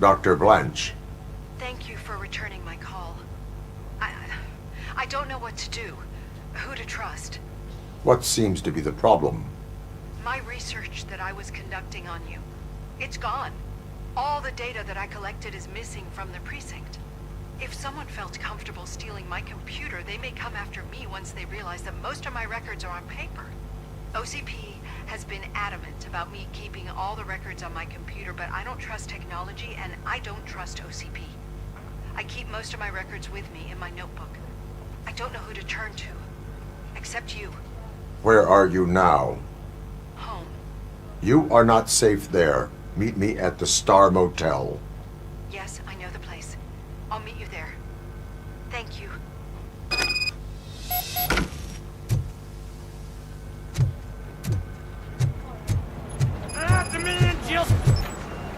Dr. Blanche. Thank you for returning my call. I don't know what to do. Who to trust. What seems to be the problem? My research that I was conducting on you, it's gone. All the data that I collected is missing from the precinct. If someone felt comfortable stealing my computer, they may come after me once they realize that most of my records are on paper. OCP has been adamant about me keeping all the records on my computer, but I don't trust technology and I don't trust OCP. I keep most of my records with me in my notebook. I don't know who to turn to, except you. Where are you now? Home. You are not safe there. Meet me at the Star Motel. Yes, I know the place. I'll meet you there. Thank you. Not the man, just...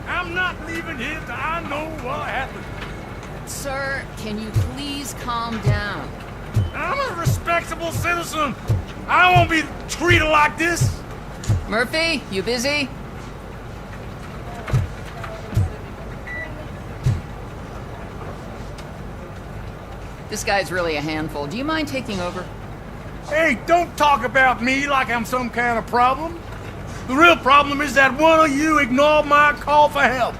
I'm not leaving here till I know what happened. Sir, can you please calm down? I'm a respectable citizen. I won't be treated like this. Murphy, you busy? This guy's really a handful. Do you mind taking over? Hey, don't talk about me like I'm some kind of problem. The real problem is that one of you ignored my call for help.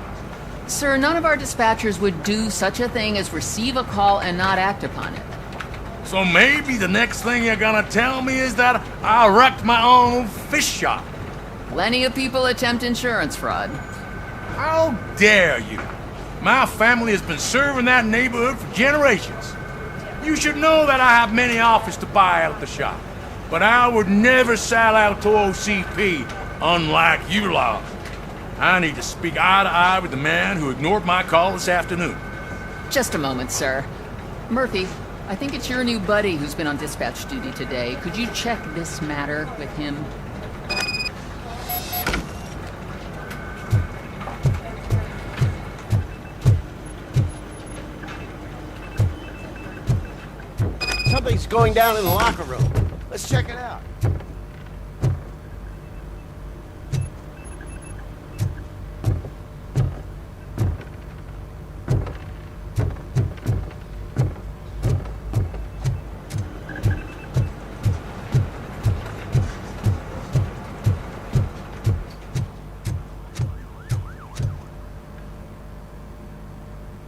Sir, none of our dispatchers would do such a thing as receive a call and not act upon it. So maybe the next thing you're gonna tell me is that I wrecked my own fish shop. Plenty of people attempt insurance fraud. How dare you? My family has been serving that neighborhood for generations. You should know that I have many offers to buy out the shop. But I would never sell out to OCP, unlike you lot. I need to speak eye to eye with the man who ignored my call this afternoon. Just a moment, sir. Murphy, I think it's your new buddy who's been on dispatch duty today. Could you check this matter with him? Something's going down in the locker room. Let's check it out.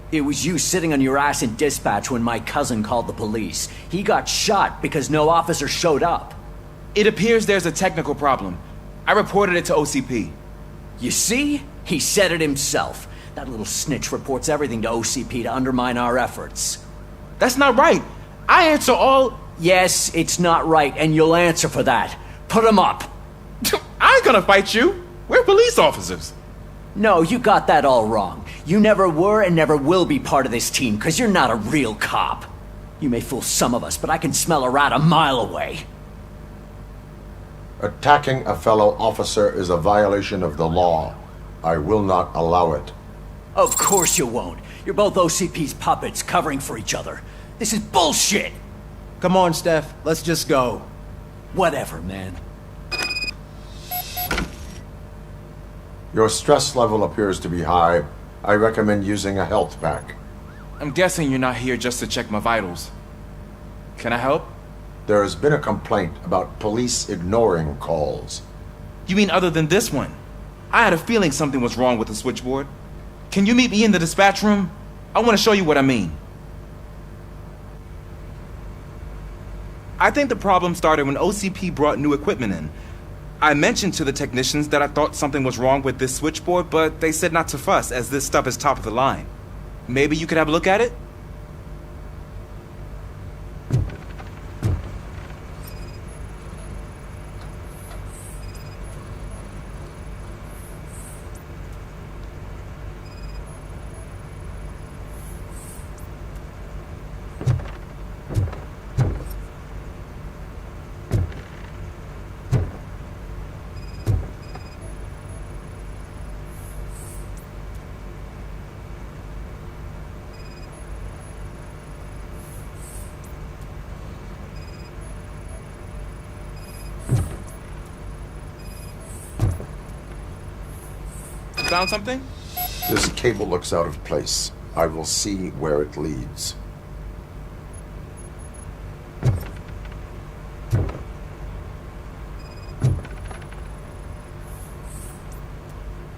It was you sitting on your ass in dispatch when my cousin called the police. He got shot because no officer showed up. It appears there's a technical problem. I reported it to OCP. You see? He said it himself. That little snitch reports everything to OCP to undermine our efforts. That's not right. I answer all... Yes, it's not right, and you'll answer for that. Put him up. I ain't gonna fight you. We're police officers. No, you got that all wrong. You never were and never will be part of this team, because you're not a real cop. You may fool some of us, but I can smell a rat a mile away. Attacking a fellow officer is a violation of the law. I will not allow it. Of course you won't. You're both OCP's puppets covering for each other. This is bullshit! Come on, Steph. Let's just go. Whatever, man. Your stress level appears to be high. I recommend using a health pack. I'm guessing you're not here just to check my vitals. Can I help? There has been a complaint about police ignoring calls. You mean other than this one? I had a feeling something was wrong with the switchboard. Can you meet me in the dispatch room? I want to show you what I mean. I think the problem started when OCP brought new equipment in. I mentioned to the technicians that I thought something was wrong with this switchboard, but they said not to fuss, as this stuff is top of the line. Maybe you could have a look at it? Found something? This cable looks out of place. I will see where it leads.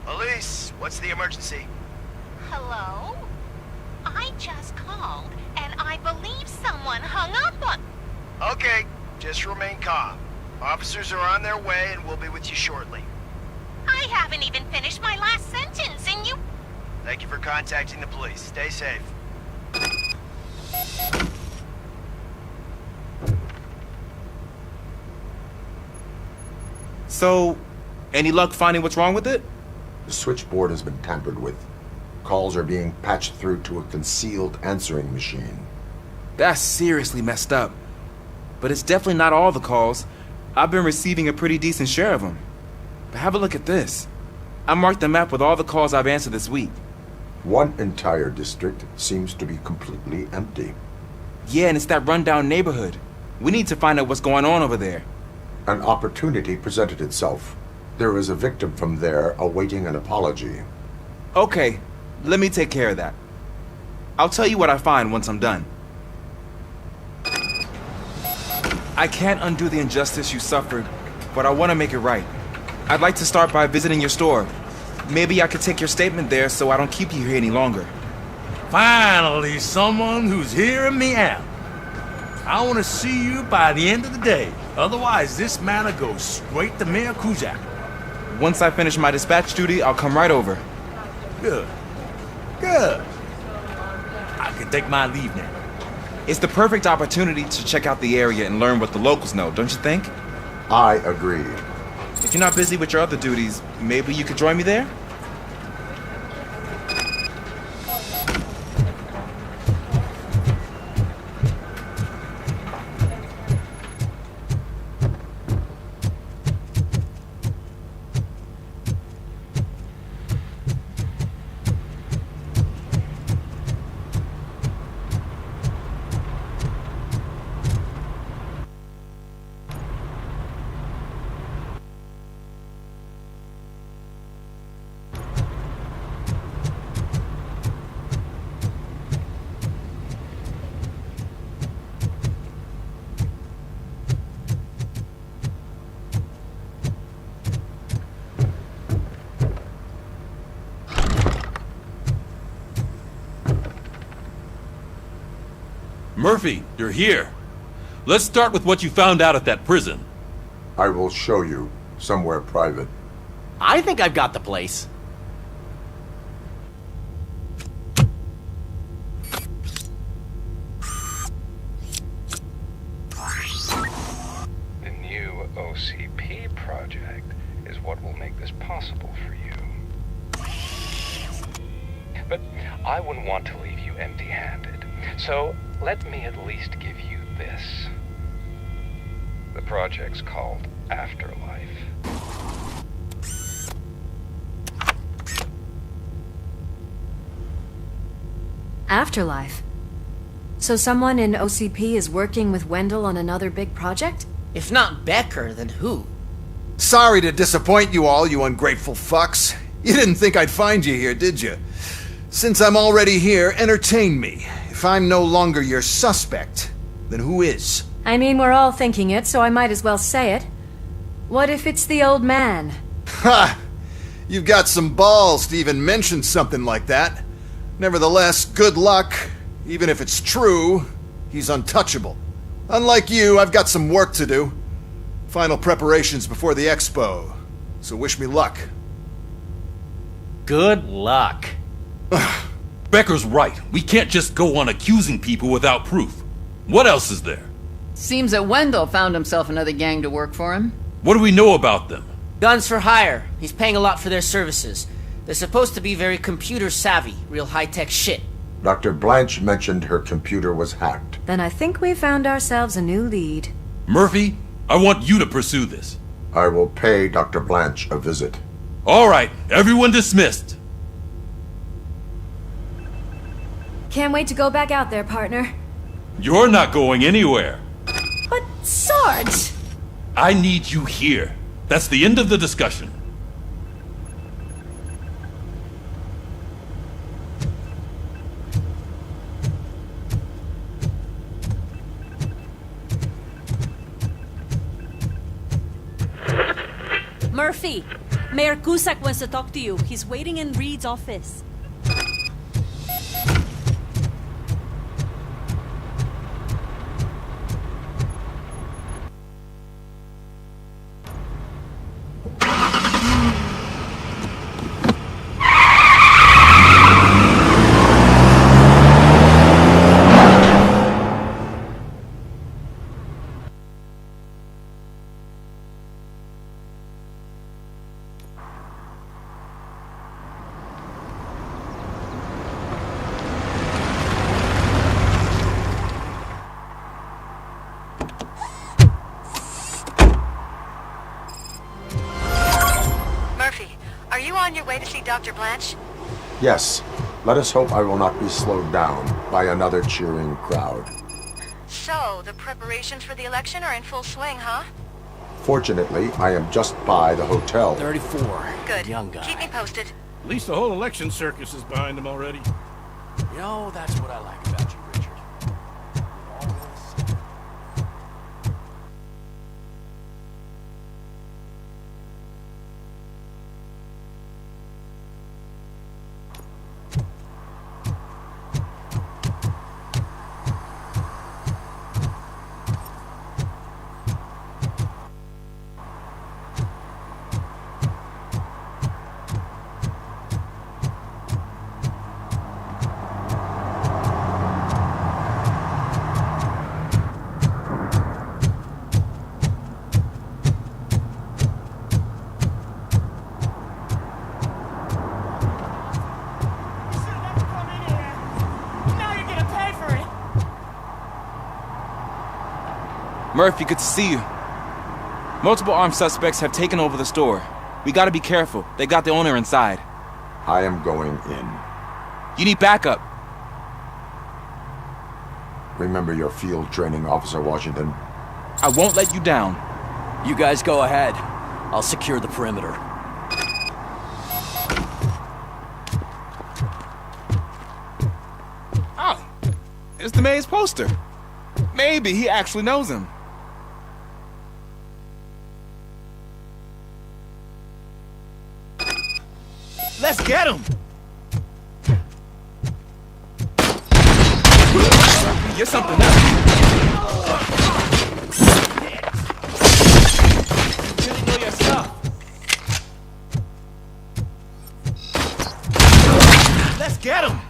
Elise, what's the emergency? Hello? I just called, and I believe someone hung up on... Okay, just remain calm. Officers are on their way and we'll be with you shortly. I haven't even finished my last sentence, and you... Thank you for contacting the police. Stay safe. So, any luck finding what's wrong with it? The switchboard has been tampered with. Calls are being patched through to a concealed answering machine. That's seriously messed up. But it's definitely not all the calls. I've been receiving a pretty decent share of them. But have a look at this. I marked the map with all the calls I've answered this week. One entire district seems to be completely empty. Yeah, and it's that rundown neighborhood. We need to find out what's going on over there. An opportunity presented itself. There is a victim from there awaiting an apology. Okay, let me take care of that. I'll tell you what I find once I'm done. I can't undo the injustice you suffered, but I want to make it right. I'd like to start by visiting your store. Maybe I could take your statement there so I don't keep you here any longer. Finally, someone who's hearing me out. I want to see you by the end of the day. Otherwise, this matter goes straight to Mayor Kuzak. Once I finish my dispatch duty, I'll come right over. Good. Good. I can take my leave now. It's the perfect opportunity to check out the area and learn what the locals know, don't you think? I agree. If you're not busy with your other duties, maybe you could join me there? Murphy, you're here. Let's start with what you found out at that prison. I will show you somewhere private. I think I've got the place. The new OCP project is what will make this possible for you. But I wouldn't want to leave you empty-handed, so let me at least give you this. The project's called Afterlife. Afterlife? So someone in OCP is working with Wendell on another big project? If not Becker, then who? Sorry to disappoint you all, you ungrateful fucks. You didn't think I'd find you here, did you? Since I'm already here, entertain me. If I'm no longer your suspect, then who is? I mean, we're all thinking it, so I might as well say it. What if it's the old man? Ha! You've got some balls to even mention something like that. Nevertheless, good luck. Even if it's true, he's untouchable. Unlike you, I've got some work to do. Final preparations before the expo. So wish me luck. Good luck. Becker's right. We can't just go on accusing people without proof. What else is there? Seems that Wendell found himself another gang to work for him. What do we know about them? Guns for hire. He's paying a lot for their services. They're supposed to be very computer savvy, real high-tech shit. Dr. Blanche mentioned her computer was hacked. Then I think we found ourselves a new lead. Murphy, I want you to pursue this. I will pay Dr. Blanche a visit. All right, everyone dismissed. Can't wait to go back out there, partner. You're not going anywhere. But, Sarge! I need you here. That's the end of the discussion. Murphy, Mayor Cusack wants to talk to you. He's waiting in Reed's office. Are you on your way to see Dr. Blanche? Yes. Let us hope I will not be slowed down by another cheering crowd. So, the preparations for the election are in full swing, huh? Fortunately, I am just by the hotel. 34. Good. Young guy. Keep me posted. At least the whole election circus is behind him already. You know, that's what I like about you, Richard. Murphy, good to see you. Multiple armed suspects have taken over the store. We gotta be careful. They got the owner inside. I am going in. You need backup. Remember your field training, Officer Washington. I won't let you down. You guys go ahead. I'll secure the perimeter. Oh, it's the mayor's poster. Maybe he actually knows him. Let's get him! You're something else. You really know your stuff. Let's get him!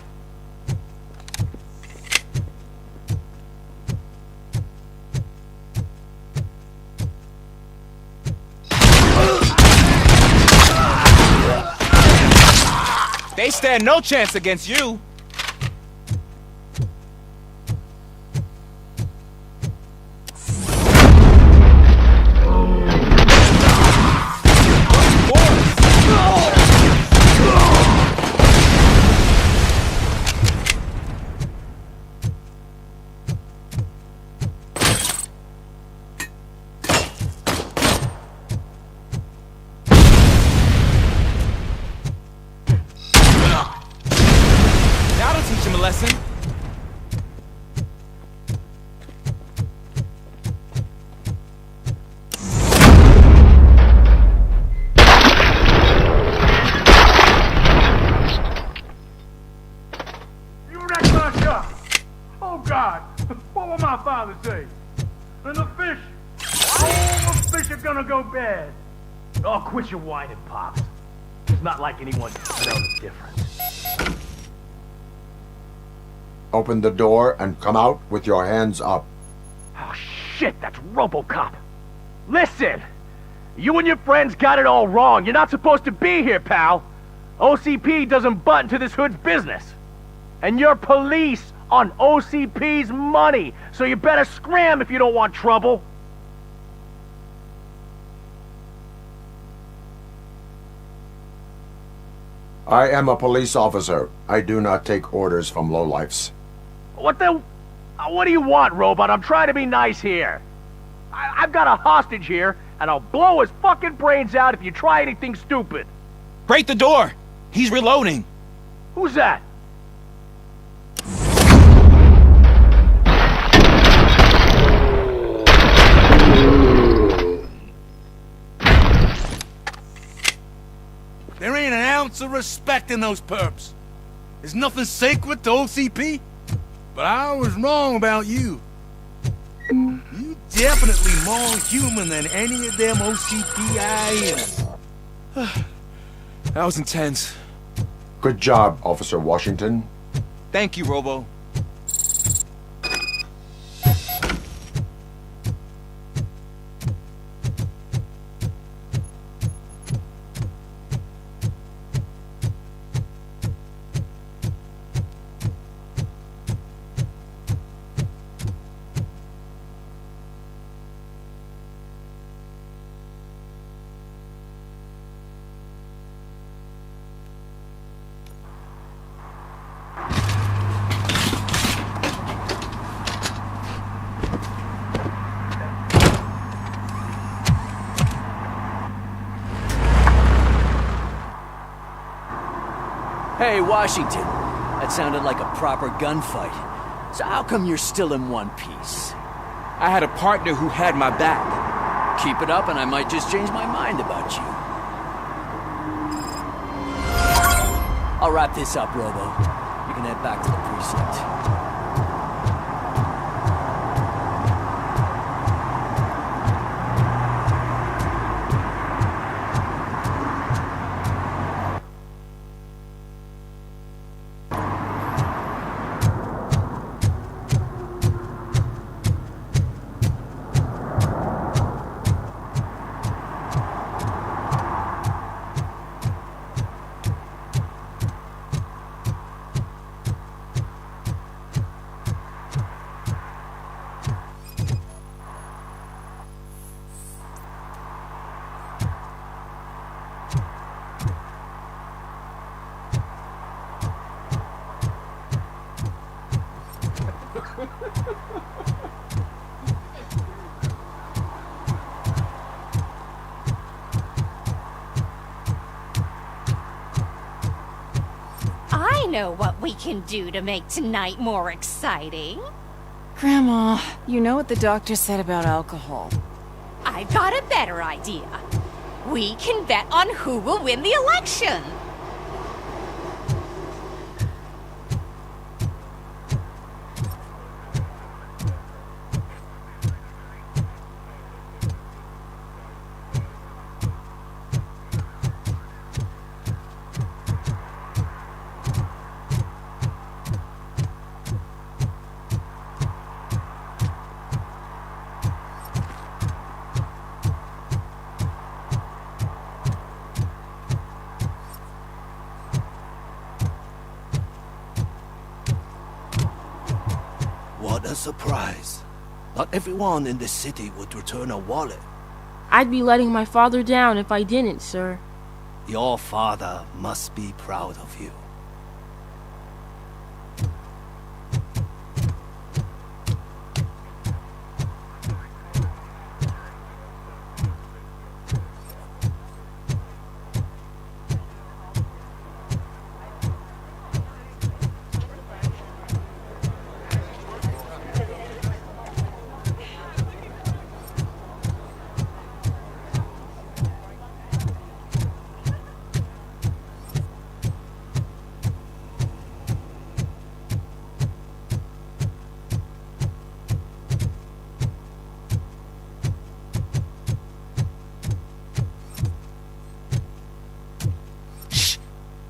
They stand no chance against you. Teach him a lesson. You wrecked my shop. Oh God, what will my father say? And the fish, all the fish are gonna go bad. Oh, quit your whining, Pops. It's not like anyone can smell the difference. Open the door and come out with your hands up. Oh, shit, that's RoboCop. Listen! You and your friends got it all wrong. You're not supposed to be here, pal. OCP doesn't butt into this hood's business. And you're police on OCP's money, so you better scram if you don't want trouble. I am a police officer. I do not take orders from lowlifes. What do you want, Robot? I'm trying to be nice here. I've got a hostage here, and I'll blow his fucking brains out if you try anything stupid. Break the door! He's reloading. Who's that? ounce of respect in those perps. There's nothing sacred to OCP, but I was wrong about you. You definitely more human than any of them OCP hyenas. That was intense. Good job, Officer Washington. Thank you, Robo. Hey, Washington. That sounded like a proper gunfight. So how come you're still in one piece? I had a partner who had my back. Keep it up and I might just change my mind about you. I'll wrap this up, Robo. You can head back to the precinct. I know what we can do to make tonight more exciting. Grandma, you know what the doctor said about alcohol. I've got a better idea. We can bet on who will win the election. What a surprise. Not everyone in this city would return a wallet. I'd be letting my father down if I didn't, sir. Your father must be proud of you.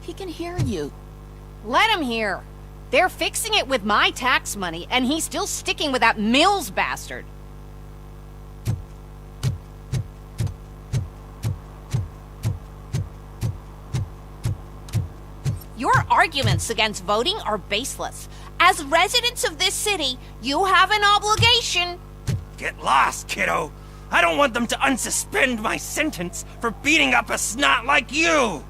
He can hear you. Let him hear. They're fixing it with my tax money, and he's still sticking with that Mills bastard. Your arguments against voting are baseless. As residents of this city, you have an obligation. Get lost, kiddo. I don't want them to unsuspend my sentence for beating up a snot like you.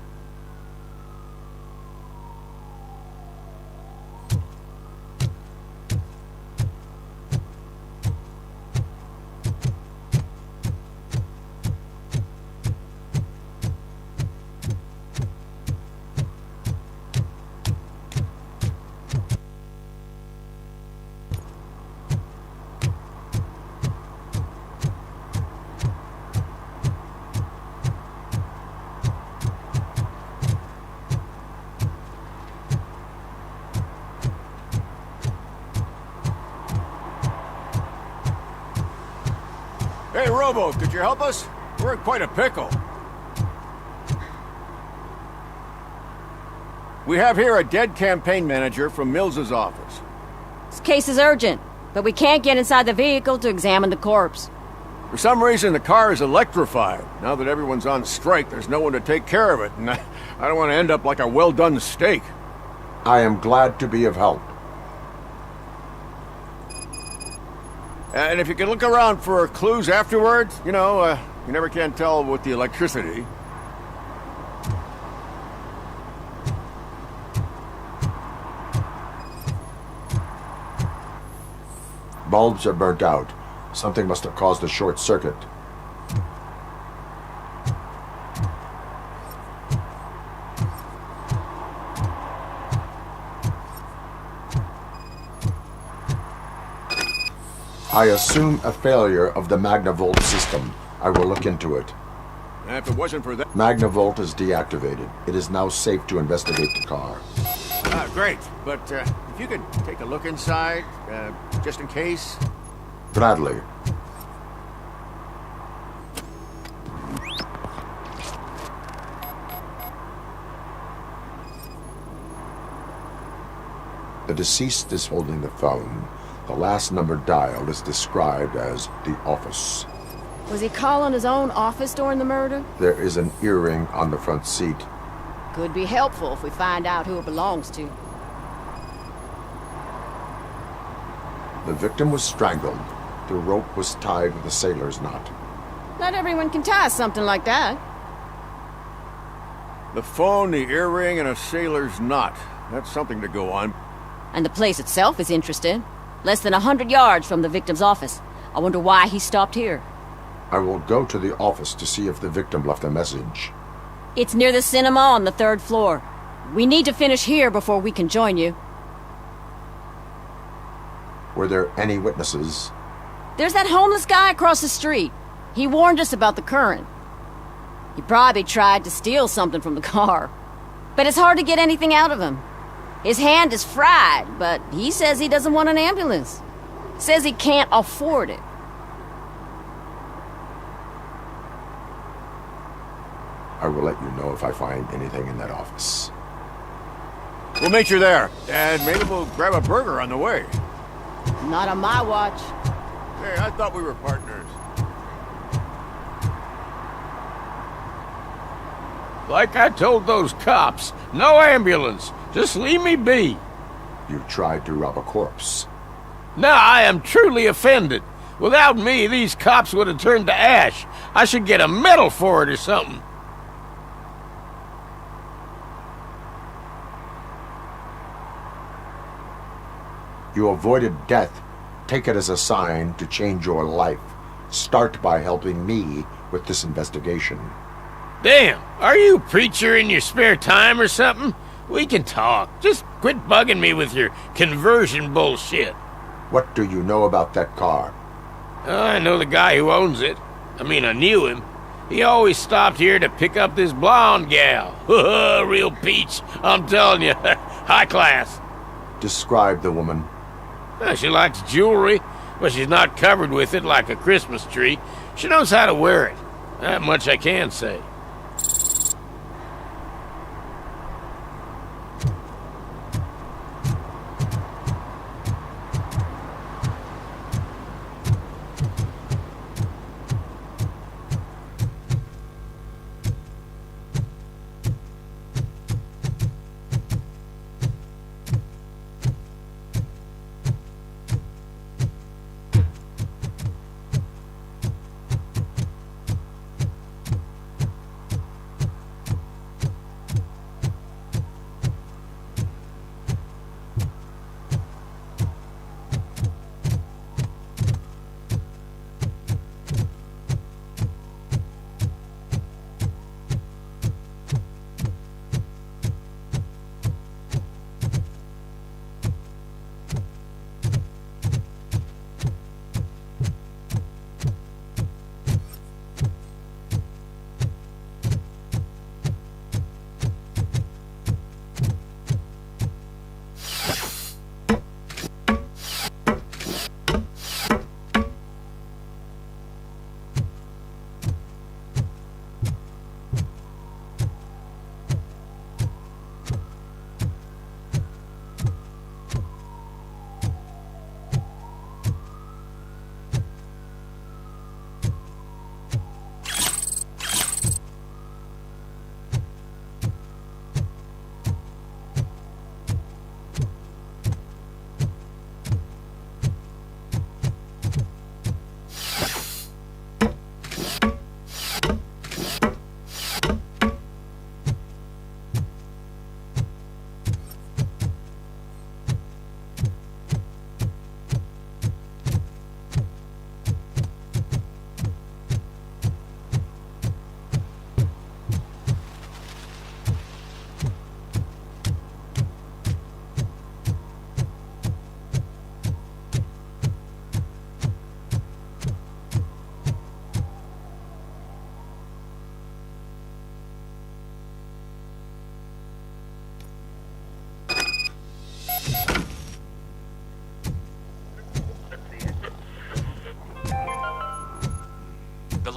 Hey, Robo, could you help us? We're in quite a pickle. We have here a dead campaign manager from Mills's office. This case is urgent, but we can't get inside the vehicle to examine the corpse. For some reason, the car is electrified. Now that everyone's on strike, there's no one to take care of it, and I don't want to end up like a well-done steak. I am glad to be of help. And if you can look around for clues afterwards, you never can tell with the electricity. Bulbs are burnt out. Something must have caused a short circuit. I assume a failure of the Magnavolt system. I will look into it. If it wasn't for that... Magnavolt is deactivated. It is now safe to investigate the car. Great. But if you could take a look inside, just in case. Gladly. The deceased is holding the phone. The last number dialed is described as the office. Was he calling his own office during the murder? There is an earring on the front seat. Could be helpful if we find out who it belongs to. The victim was strangled. The rope was tied with a sailor's knot. Not everyone can tie something like that. The phone, the earring, and a sailor's knot. That's something to go on. And the place itself is interesting. Less than 100 yards from the victim's office. I wonder why he stopped here. I will go to the office to see if the victim left a message. It's near the cinema on the 3rd floor. We need to finish here before we can join you. Were there any witnesses? There's that homeless guy across the street. He warned us about the current. He probably tried to steal something from the car. But it's hard to get anything out of him. His hand is fried, but he says he doesn't want an ambulance. Says he can't afford it. I will let you know if I find anything in that office. We'll meet you there, and maybe we'll grab a burger on the way. Not on my watch. Hey, I thought we were partners. Like I told those cops, no ambulance. Just leave me be. You tried to rob a corpse. Now I am truly offended. Without me, these cops would have turned to ash. I should get a medal for it or something. You avoided death. Take it as a sign to change your life. Start by helping me with this investigation. Damn, are you a preacher in your spare time or something? We can talk. Just quit bugging me with your conversion bullshit. What do you know about that car? I know the guy who owns it. I knew him. He always stopped here to pick up this blonde gal. Real peach, I'm telling you. High class. Describe the woman. She likes jewelry, but she's not covered with it like a Christmas tree. She knows how to wear it. That much I can say.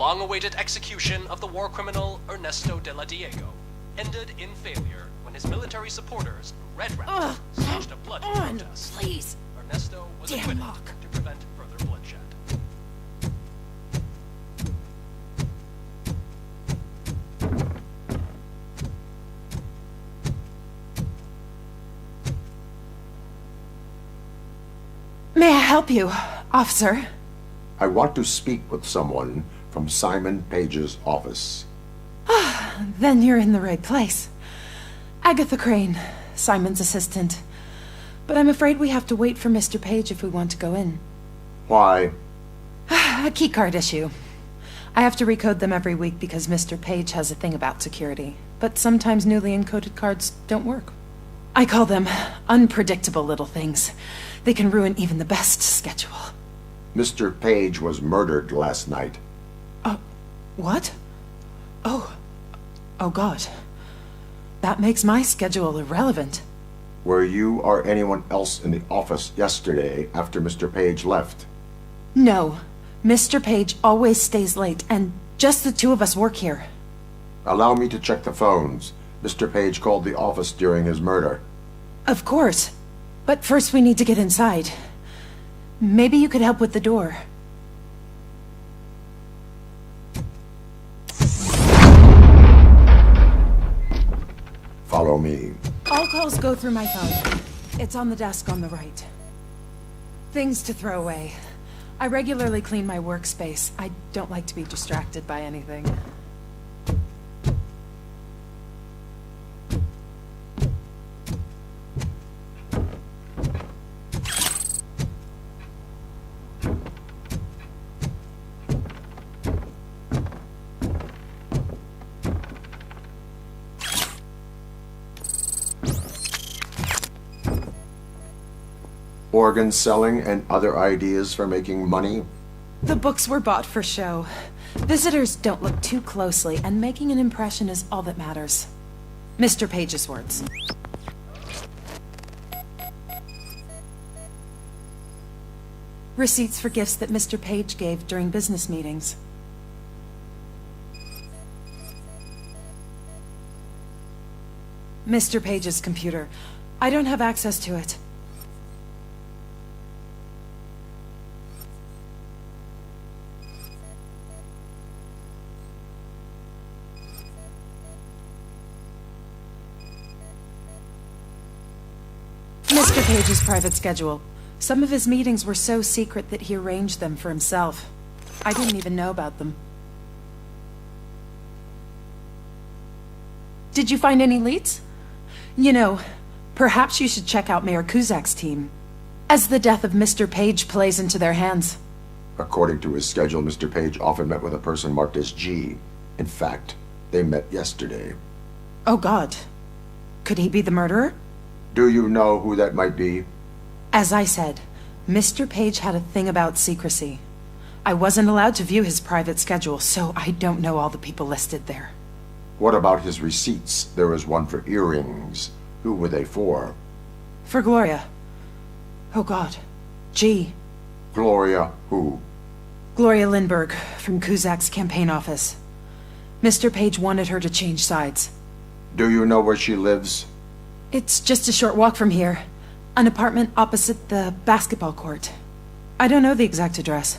long-awaited execution of the war criminal Ernesto de la Diego ended in failure when his military supporters, Red Round, staged a bloody protest. Please. Ernesto was acquitted to prevent further bloodshed. May I help you, officer? I want to speak with someone from Simon Page's office. Then you're in the right place. Agatha Crane, Simon's assistant. But I'm afraid we have to wait for Mr. Page if we want to go in. Why? A keycard issue. I have to recode them every week because Mr. Page has a thing about security. But sometimes newly encoded cards don't work. I call them unpredictable little things. They can ruin even the best schedule. Mr. Page was murdered last night. What? Oh God. That makes my schedule irrelevant. Were you or anyone else in the office yesterday after Mr. Page left? No. Mr. Page always stays late, and just the two of us work here. Allow me to check the phones. Mr. Page called the office during his murder. Of course. But first we need to get inside. Maybe you could help with the door. Follow me. All calls go through my phone. It's on the desk on the right. Things to throw away. I regularly clean my workspace. I don't like to be distracted by anything. Organ selling and other ideas for making money? The books were bought for show. Visitors don't look too closely, and making an impression is all that matters. Mr. Page's words. Receipts for gifts that Mr. Page gave during business meetings. Mr. Page's computer. I don't have access to it. Mr. Page's private schedule. Some of his meetings were so secret that he arranged them for himself. I didn't even know about them. Did you find any leads? You know, perhaps you should check out Mayor Kuzak's team, as the death of Mr. Page plays into their hands. According to his schedule, Mr. Page often met with a person marked as G. In fact, they met yesterday. Oh God. Could he be the murderer? Do you know who that might be? As I said, Mr. Page had a thing about secrecy. I wasn't allowed to view his private schedule, so I don't know all the people listed there. What about his receipts? There was one for earrings. Who were they for? For Gloria. Oh God. G. Gloria who? Gloria Lindbergh, from Kuzak's campaign office. Mr. Page wanted her to change sides. Do you know where she lives? It's just a short walk from here. An apartment opposite the basketball court. I don't know the exact address.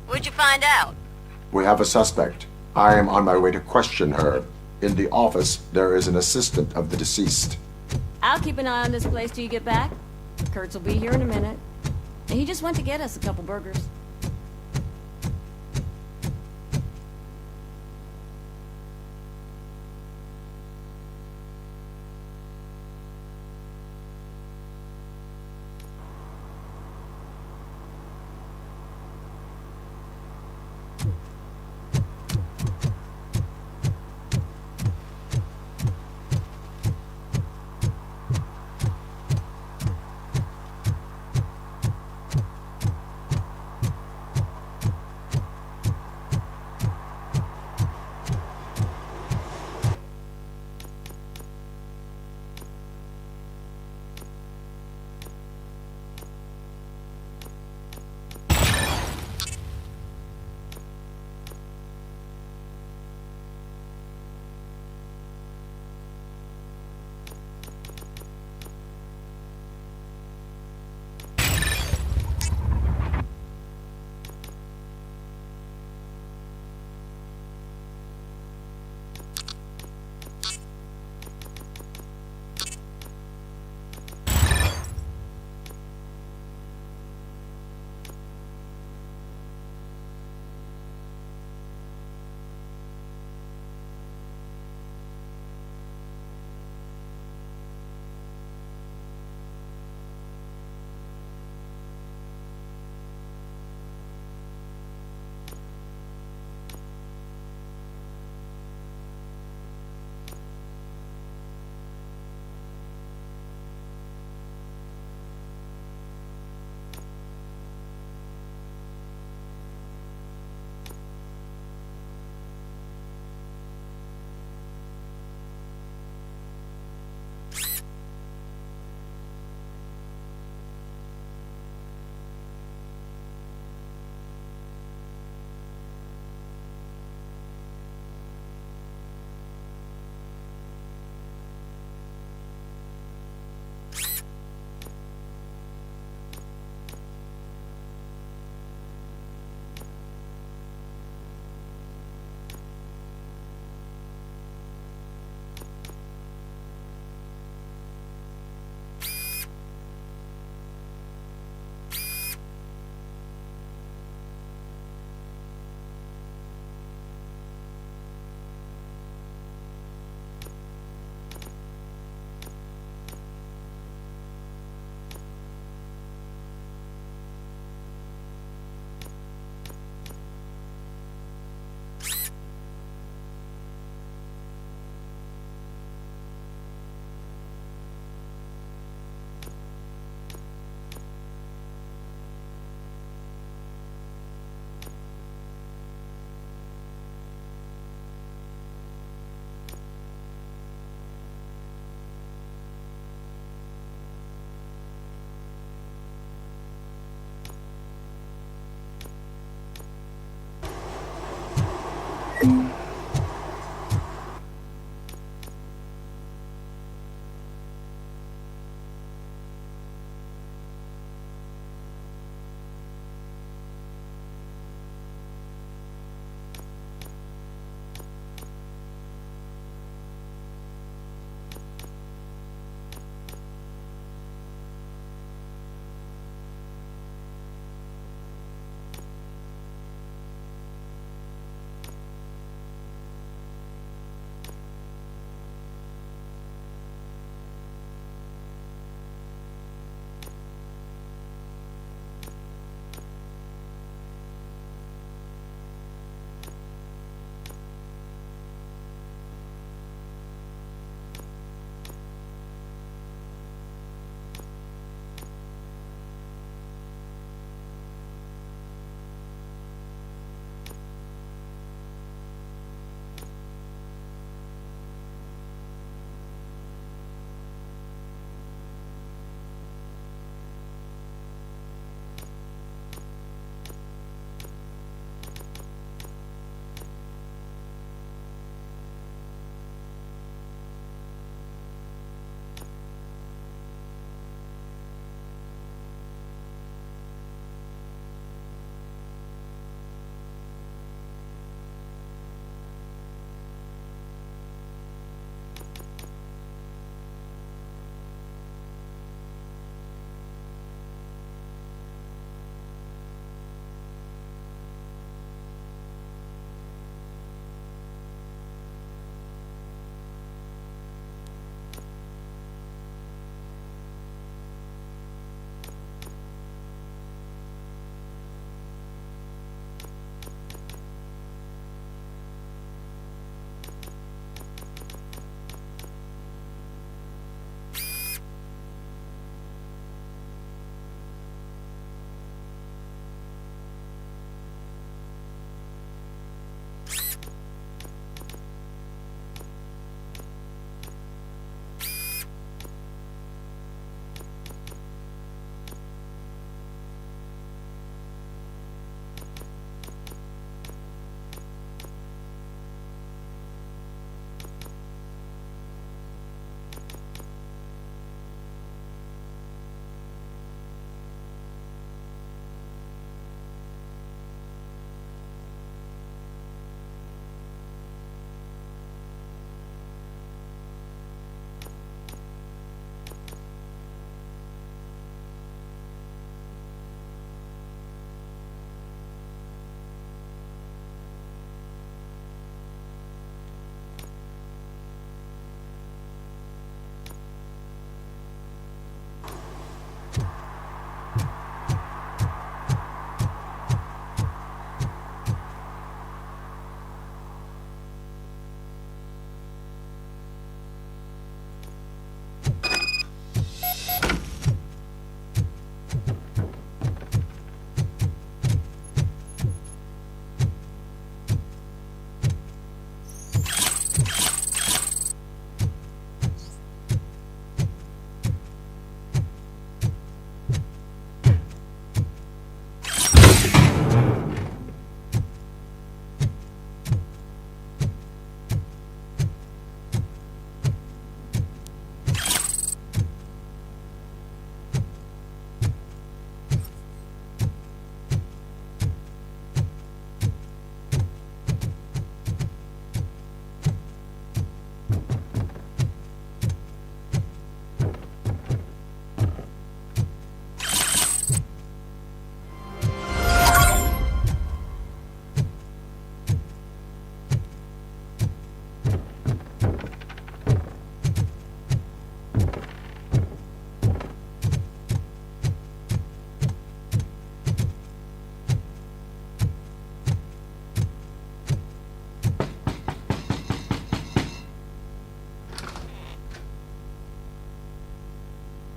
What'd you find out? We have a suspect. I am on my way to question her. In the office, there is an assistant of the deceased. I'll keep an eye on this place till you get back. Kurtz will be here in a minute. He just went to get us a couple burgers.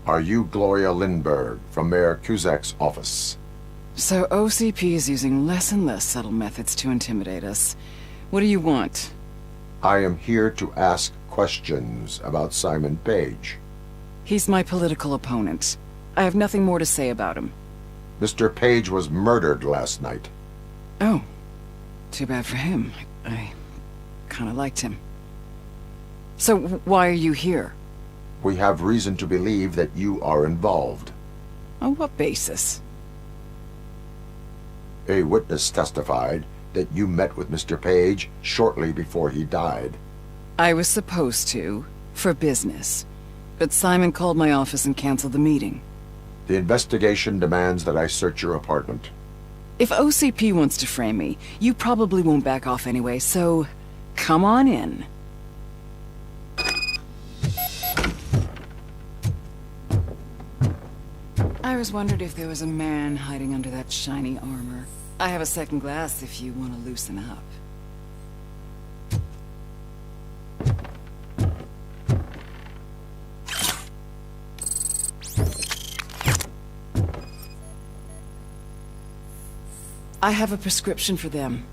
Are you Gloria Lindbergh from Mayor Cusack's office? So OCP is using less and less subtle methods to intimidate us. What do you want? I am here to ask questions about Simon Page. He's my political opponent. I have nothing more to say about him. Mr. Page was murdered last night. Oh. Too bad for him. I kinda liked him. So why are you here? We have reason to believe that you are involved. On what basis? A witness testified that you met with Mr. Page shortly before he died. I was supposed to, for business. But Simon called my office and canceled the meeting. The investigation demands that I search your apartment. If OCP wants to frame me, you probably won't back off anyway, so come on in. I was wondering if there was a man hiding under that shiny armor. I have a second glass if you want to loosen up. I have a prescription for them.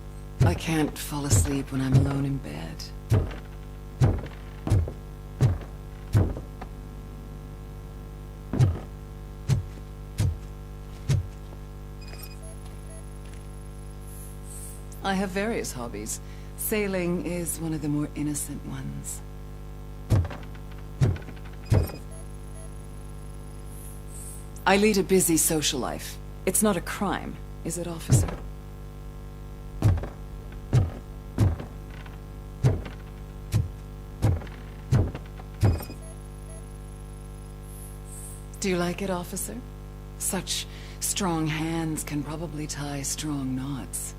I can't fall asleep when I'm alone in bed. I have various hobbies. Sailing is one of the more innocent ones. I lead a busy social life. It's not a crime, is it, officer? Do you like it, officer? Such strong hands can probably tie strong knots.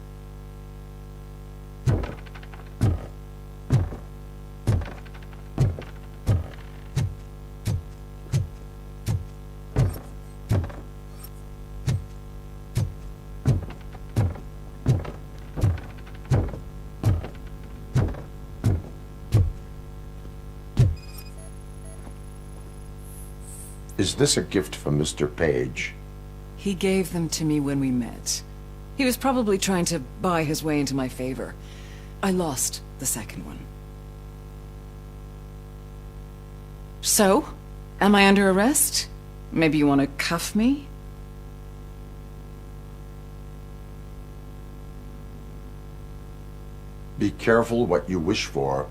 Is this a gift from Mr. Page? He gave them to me when we met. He was probably trying to buy his way into my favor. I lost the second one. So? Am I under arrest? Maybe you want to cuff me? Be careful what you wish for.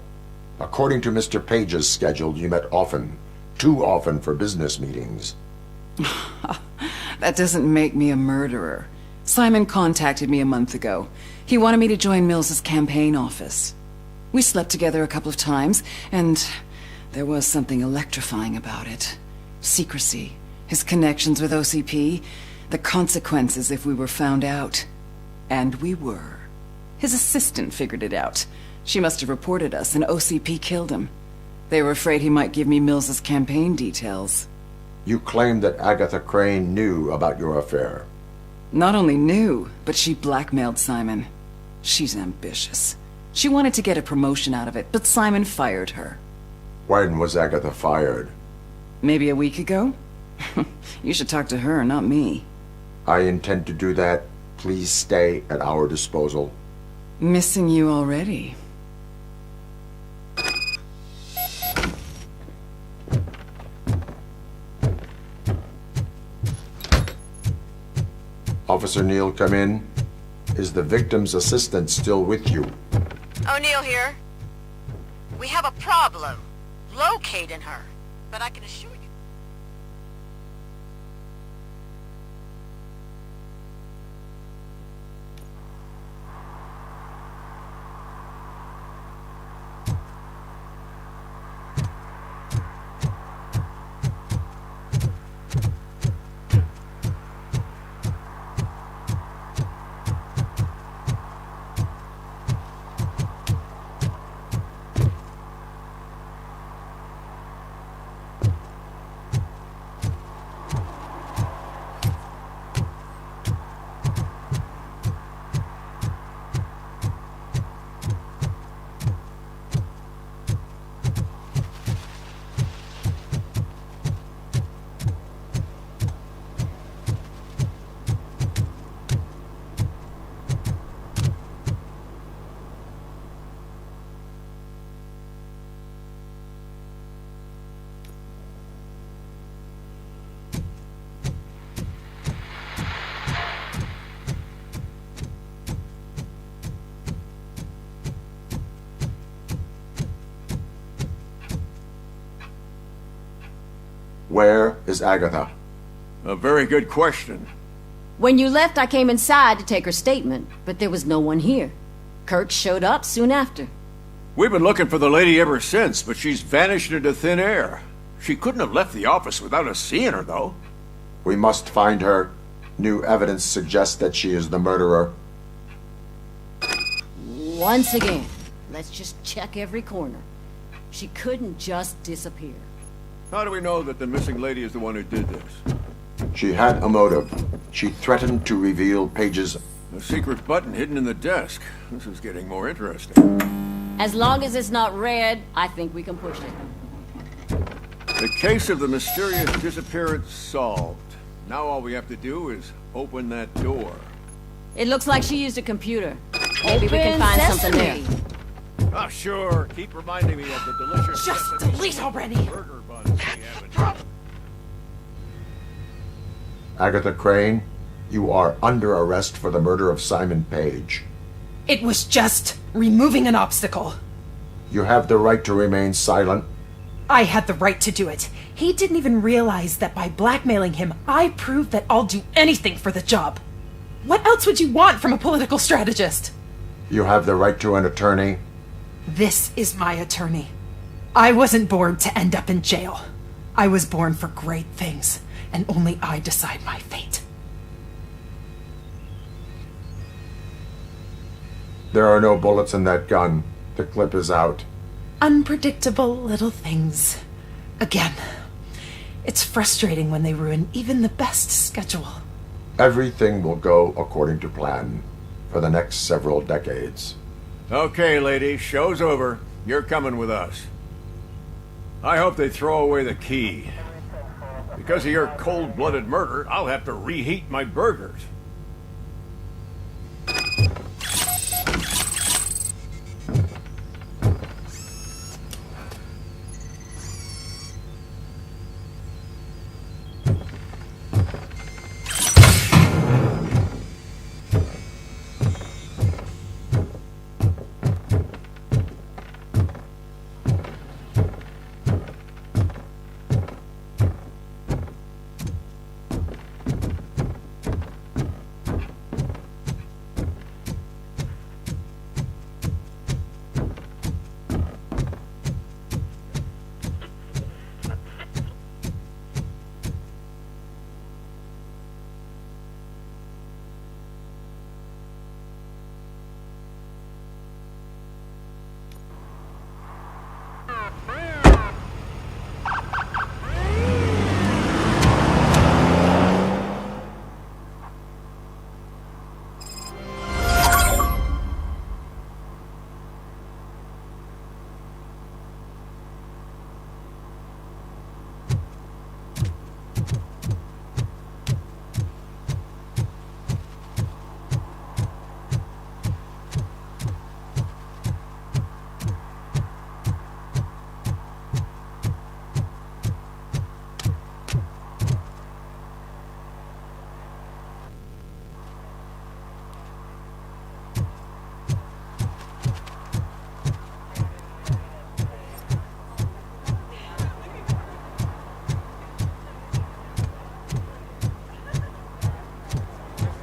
According to Mr. Page's schedule, you met often. Too often for business meetings. That doesn't make me a murderer. Simon contacted me a month ago. He wanted me to join Mills's campaign office. We slept together a couple of times, and there was something electrifying about it. Secrecy, his connections with OCP, the consequences if we were found out. And we were. His assistant figured it out. She must have reported us, and OCP killed him. They were afraid he might give me Mills's campaign details. You claim that Agatha Crane knew about your affair. Not only knew, but she blackmailed Simon. She's ambitious. She wanted to get a promotion out of it, but Simon fired her. When was Agatha fired? Maybe a week ago? You should talk to her, not me. I intend to do that. Please stay at our disposal. Missing you already. Officer Neal, come in. Is the victim's assistant still with you? O'Neill here. We have a problem locating her, but I can assure you. Where is Agatha? A very good question. When you left, I came inside to take her statement, but there was no one here. Kirk showed up soon after. We've been looking for the lady ever since, but she's vanished into thin air. She couldn't have left the office without us seeing her, though. We must find her. New evidence suggests that she is the murderer. Once again, let's just check every corner. She couldn't just disappear. How do we know that the missing lady is the one who did this? She had a motive. She threatened to reveal Page's... A secret button hidden in the desk. This is getting more interesting. As long as it's not red, I think we can push it. The case of the mysterious disappearance solved. Now all we have to do is open that door. It looks like she used a computer. Maybe we can find something there. Ah, sure. Keep reminding me of the delicious... Just delete already! Burger buns we haven't... Agatha Crane, you are under arrest for the murder of Simon Page. It was just removing an obstacle. You have the right to remain silent. I had the right to do it. He didn't even realize that by blackmailing him, I proved that I'll do anything for the job. What else would you want from a political strategist? You have the right to an attorney. This is my attorney. I wasn't born to end up in jail. I was born for great things, and only I decide my fate. There are no bullets in that gun. The clip is out. Unpredictable little things. Again, it's frustrating when they ruin even the best schedule. Everything will go according to plan for the next several decades. Okay, lady, show's over. You're coming with us. I hope they throw away the key. Because of your cold-blooded murder, I'll have to reheat my burgers.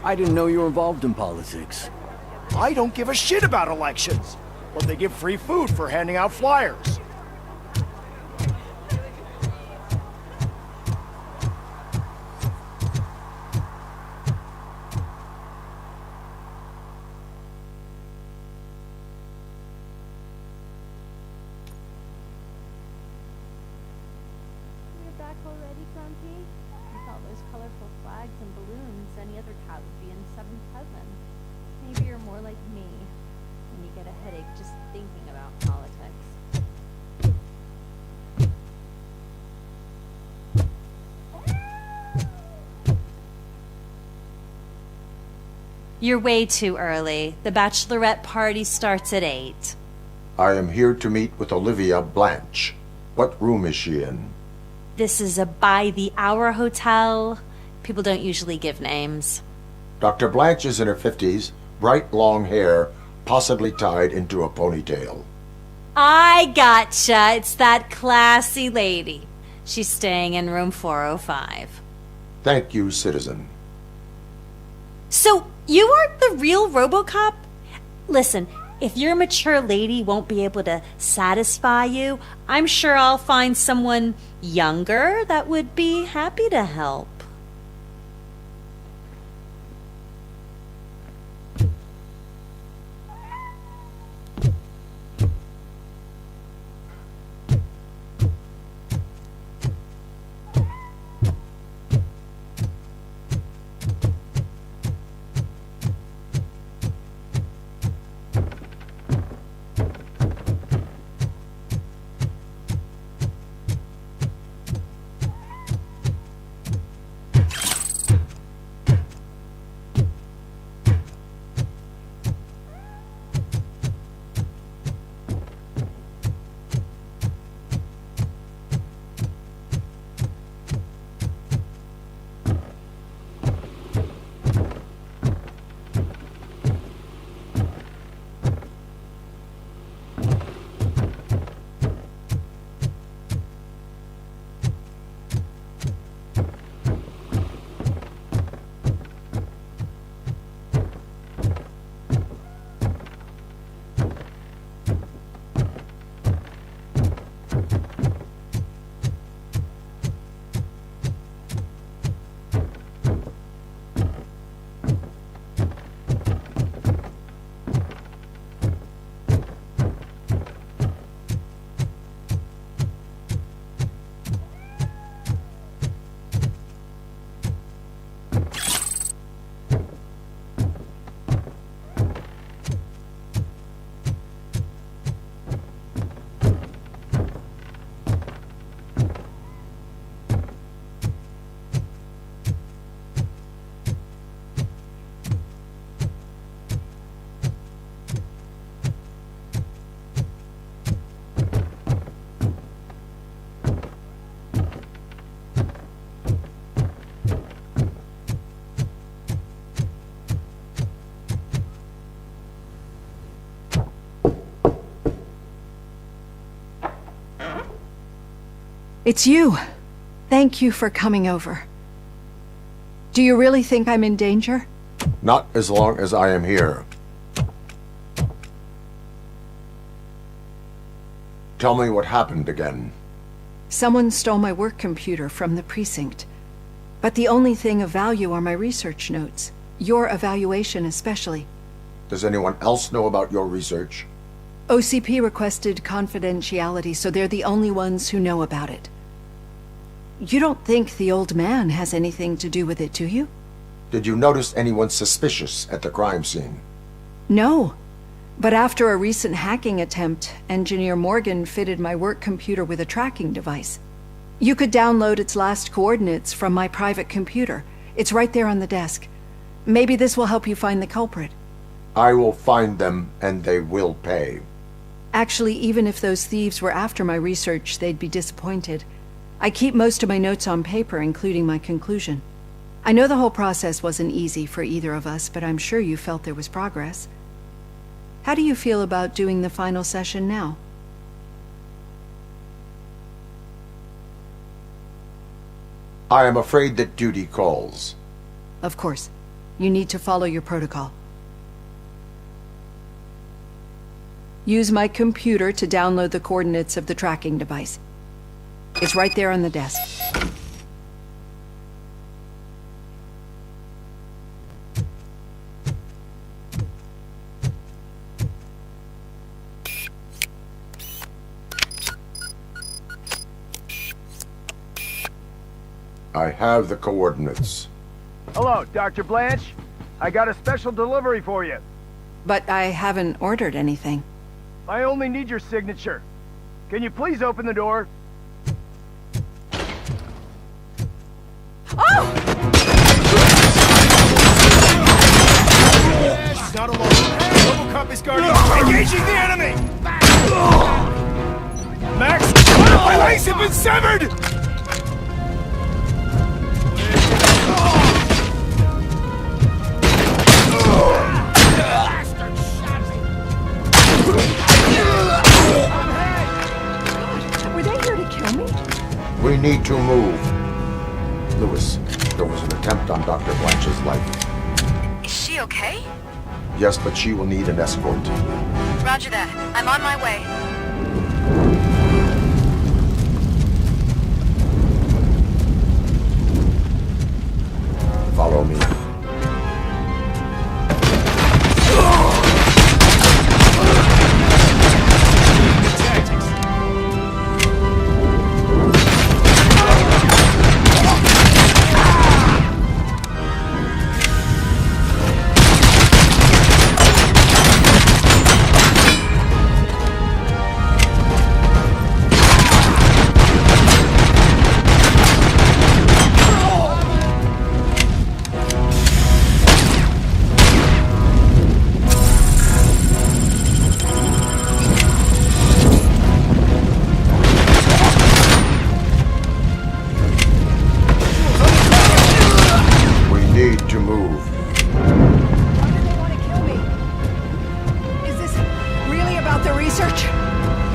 I didn't know you were involved in politics. I don't give a shit about elections, but they give free food for handing out flyers. You're back already, Grumpy? With all those colorful flags and balloons, any other cat would be in seventh heaven. Maybe you're more like me, when you get a headache just thinking about politics. You're way too early. The bachelorette party starts at 8. I am here to meet with Olivia Blanche. What room is she in? This is a by-the-hour hotel. People don't usually give names. Dr. Blanche is in her 50s, bright long hair, possibly tied into a ponytail. I gotcha. It's that classy lady. She's staying in room 405. Thank you, citizen. So, you aren't the real RoboCop? Listen, if your mature lady won't be able to satisfy you, I'm sure I'll find someone younger that would be happy to help. It's you. Thank you for coming over. Do you really think I'm in danger? Not as long as I am here. Tell me what happened again. Someone stole my work computer from the precinct. But the only thing of value are my research notes. Your evaluation especially. Does anyone else know about your research? OCP requested confidentiality, so they're the only ones who know about it. You don't think the old man has anything to do with it, do you? Did you notice anyone suspicious at the crime scene? No. But after a recent hacking attempt, Engineer Morgan fitted my work computer with a tracking device. You could download its last coordinates from my private computer. It's right there on the desk. Maybe this will help you find the culprit. I will find them, and they will pay. Actually, even if those thieves were after my research, they'd be disappointed. I keep most of my notes on paper, including my conclusion. I know the whole process wasn't easy for either of us, but I'm sure you felt there was progress. How do you feel about doing the final session now? I am afraid that duty calls. Of course. You need to follow your protocol. Use my computer to download the coordinates of the tracking device. It's right there on the desk. I have the coordinates. Hello, Dr. Blanche. I got a special delivery for you. But I haven't ordered anything. I only need your signature. Can you please open the door? Oh! She's not alone. RoboCop is guarding. Engaging the enemy! Max! My legs have been severed! Were they here to kill me? We need to move. Lewis, there was an attempt on Dr. Blanche's life. Is she okay? Yes, but she will need an escort. Roger that. I'm on my way. Follow me.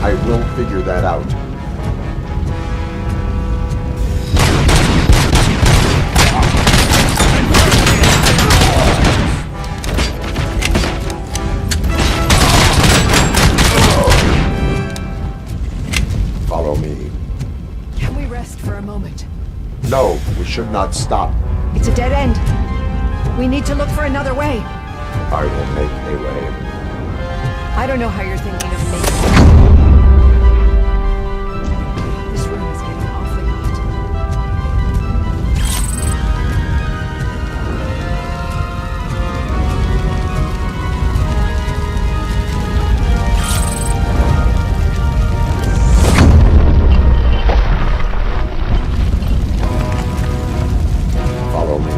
I will figure that out. Follow me. Can we rest for a moment? No, we should not stop. It's a dead end. We need to look for another way. I will make a way. I don't know how you're thinking of making. This room is getting awfully hot. Follow me.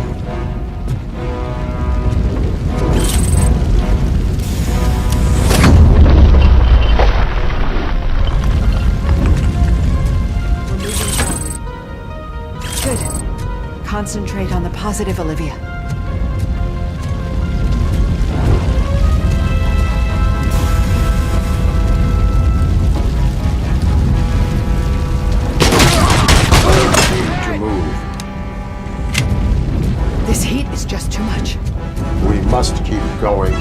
Concentrate on the positive, Olivia. To move. This heat is just too much. We must keep going.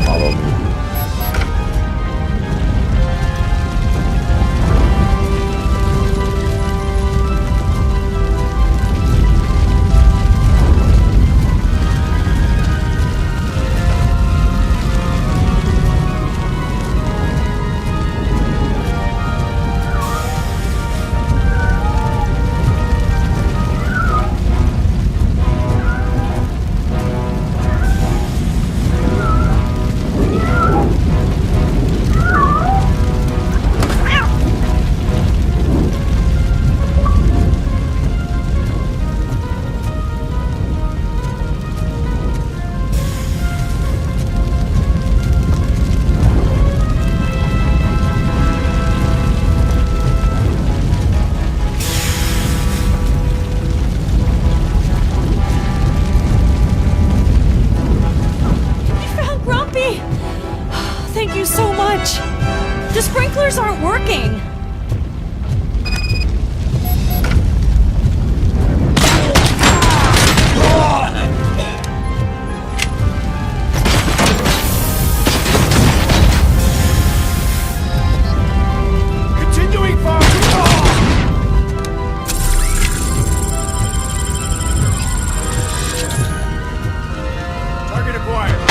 Follow me. Thank you so much. The sprinklers aren't working. Continuing fire. Target acquired.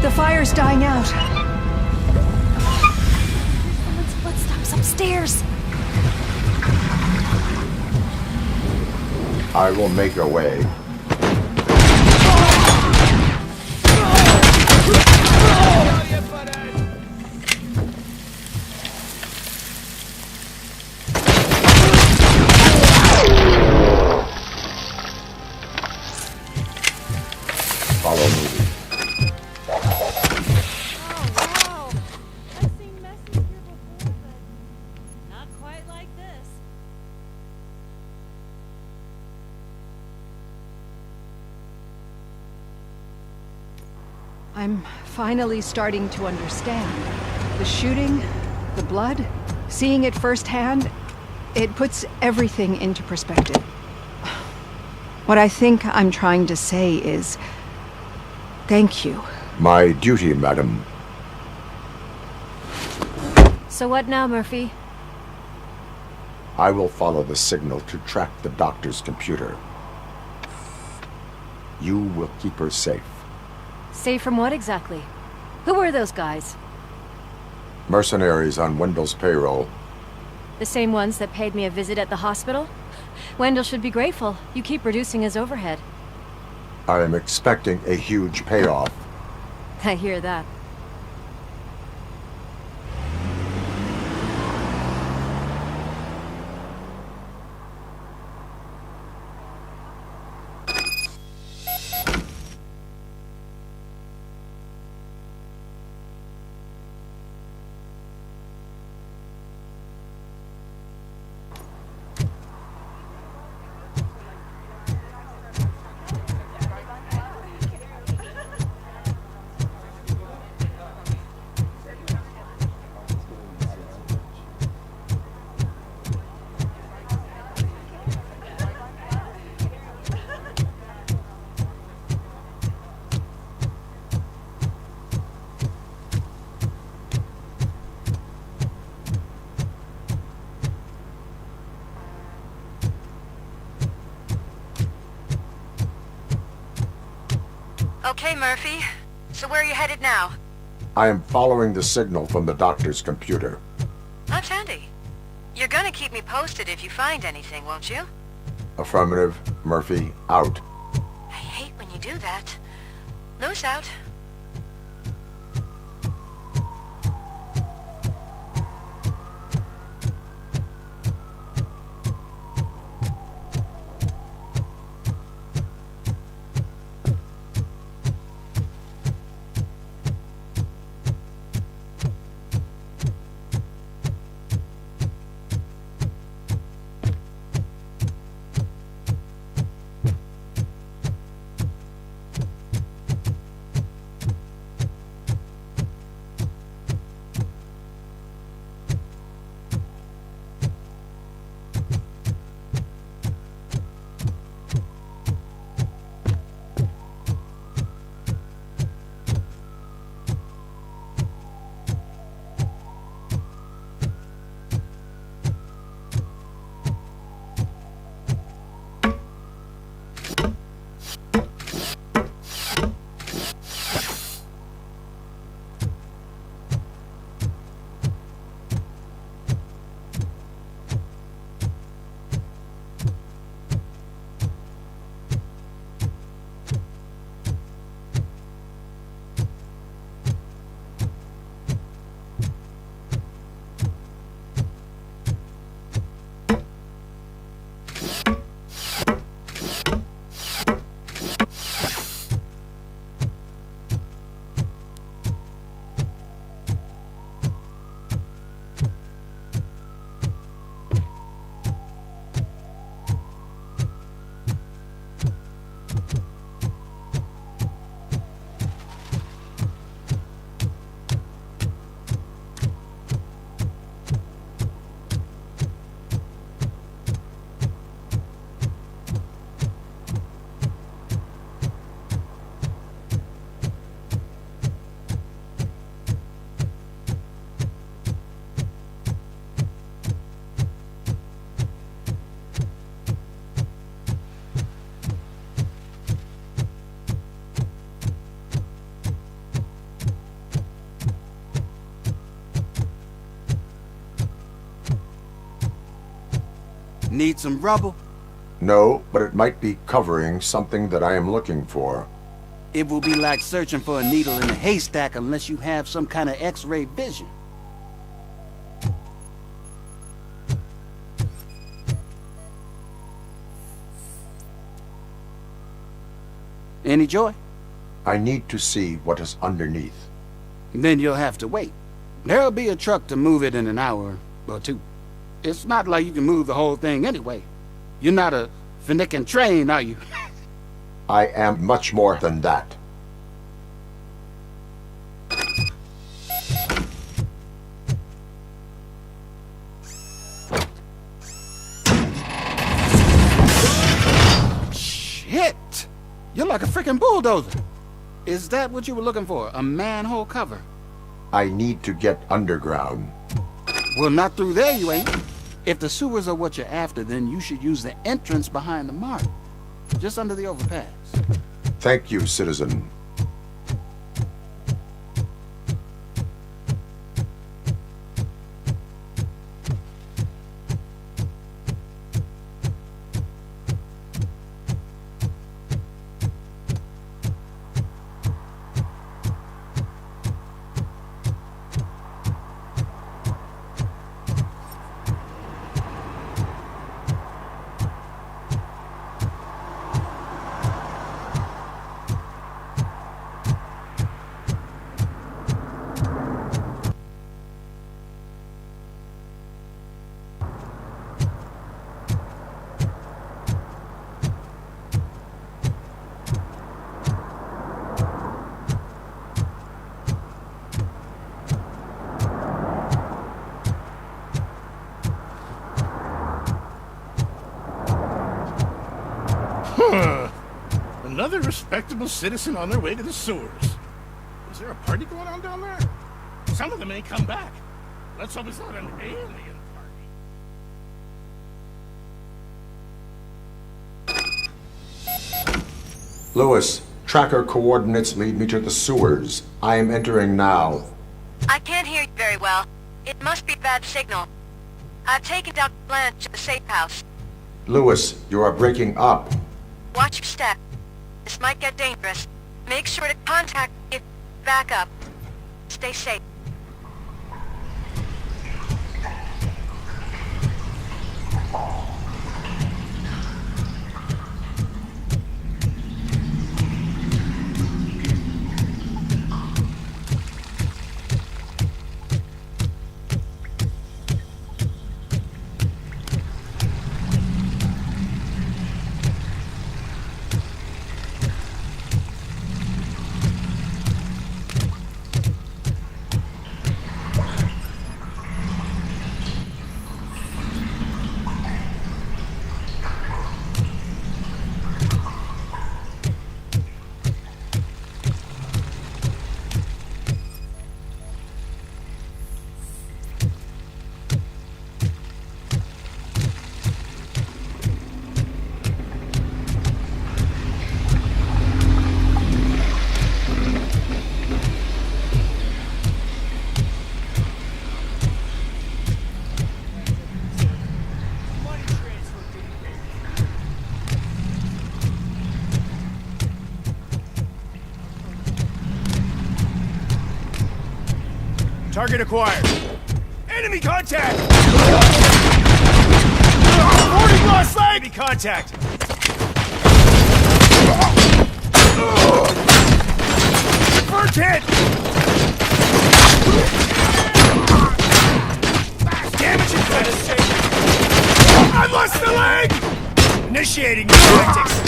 The fire's dying out. Someone's footsteps upstairs. I will make a way. Follow me. Not quite like this. I'm finally starting to understand. The shooting, the blood, seeing it firsthand, it puts everything into perspective. What I think I'm trying to say is, thank you. My duty, madam. So what now, Murphy? I will follow the signal to track the doctor's computer. You will keep her safe. Safe from what exactly? Who were those guys? Mercenaries on Wendell's payroll. The same ones that paid me a visit at the hospital? Wendell should be grateful. You keep reducing his overhead. I am expecting a huge payoff. I hear that. Okay, Murphy. So where are you headed now? I am following the signal from the doctor's computer. That's handy. You're gonna keep me posted if you find anything, won't you? Affirmative. Murphy, out. I hate when you do that. Loose out. Need some rubble? No, but it might be covering something that I am looking for. It will be like searching for a needle in a haystack unless you have some kind of X-ray vision. Any joy? I need to see what is underneath. Then you'll have to wait. There'll be a truck to move it in an hour or two. It's not like you can move the whole thing anyway. You're not a finicking train, are you? I am much more than that. Shit! You're like a freaking bulldozer. Is that what you were looking for? A manhole cover? I need to get underground. Well, not through there, you ain't. If the sewers are what you're after, then you should use the entrance behind the mart. Just under the overpass. Thank you, citizen. Another respectable citizen on their way to the sewers. Is there a party going on down there? Some of them ain't come back. Let's hope it's not an alien party. Lewis, tracker coordinates lead me to the sewers. I am entering now. I can't hear you very well. It must be a bad signal. I've taken Dr. Blanche to the safe house. Lewis, you are breaking up. Watch your step. This might get dangerous. Make sure to contact me. Back up. Stay safe. Target acquired. Enemy contact! Boarding lost leg! Enemy contact! First hit! Damage is good. I lost the leg! Initiating new tactics.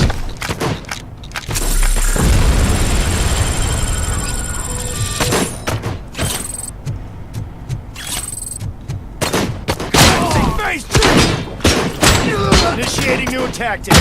Initiating new tactic.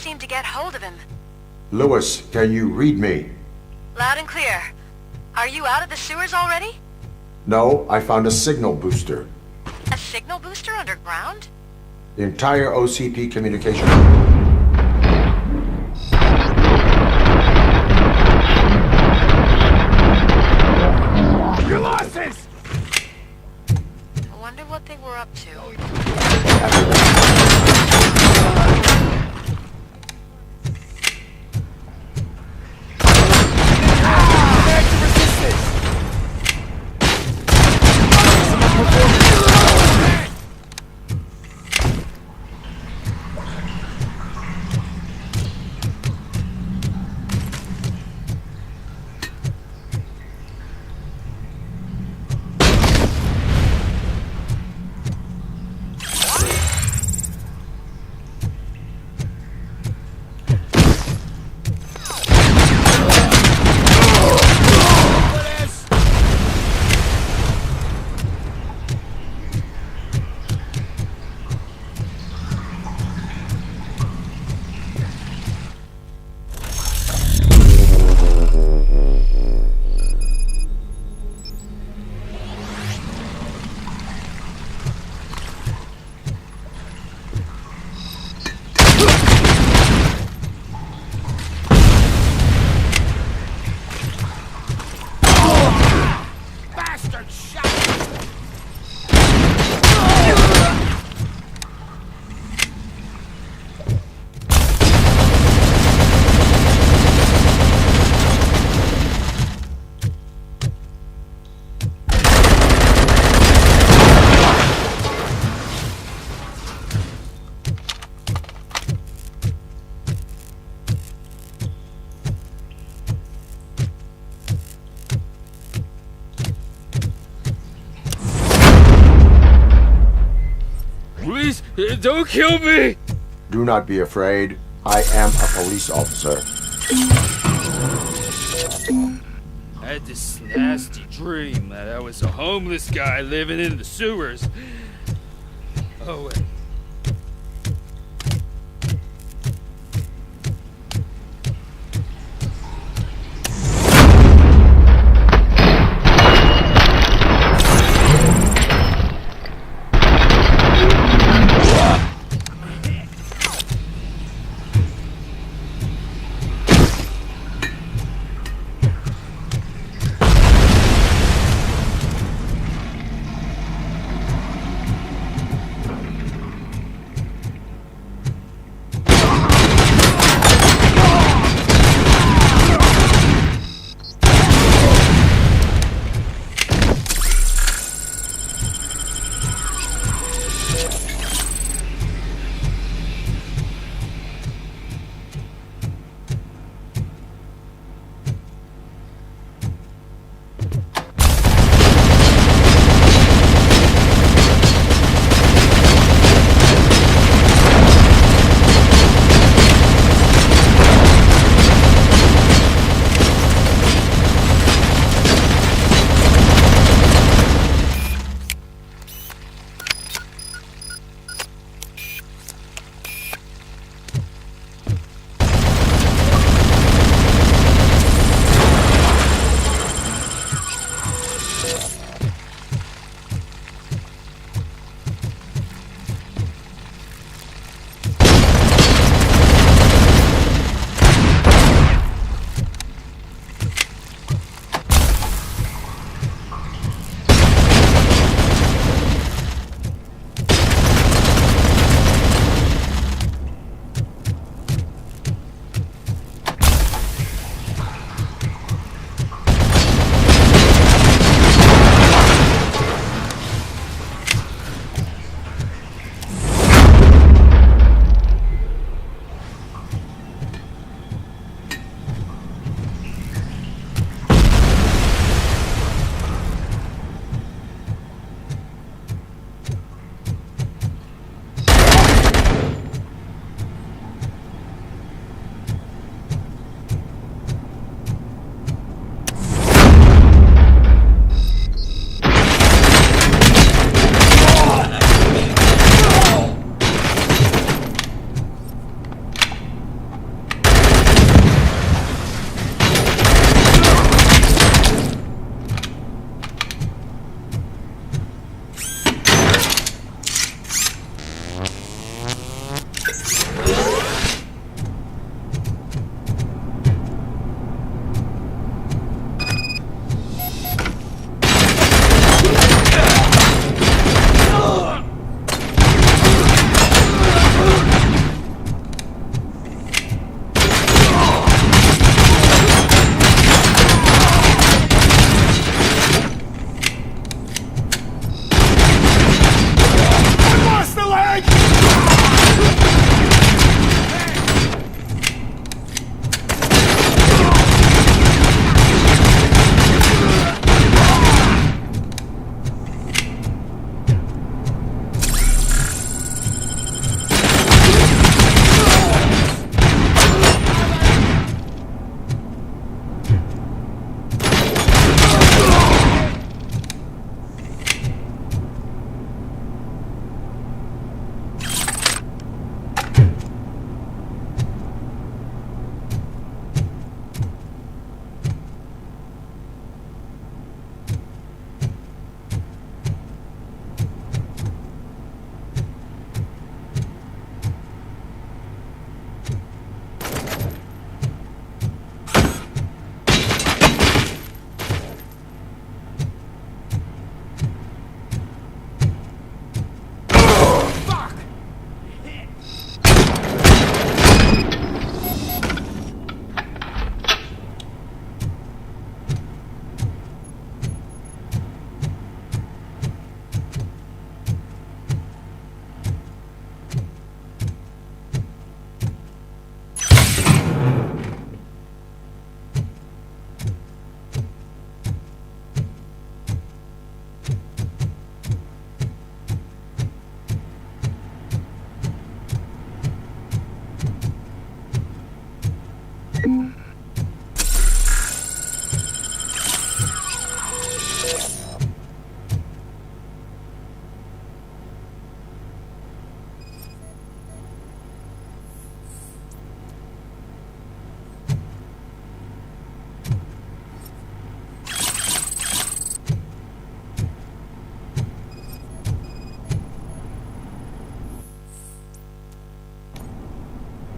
seem to get hold of him. Lewis, can you read me? Loud and clear. Are you out of the sewers already? No, I found a signal booster. A signal booster underground? The entire OCP communication. Your losses! I wonder what they were up to. Please, don't kill me! Do not be afraid. I am a police officer. I had this nasty dream that I was a homeless guy living in the sewers. Oh, wait.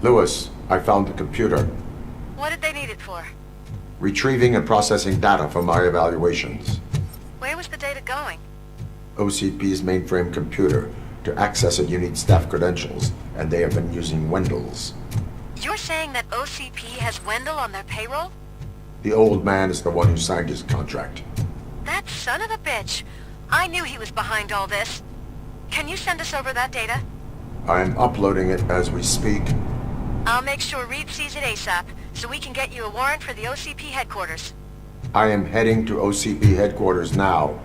Lewis, I found the computer. What did they need it for? Retrieving and processing data from my evaluations. Where was the data going? OCP's mainframe computer. To access it, you need staff credentials, and they have been using Wendell's. You're saying that OCP has Wendell on their payroll? The old man is the one who signed his contract. That son of a bitch. I knew he was behind all this. Can you send us over that data? I am uploading it as we speak. I'll make sure Reed sees it ASAP, so we can get you a warrant for the OCP headquarters. I am heading to OCP headquarters now.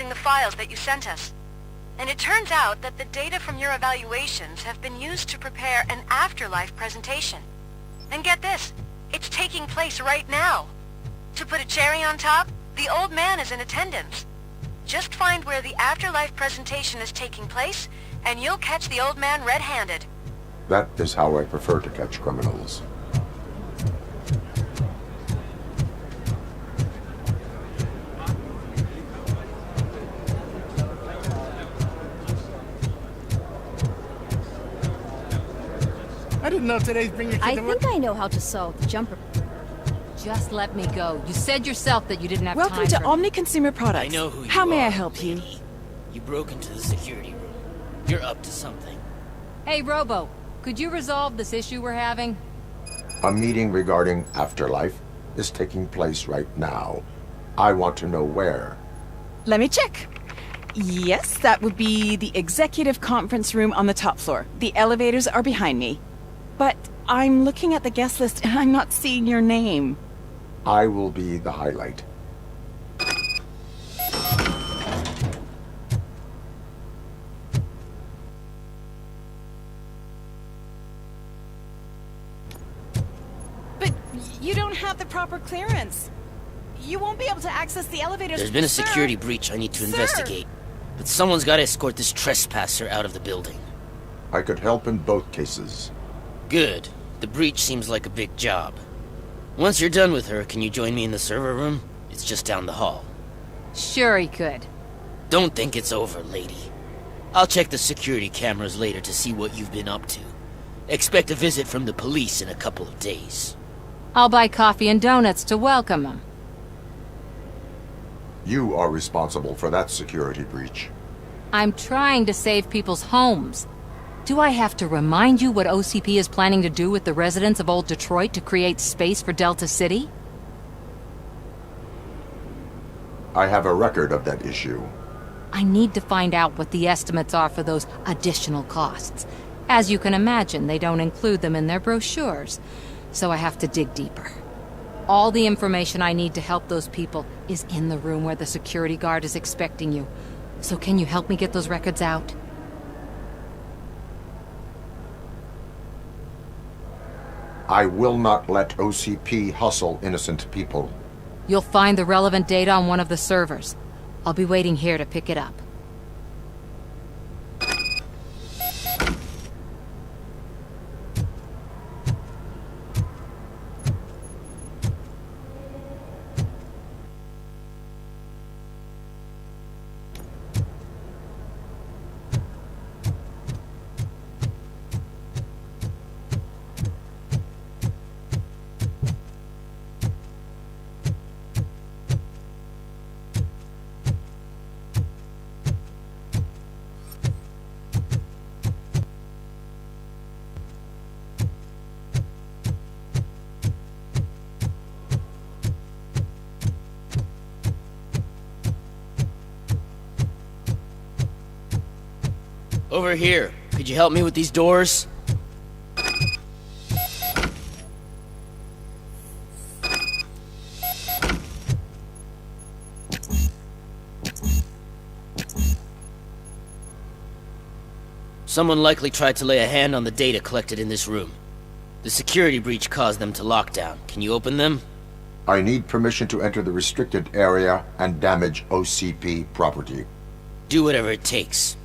The files that you sent us. And it turns out that the data from your evaluations have been used to prepare an afterlife presentation. And get this, it's taking place right now. To put a cherry on top, the old man is in attendance. Just find where the afterlife presentation is taking place, and you'll catch the old man red-handed. That is how I prefer to catch criminals. I didn't know today's bring your kid I to work. think I know how to solve the jumper. Just let me go. You said yourself that you didn't have Welcome time to for Omni Consumer Products. I know who you How may are, I help you? lady. You broke into the security room. You're up to something. Hey, Robo, could you resolve this issue we're having? A meeting regarding afterlife is taking place right now. I want to know where. Let me check. Yes, that would be the executive conference room on the top floor. The elevators are behind me. But I'm looking at the guest list and I'm not seeing your name. I will be the highlight. But you don't have the proper clearance. You won't be able to access the elevators. There's been a Sir! security breach I need to Sir! investigate. But someone's got to escort this trespasser out of the building. I could help in both cases. Good. The breach seems like a big job. Once you're done with her, can you join me in the server room? It's just down the hall. Sure he could. Don't think it's over, lady. I'll check the security cameras later to see what you've been up to. Expect a visit from the police in a couple of days. I'll buy coffee and donuts to welcome him. You are responsible for that security breach. I'm trying to save people's homes. Do I have to remind you what OCP is planning to do with the residents of Old Detroit to create space for Delta City? I have a record of that issue. I need to find out what the estimates are for those additional costs. As you can imagine, they don't include them in their brochures, so I have to dig deeper. All the information I need to help those people is in the room where the security guard is expecting you. So can you help me get those records out? I will not let OCP hustle innocent people. You'll find the relevant data on one of the servers. I'll be waiting here to pick it up. Over here. Could you help me with these doors? Someone likely tried to lay a hand on the data collected in this room. The security breach caused them to lock down. Can you open them? I need permission to enter the restricted area and damage OCP property. Do whatever it takes.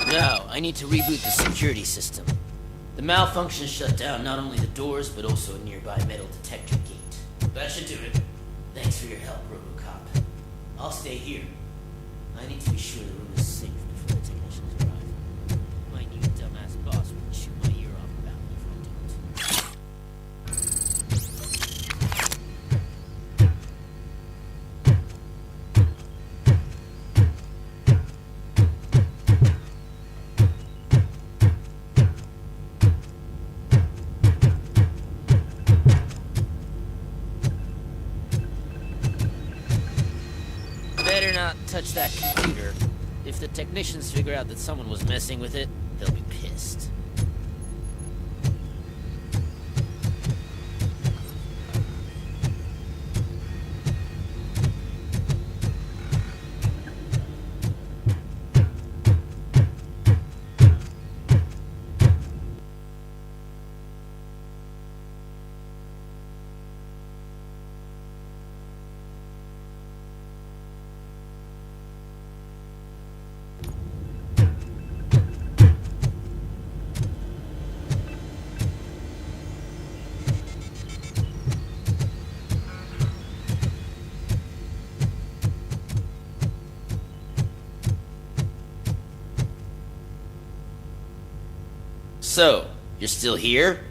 Now, I need to reboot the security system. The malfunction shut down not only the doors, but also a nearby metal detector gate. That should do it. Thanks for your help, RoboCop. I'll stay here. I need to be sure the room is safe before the technicians arrive. My new dumbass boss will chew my ear off about me if I don't. Better not touch that computer. If the technicians figure out that someone was messing with it, they'll be pissed. So, you're still here?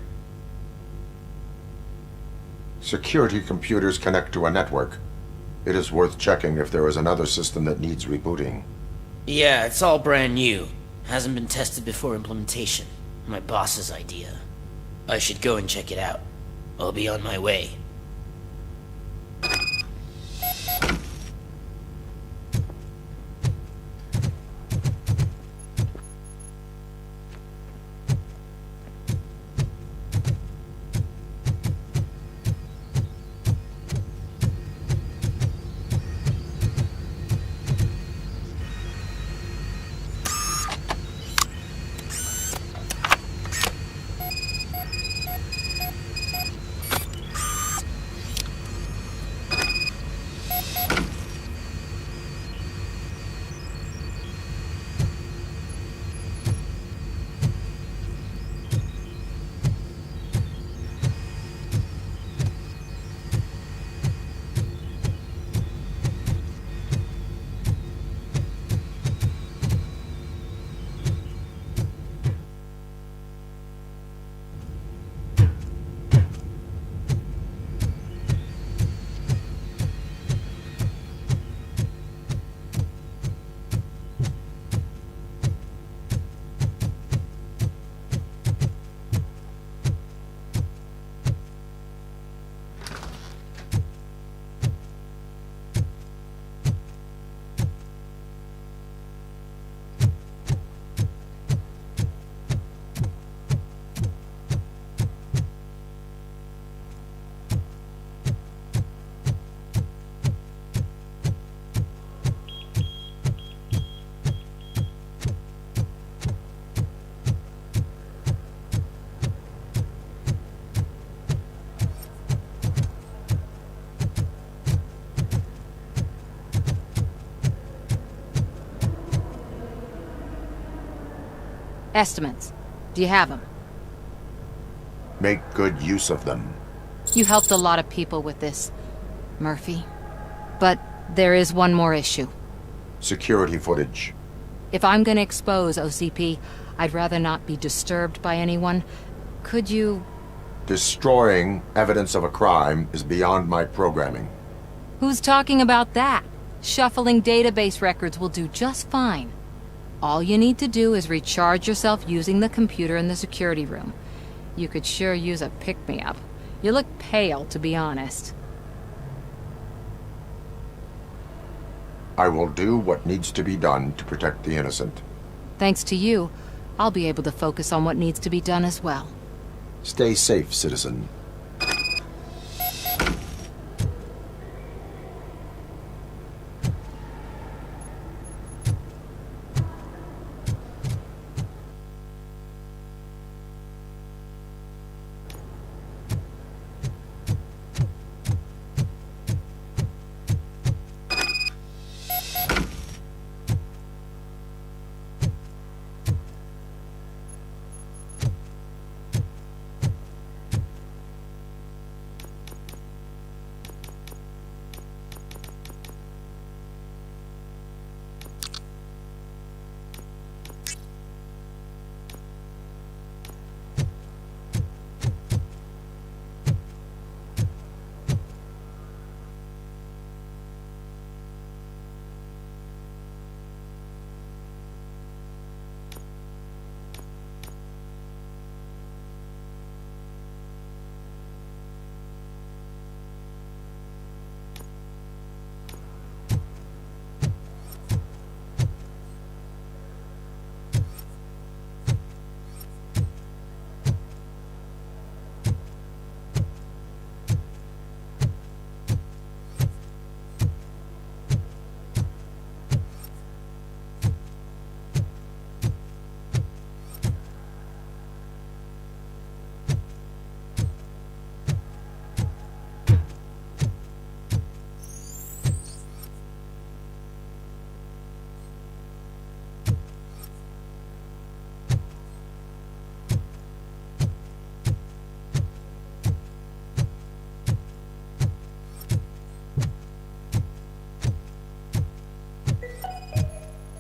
Security computers connect to a network. It is worth checking if there is another system that needs rebooting. Yeah, it's all brand new. Hasn't been tested before implementation. My boss's idea. I should go and check it out. I'll be on my way. Estimates. Do you have them? Make good use of them. You helped a lot of people with this, Murphy. But there is one more issue. Security footage. If I'm gonna expose OCP, I'd rather not be disturbed by anyone. Could you... Destroying evidence of a crime is beyond my programming. Who's talking about that? Shuffling database records will do just fine. All you need to do is recharge yourself using the computer in the security room. You could sure use a pick-me-up. You look pale, to be honest. I will do what needs to be done to protect the innocent. Thanks to you, I'll be able to focus on what needs to be done as well. Stay safe, citizen.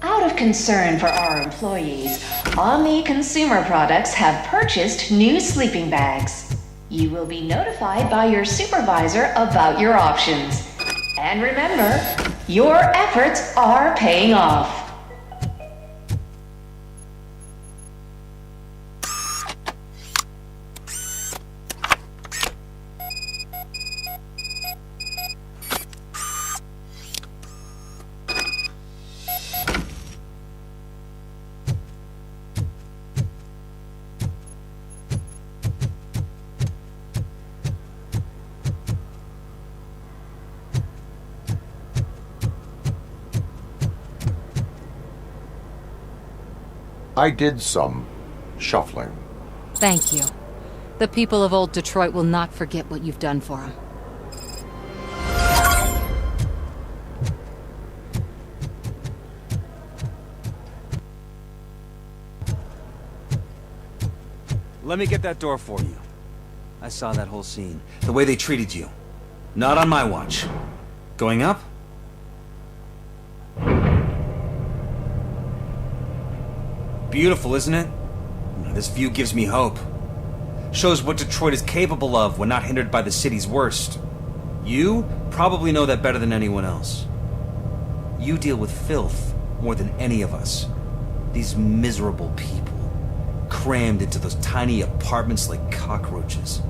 Out of concern for our employees, Omni Consumer Products have purchased new sleeping bags. You will be notified by your supervisor about your options. And remember, your efforts are paying off. I did some shuffling. Thank you. The people of Old Detroit will not forget what you've done for them. Let me get that door for you. I saw that whole scene. The way they treated you. Not on my watch. Going up? Beautiful, isn't it? This view gives me hope. Shows what Detroit is capable of when not hindered by the city's worst. You probably know that better than anyone else. You deal with filth more than any of us. These miserable people, crammed into those tiny apartments like cockroaches.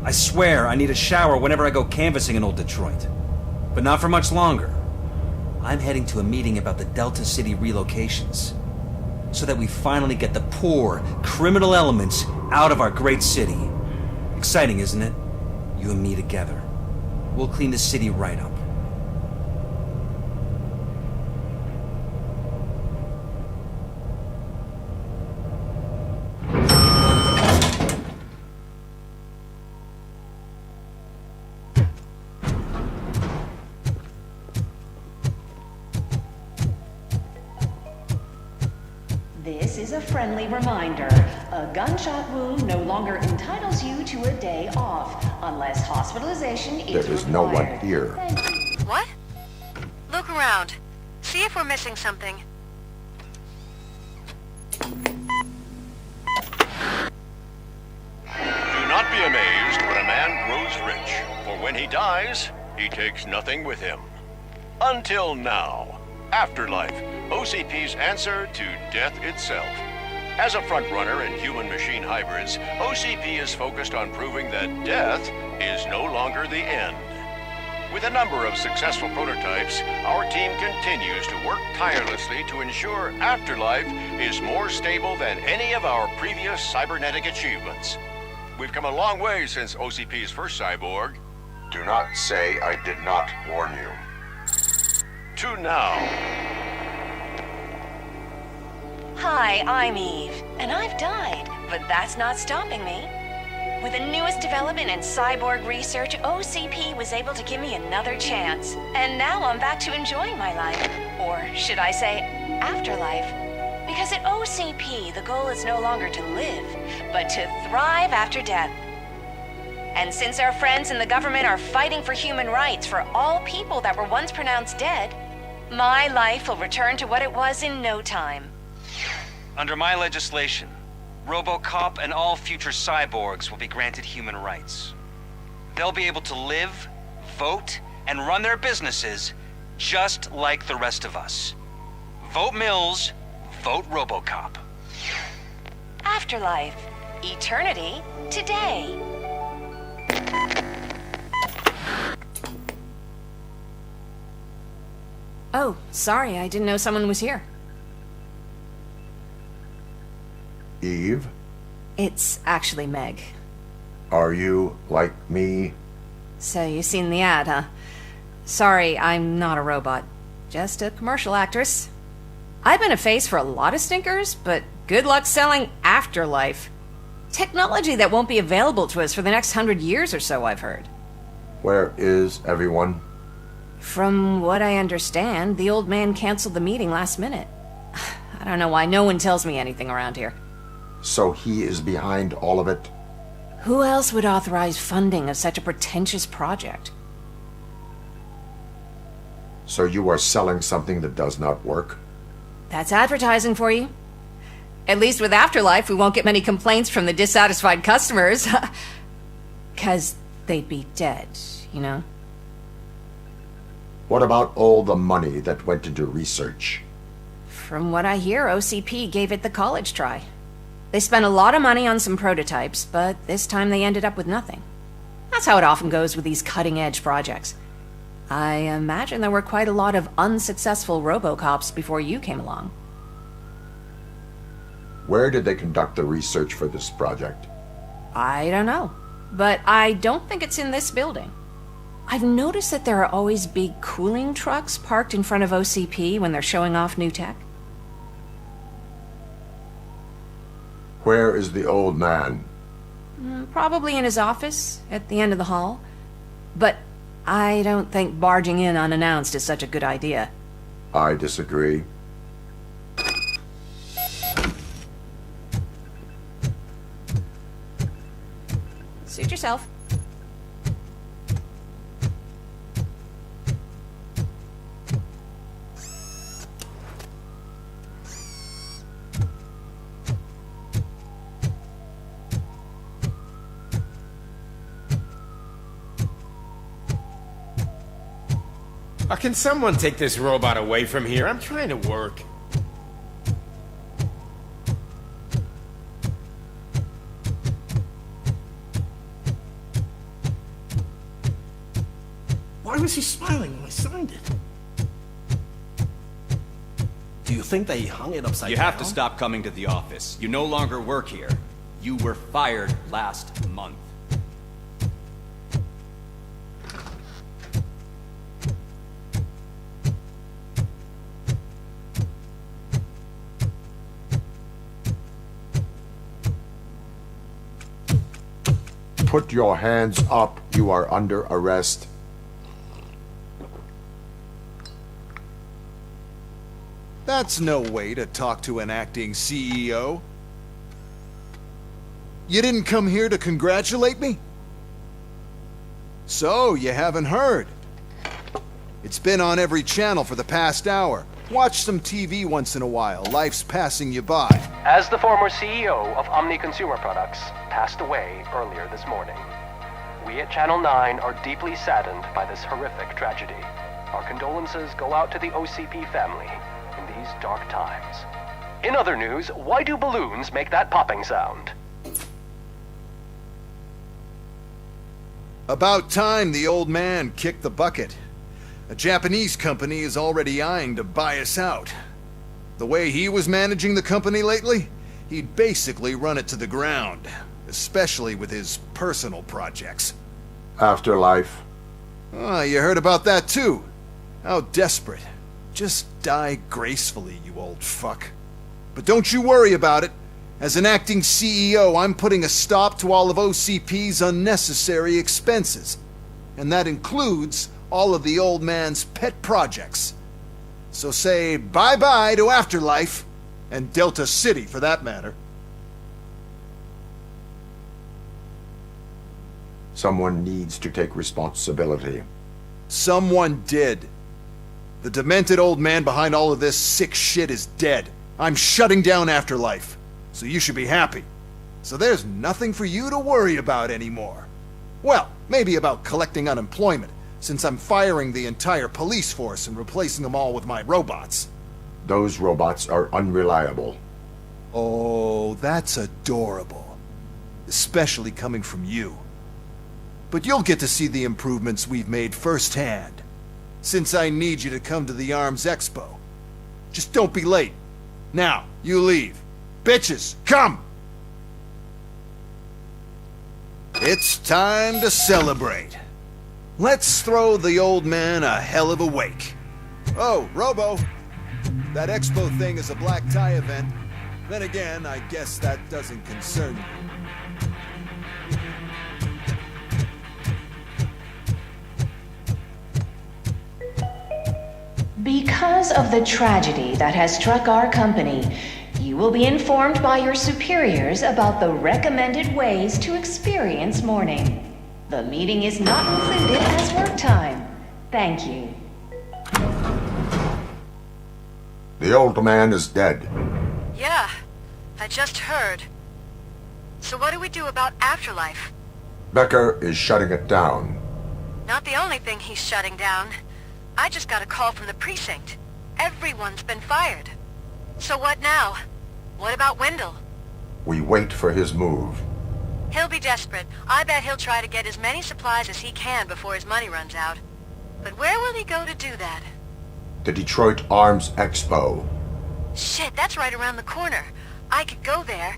I swear I need a shower whenever I go canvassing in Old Detroit. But not for much longer. I'm heading to a meeting about the Delta City relocations, so that we finally get the poor, criminal elements out of our great city. Exciting, isn't it? You and me together. We'll clean the city right up. This This is a friendly reminder. A gunshot wound no longer entitles you to a day off, unless hospitalization is required. There is no one here. What? Look around. See if we're missing something. Do not be amazed when a man grows rich, for when he dies, he takes nothing with him. Until now. Afterlife, OCP's answer to death itself. As a frontrunner in human-machine hybrids, OCP is focused on proving that death is no longer the end. With a number of successful prototypes, our team continues to work tirelessly to ensure Afterlife is more stable than any of our previous cybernetic achievements. We've come a long way since OCP's first cyborg. Do not say I did not warn you. To now. Hi, I'm Eve, and I've died, but that's not stopping me. With the newest development in cyborg research, OCP was able to give me another chance. And now I'm back to enjoying my life. Or should I say, afterlife? Because at OCP, the goal is no longer to live, but to thrive after death. And since our friends in the government are fighting for human rights for all people that were once pronounced dead, my life will return to what it was in no time. Under my legislation, RoboCop and all future cyborgs will be granted human rights. They'll be able to live, vote, and run their businesses just like the rest of us. Vote Mills, vote RoboCop. Afterlife. Eternity. Today. Oh, sorry, I didn't know someone was here. Eve, It's actually Meg. are you like me? So you've seen the ad, huh? Sorry, I'm not a robot. Just a commercial actress. I've been a face for a lot of stinkers, but good luck selling Afterlife. Technology that won't be available to us for the next 100 years or so, I've heard. Where is everyone? From what I understand, the old man canceled the meeting last minute. I don't know why no one tells me anything around here. So he is behind all of it? Who else would authorize funding of such a pretentious project? So you are selling something that does not work? That's advertising for you. At least with Afterlife, we won't get many complaints from the dissatisfied customers. 'Cause they'd be dead, you know? What about all the money that went into research? From what I hear, OCP gave it the college try. They spent a lot of money on some prototypes, but this time they ended up with nothing. That's how it often goes with these cutting-edge projects. I imagine there were quite a lot of unsuccessful RoboCops before you came along. Where did they conduct the research for this project? I don't know, but I don't think it's in this building. I've noticed that there are always big cooling trucks parked in front of OCP when they're showing off new tech. Where is the old man? Probably in his office, at the end of the hall. But I don't think barging in unannounced is such a good idea. I disagree. Suit yourself. Can someone take this robot away from here? I'm trying to work. Why was he smiling when I signed it? Do you think they hung it upside down? You have to stop coming to the office. You no longer work here. You were fired last month. Put your hands up. You are under arrest. That's no way to talk to an acting CEO. You didn't come here to congratulate me? So, you haven't heard. It's been on every channel for the past hour. Watch some TV once in a while. Life's passing you by. As the former CEO of Omni Consumer Products passed away earlier this morning, we at Channel 9 are deeply saddened by this horrific tragedy. Our condolences go out to the OCP family in these dark times. In other news, why do balloons make that popping sound? About time the old man kicked the bucket. A Japanese company is already eyeing to buy us out. The way he was managing the company lately, he'd basically run it to the ground, especially with his personal projects. Afterlife. Oh, you heard about that too. How desperate. Just die gracefully, you old fuck. But don't you worry about it. As an acting CEO, I'm putting a stop to all of OCP's unnecessary expenses. And that includes all of the old man's pet projects. So say bye-bye to Afterlife, and Delta City for that matter. Someone needs to take responsibility. Someone did. The demented old man behind all of this sick shit is dead. I'm shutting down Afterlife, so you should be happy. So there's nothing for you to worry about anymore. Well, maybe about collecting unemployment, since I'm firing the entire police force and replacing them all with my robots. Those robots are unreliable. Oh, that's adorable. Especially coming from you. But you'll get to see the improvements we've made firsthand, since I need you to come to the ARMS Expo. Just don't be late. Now, you leave. Bitches, come! It's time to celebrate. Let's throw the old man a hell of a wake. Oh, Robo, that expo thing is a black tie event. Then again, I guess that doesn't concern you. Because of the tragedy that has struck our company, you will be informed by your superiors about the recommended ways to experience mourning. The meeting is not included as work time. Thank you. The old man is dead. Yeah, I just heard. So what do we do about Afterlife? Becker is shutting it down. Not the only thing he's shutting down. I just got a call from the precinct. Everyone's been fired. So what now? What about Wendell? We wait for his move. He'll be desperate. I bet he'll try to get as many supplies as he can before his money runs out. But where will he go to do that? The Detroit Arms Expo. Shit, that's right around the corner. I could go there.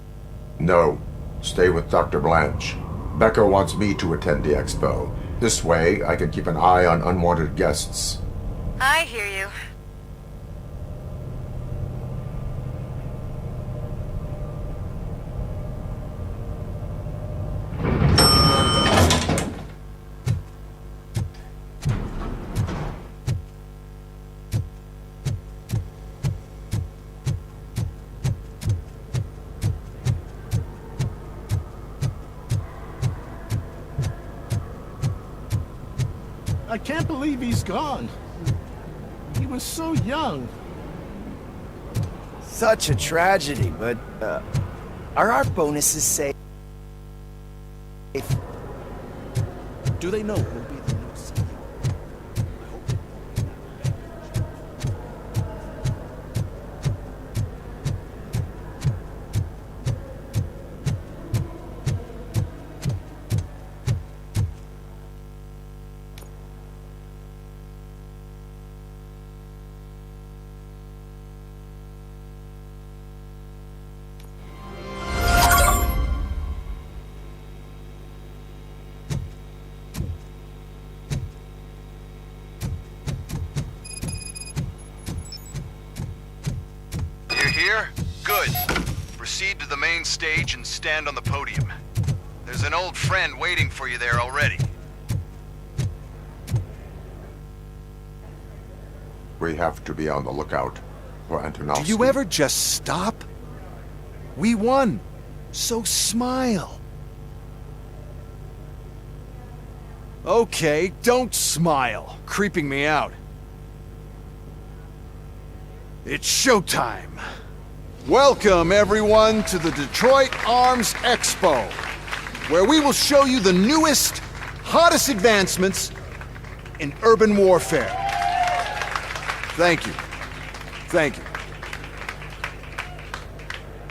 No, stay with Dr. Blanche. Becker wants me to attend the expo. This way, I can keep an eye on unwanted guests. I hear you. I can't believe he's gone. He was so young. Such a tragedy, but, are our bonuses safe? Do they know who'll be the new CEO? Here? Good. Proceed to the main stage and stand on the podium. There's an old friend waiting for you there already. We have to be on the lookout. for Antonovsky. Do you ever just stop? We won. So smile. Okay, don't smile. Creeping me out. It's showtime. Welcome, everyone, to the Detroit Arms Expo, where we will show you the newest, hottest advancements in urban warfare. Thank you. Thank you.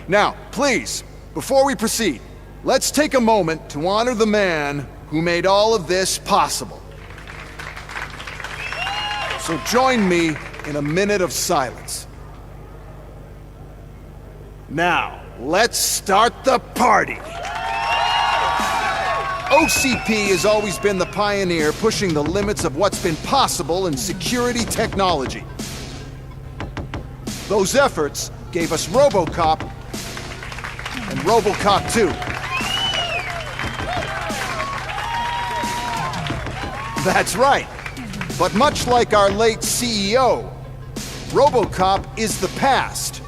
Now, please, before we proceed, let's take a moment to honor the man who made all of this possible. So join me in a minute of silence. Now, let's start the party! OCP has always been the pioneer pushing the limits of what's been possible in security technology. Those efforts gave us RoboCop and RoboCop 2. That's right. But much like our late CEO, RoboCop is the past.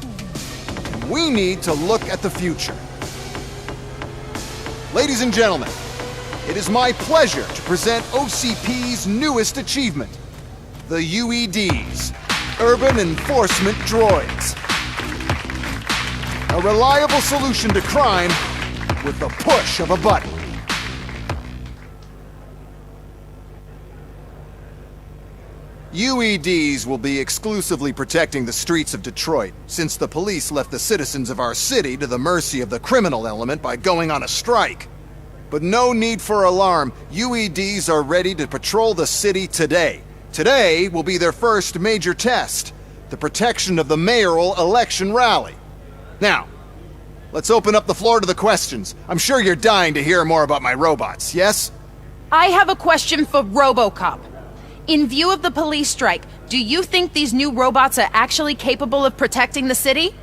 We need to look at the future. Ladies and gentlemen, it is my pleasure to present OCP's newest achievement, the UEDs, Urban Enforcement Droids. A reliable solution to crime with the push of a button. UEDs will be exclusively protecting the streets of Detroit, since the police left the citizens of our city to the mercy of the criminal element by going on a strike. But no need for alarm. UEDs are ready to patrol the city today. Today will be their first major test, the protection of the mayoral election rally. Now, let's open up the floor to the questions. I'm sure you're dying to hear more about my robots, yes? I have a question for RoboCop. In view of the police strike, do you think these new robots are actually capable of protecting the city?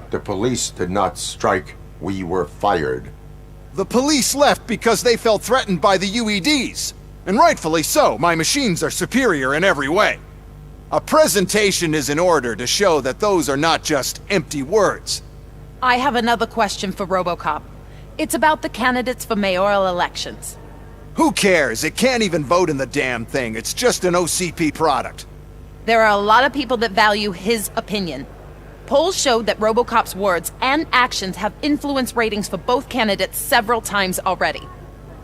The police did not strike. We were fired. The police left because they felt threatened by the UEDs. And rightfully so. My machines are superior in every way. A presentation is in order to show that those are not just empty words. I have another question for RoboCop. It's about the candidates for mayoral elections. Who cares? It can't even vote in the damn thing. It's just an OCP product. There are a lot of people that value his opinion. Polls showed that RoboCop's words and actions have influenced ratings for both candidates several times already.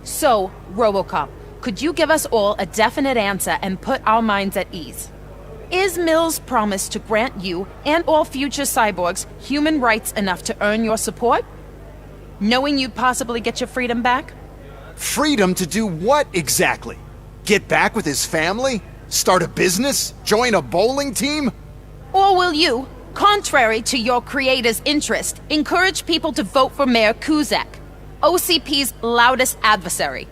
So, RoboCop, could you give us all a definite answer and put our minds at ease? Is Mills' promise to grant you and all future cyborgs human rights enough to earn your support? Knowing you'd possibly get your freedom back? Freedom to do what exactly? Get back with his family? Start a business? Join a bowling team? Or will you, contrary to your creator's interest, encourage people to vote for Mayor Kuzak, OCP's loudest adversary?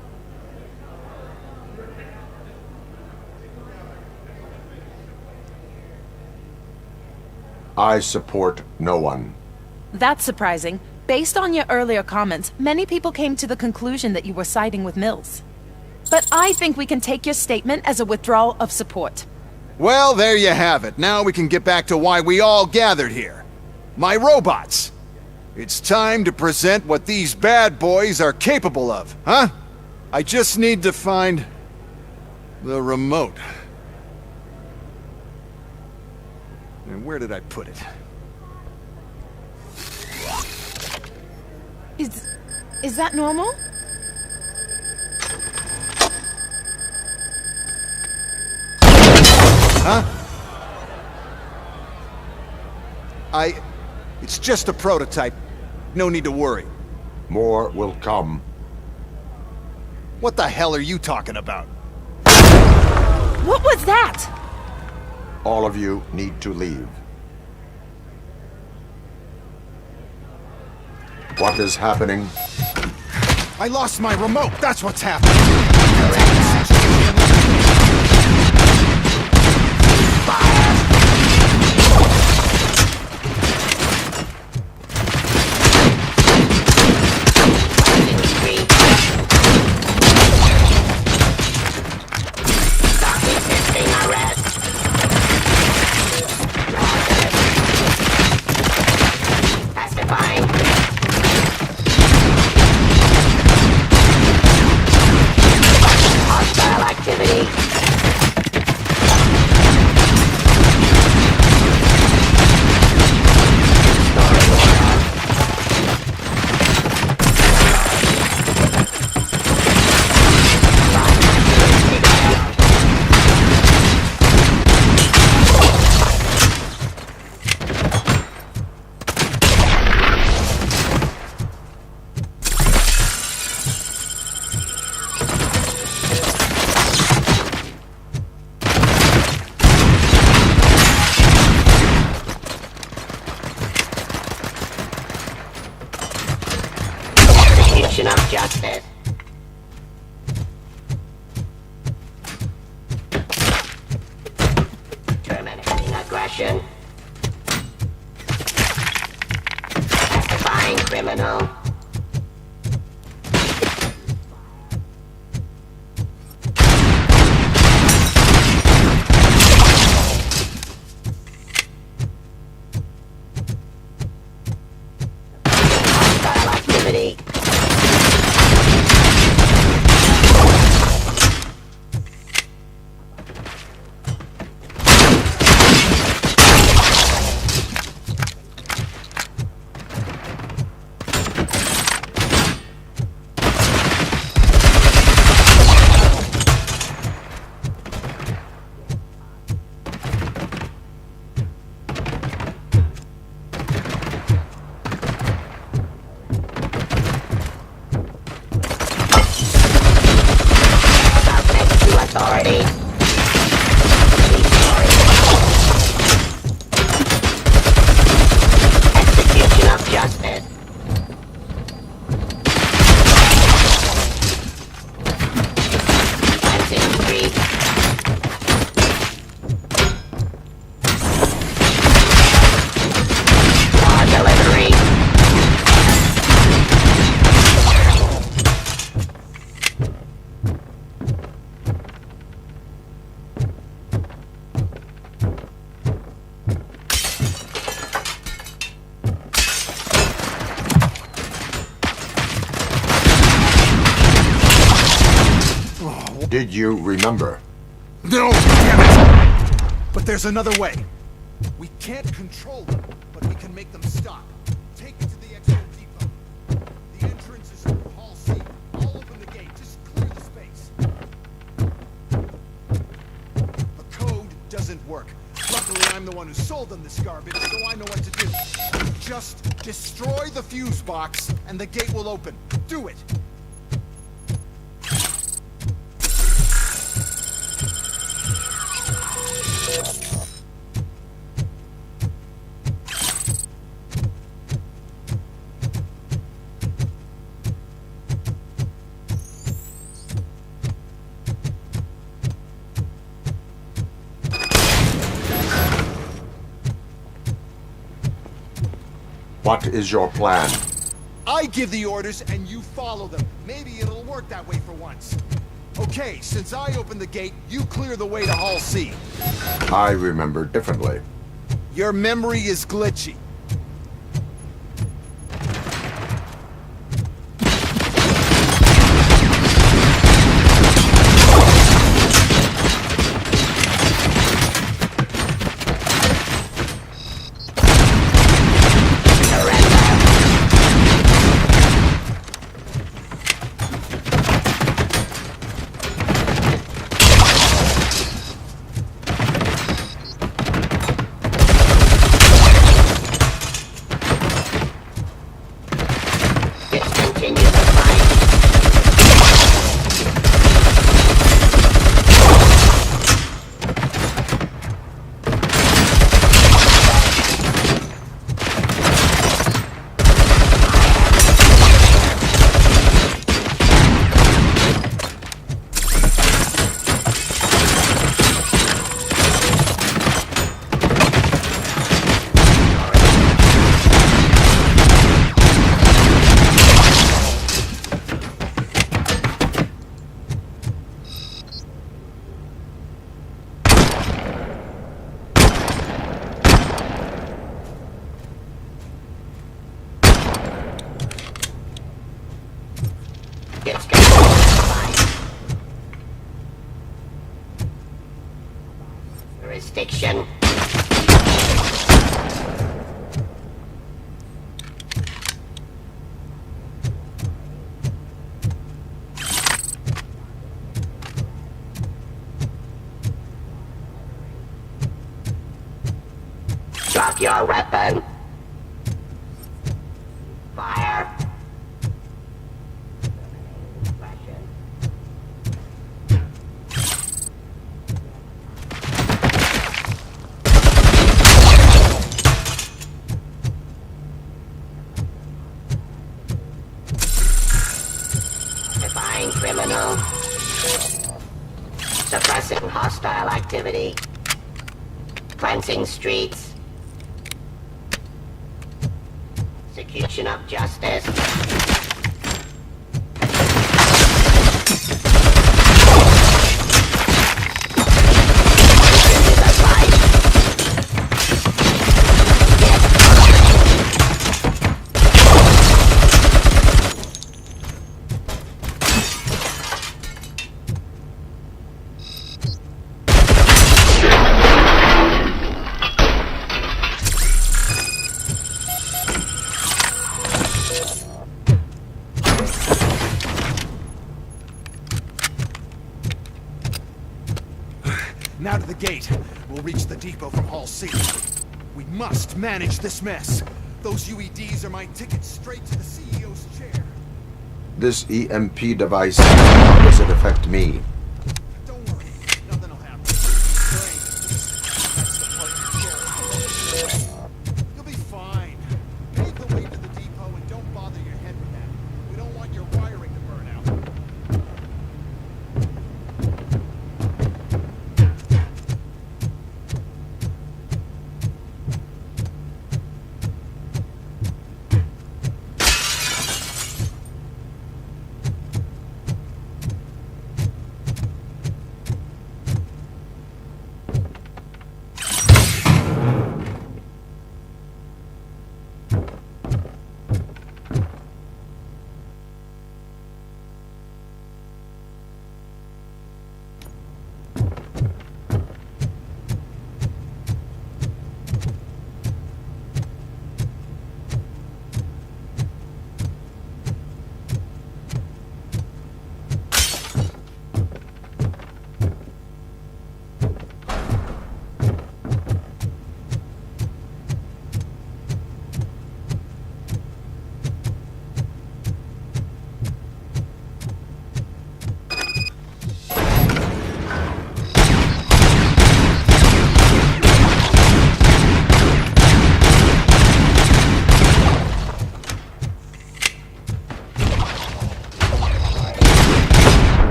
I support no one. That's surprising. Based on your earlier comments, many people came to the conclusion that you were siding with Mills. But I think we can take your statement as a withdrawal of support. Well, there you have it. Now we can get back to why we all gathered here. My robots. It's time to present what these bad boys are capable of, huh? I just need to find the remote. And where did I put it? Is that normal? Huh? It's just a prototype. No need to worry. More will come. What the hell are you talking about? What was that? All of you need to leave. What is happening? I lost my remote. That's what's happening. question. Testifying criminal. Hostile activity. Authority. Execution of justice. Planting trees. Law delivery. Did you remember? No, damn it! But there's another way. We can't control them, but we can make them stop. Take it to the expo depot. The entrance is through Hall C. I'll open the gate. Just clear the space. The code doesn't work. Luckily, I'm the one who sold them this garbage, so I know what to do. Just destroy the fuse box, and the gate will open. Do it! What is your plan? I give the orders and you follow them. Maybe it'll work that way for once. Okay, since I opened the gate, you clear the way to Hall C. I remember differently. Your memory is glitchy. Jurisdiction. Drop your weapon. Fire. Defying criminal. Suppressing hostile activity. cleansing streets, execution of justice. Now to the gate. We'll reach the depot from Hall C. We must manage this mess. Those UEDs are my ticket straight to the CEO's chair. This EMP device, how does it affect me? Don't worry, nothing will happen. That's the part you care. You'll be fine. Lead the way to the depot and don't bother your head with that. We don't want your wiring to burn out.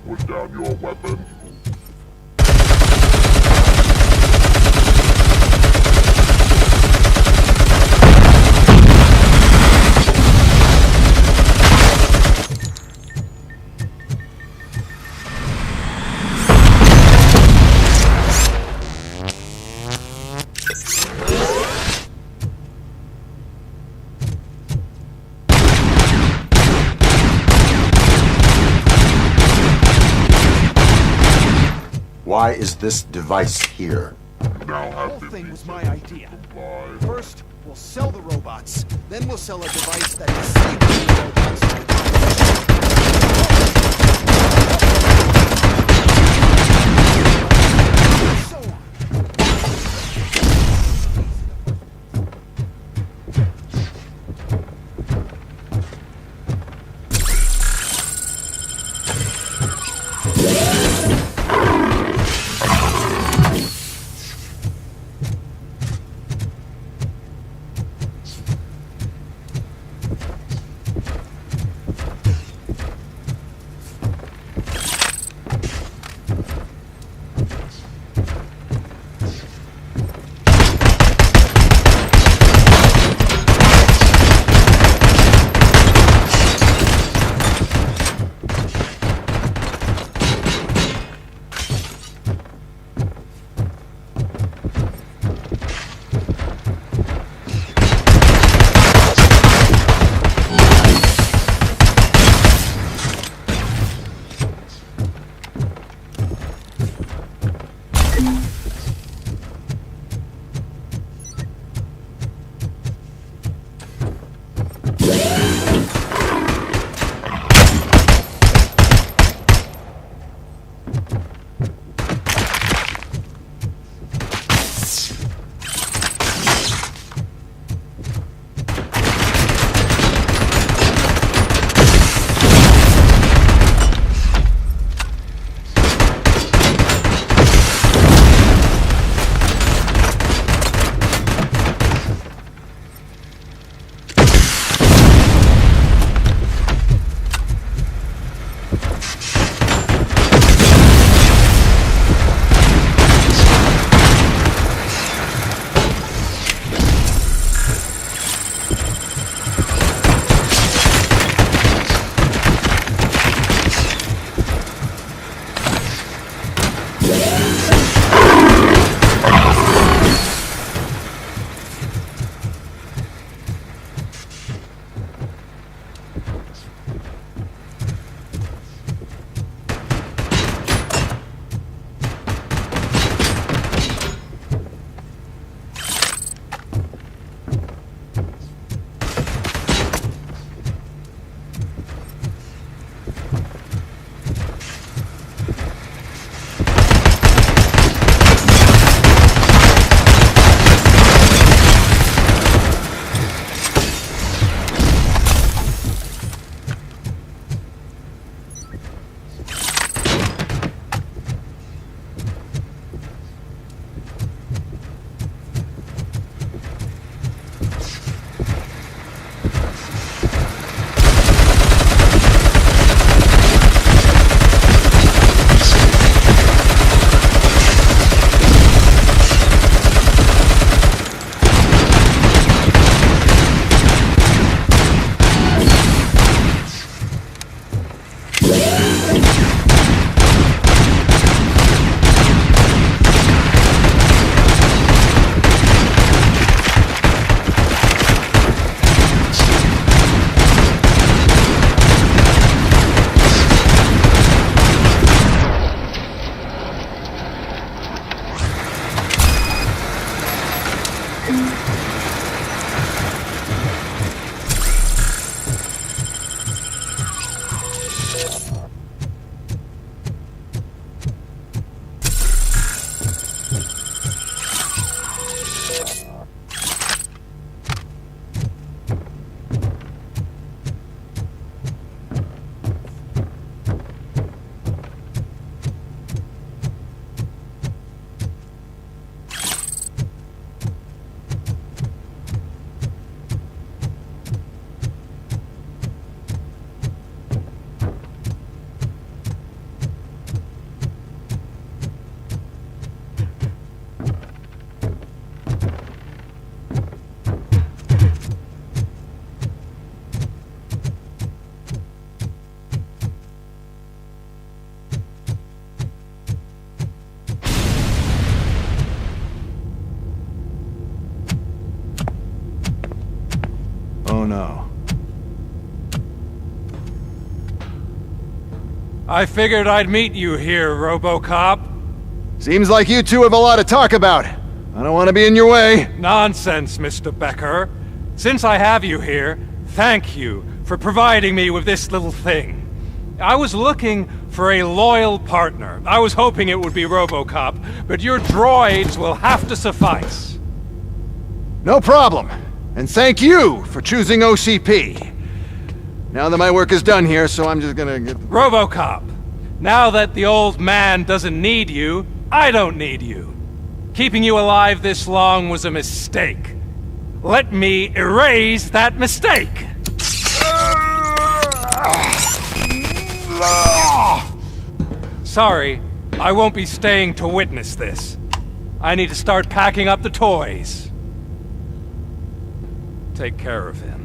Put down your weapon. Why is this device here? The whole thing was my idea. First, we'll sell the robots. Then we'll sell a device that disables the robots. Oh no. I figured I'd meet you here, RoboCop. Seems like you two have a lot to talk about. I don't want to be in your way. Nonsense, Mr. Becker. Since I have you here, thank you for providing me with this little thing. I was looking for a loyal partner. I was hoping it would be RoboCop, but your droids will have to suffice. No problem. And thank you for choosing OCP. Now that my work is done here, so I'm just gonna get... RoboCop, now that the old man doesn't need you, I don't need you. Keeping you alive this long was a mistake. Let me erase that mistake! Sorry, I won't be staying to witness this. I need to start packing up the toys. Take care of him.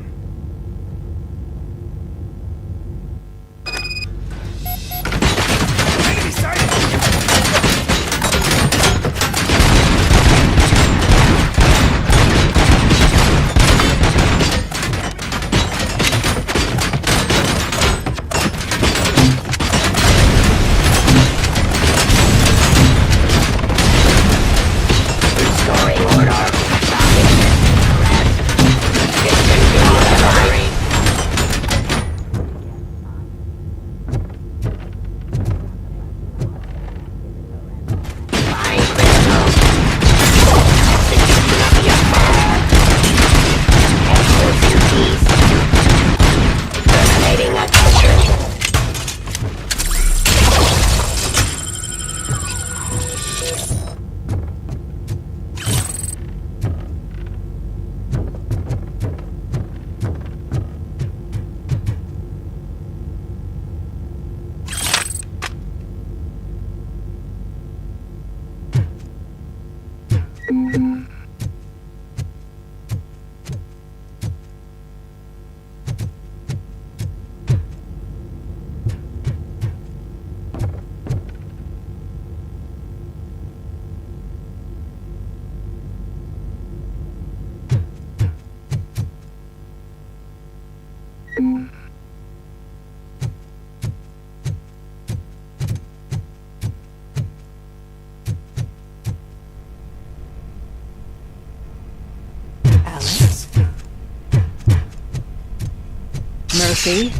Murphy?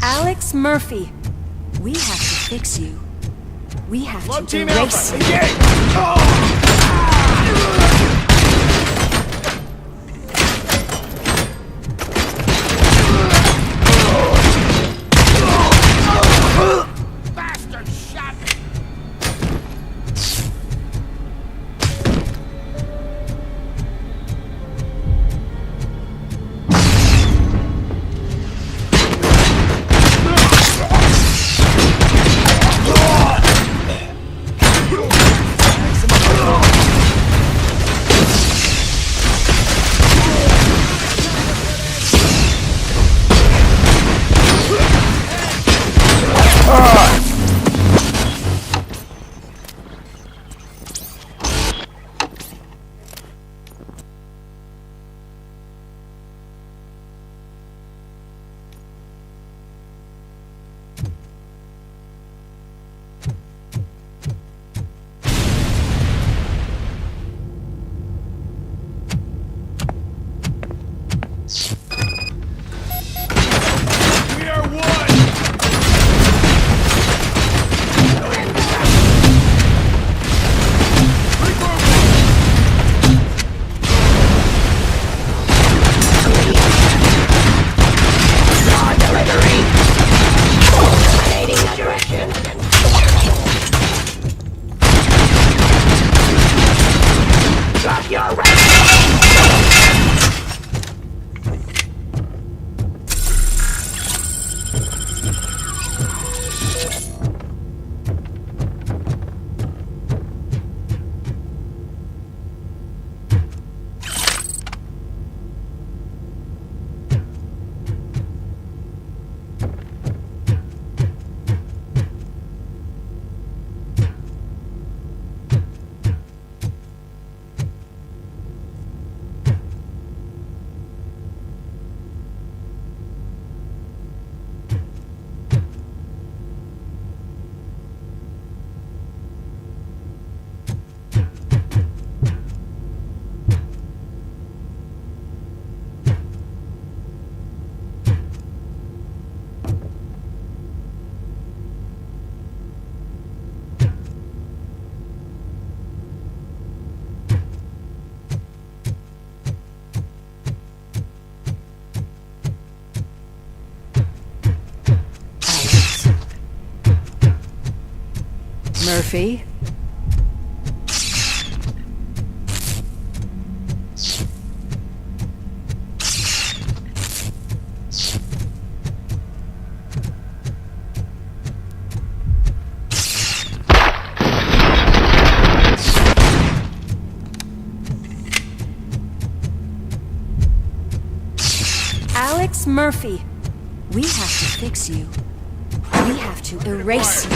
Alex Murphy, we have to fix you. We have Love to Team erase Alpha, you. engage! Oh! Bastard shot me! Murphy? Alex Murphy, we have to fix you. We have to erase you.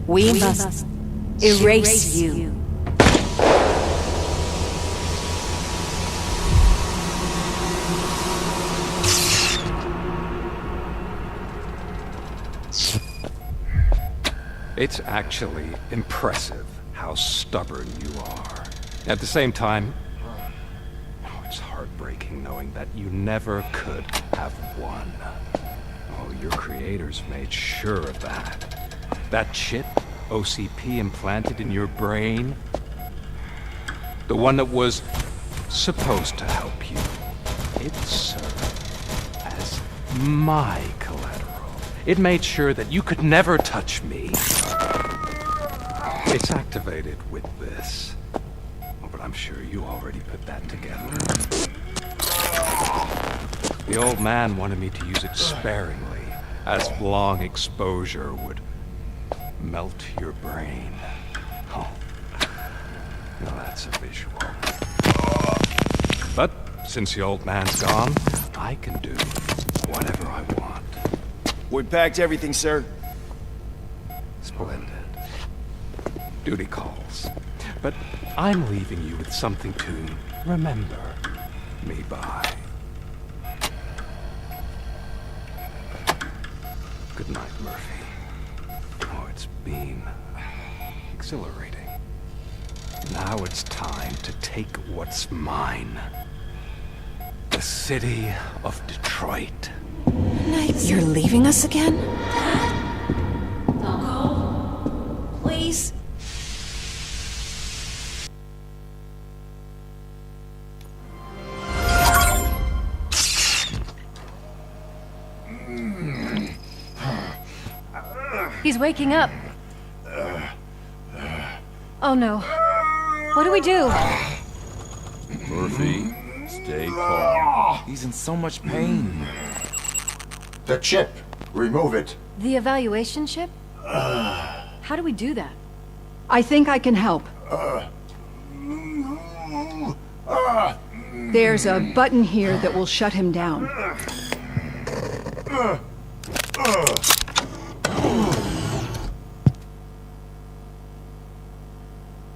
We must erase you. It's actually impressive how stubborn you are. At the same time, it's heartbreaking knowing that you never could have won. Oh, your creators made sure of that. That chip OCP implanted in your brain, the one that was supposed to help you, it served as my collateral. It made sure that you could never touch me. It's activated with this. Oh, but I'm sure you already put that together. The old man wanted me to use it sparingly, as long exposure would melt your brain. Oh, now that's a visual. But since the old man's gone, I can do whatever I want. We packed everything, sir. Splendid. Duty calls. But I'm leaving you with something to remember me by. Good night, Murphy. Oh, it's been exhilarating. Now it's time to take what's mine. The city of Detroit. You're leaving us again? Don't go. Please. He's waking up. Oh no. What do we do? Murphy, stay calm. He's in so much pain. The chip. Remove it. The evaluation chip? How do we do that? I think I can help. There's a button here that will shut him down.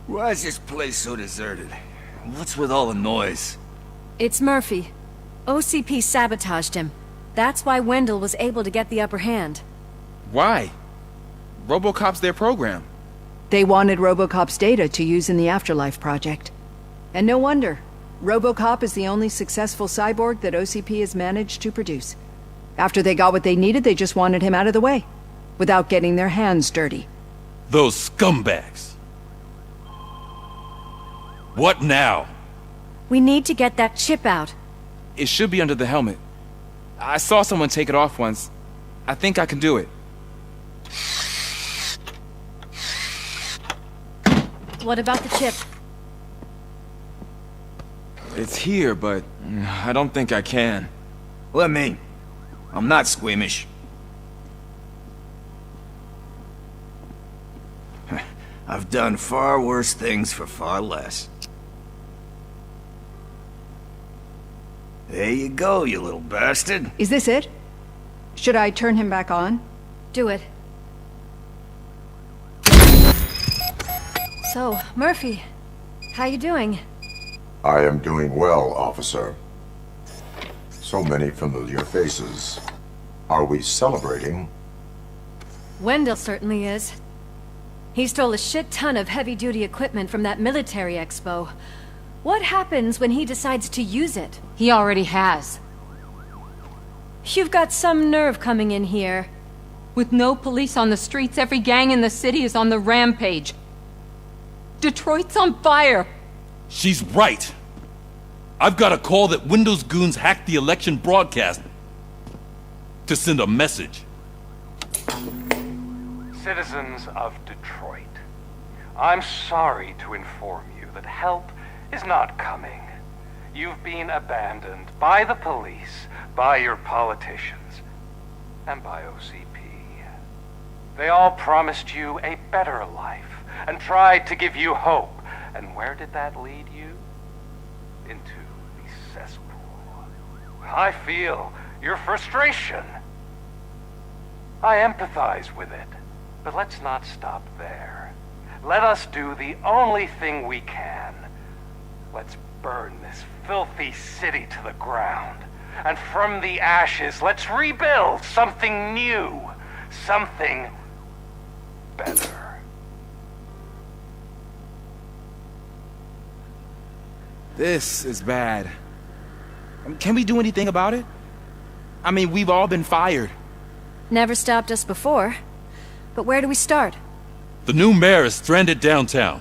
Why is this place so deserted? What's with all the noise? It's Murphy. OCP sabotaged him. That's why Wendell was able to get the upper hand. Why? RoboCop's their program. They wanted RoboCop's data to use in the Afterlife project. And no wonder. RoboCop is the only successful cyborg that OCP has managed to produce. After they got what they needed, they just wanted him out of the way, without getting their hands dirty. Those scumbags. What now? We need to get that chip out. It should be under the helmet. I saw someone take it off once. I think I can do it. What about the chip? It's here, but I don't think I can. Let me. I'm not squeamish. I've done far worse things for far less. There you go, you little bastard. Is this it? Should I turn him back on? Do it. So, Murphy, how you doing? I am doing well, officer. So many familiar faces. Are we celebrating? Wendell certainly is. He stole a shit ton of heavy-duty equipment from that military expo. What happens when he decides to use it? He already has. You've got some nerve coming in here. With no police on the streets, every gang in the city is on the rampage. Detroit's on fire. She's right. I've got a call that Windows goons hacked the election broadcast to send a message. Citizens of Detroit, I'm sorry to inform you that help is not coming. You've been abandoned by the police, by your politicians, and by OCP. They all promised you a better life and tried to give you hope. And where did that lead you? Into the cesspool. I feel your frustration. I empathize with it. But let's not stop there. Let us do the only thing we can. Let's burn this filthy city to the ground. And from the ashes, let's rebuild something new. Something better. This is bad. Can we do anything about it? I mean, we've all been fired. Never stopped us before. But where do we start? The new mayor is stranded downtown.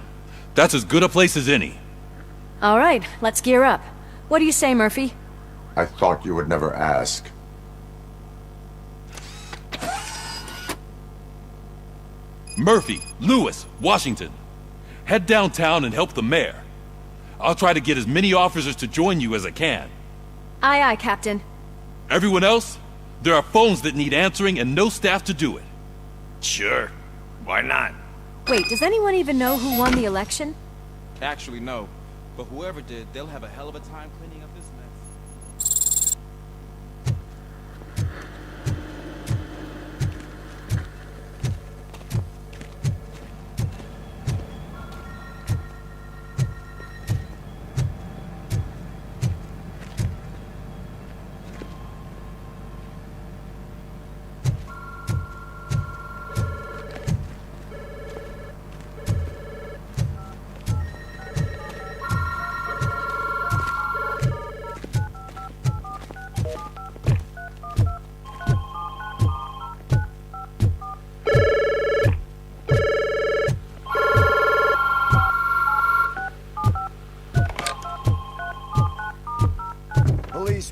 That's as good a place as any. All right, let's gear up. What do you say, Murphy? I thought you would never ask. Murphy, Lewis, Washington. Head downtown and help the mayor. I'll try to get as many officers to join you as I can. Aye, aye, Captain. Everyone else? There are phones that need answering and no staff to do it. Sure. Why not? Wait, does anyone even know who won the election? Actually, no. But whoever did, they'll have a hell of a time cleaning up this mess.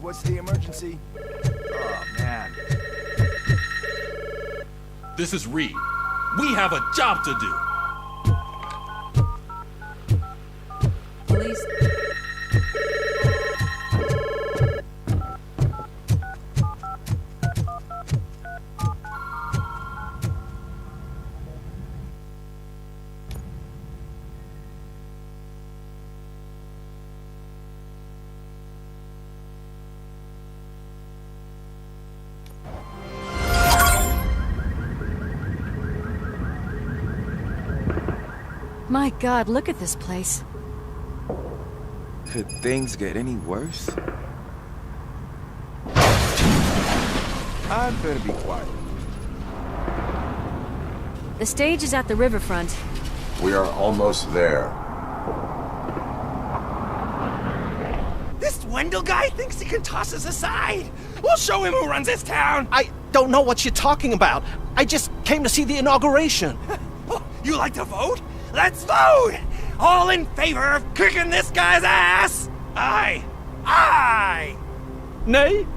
What's the emergency? Oh, man. This is Reed. We have a job to do. Police. My God, look at this place. Could things get any worse? I'm gonna be quiet. The stage is at the riverfront. We are almost there. This Wendell guy thinks he can toss us aside. We'll show him who runs this town. I don't know what you're talking about. I just came to see the inauguration. Oh, you like to vote? Let's vote! All in favor of kicking this guy's ass? Aye! Aye! Nay?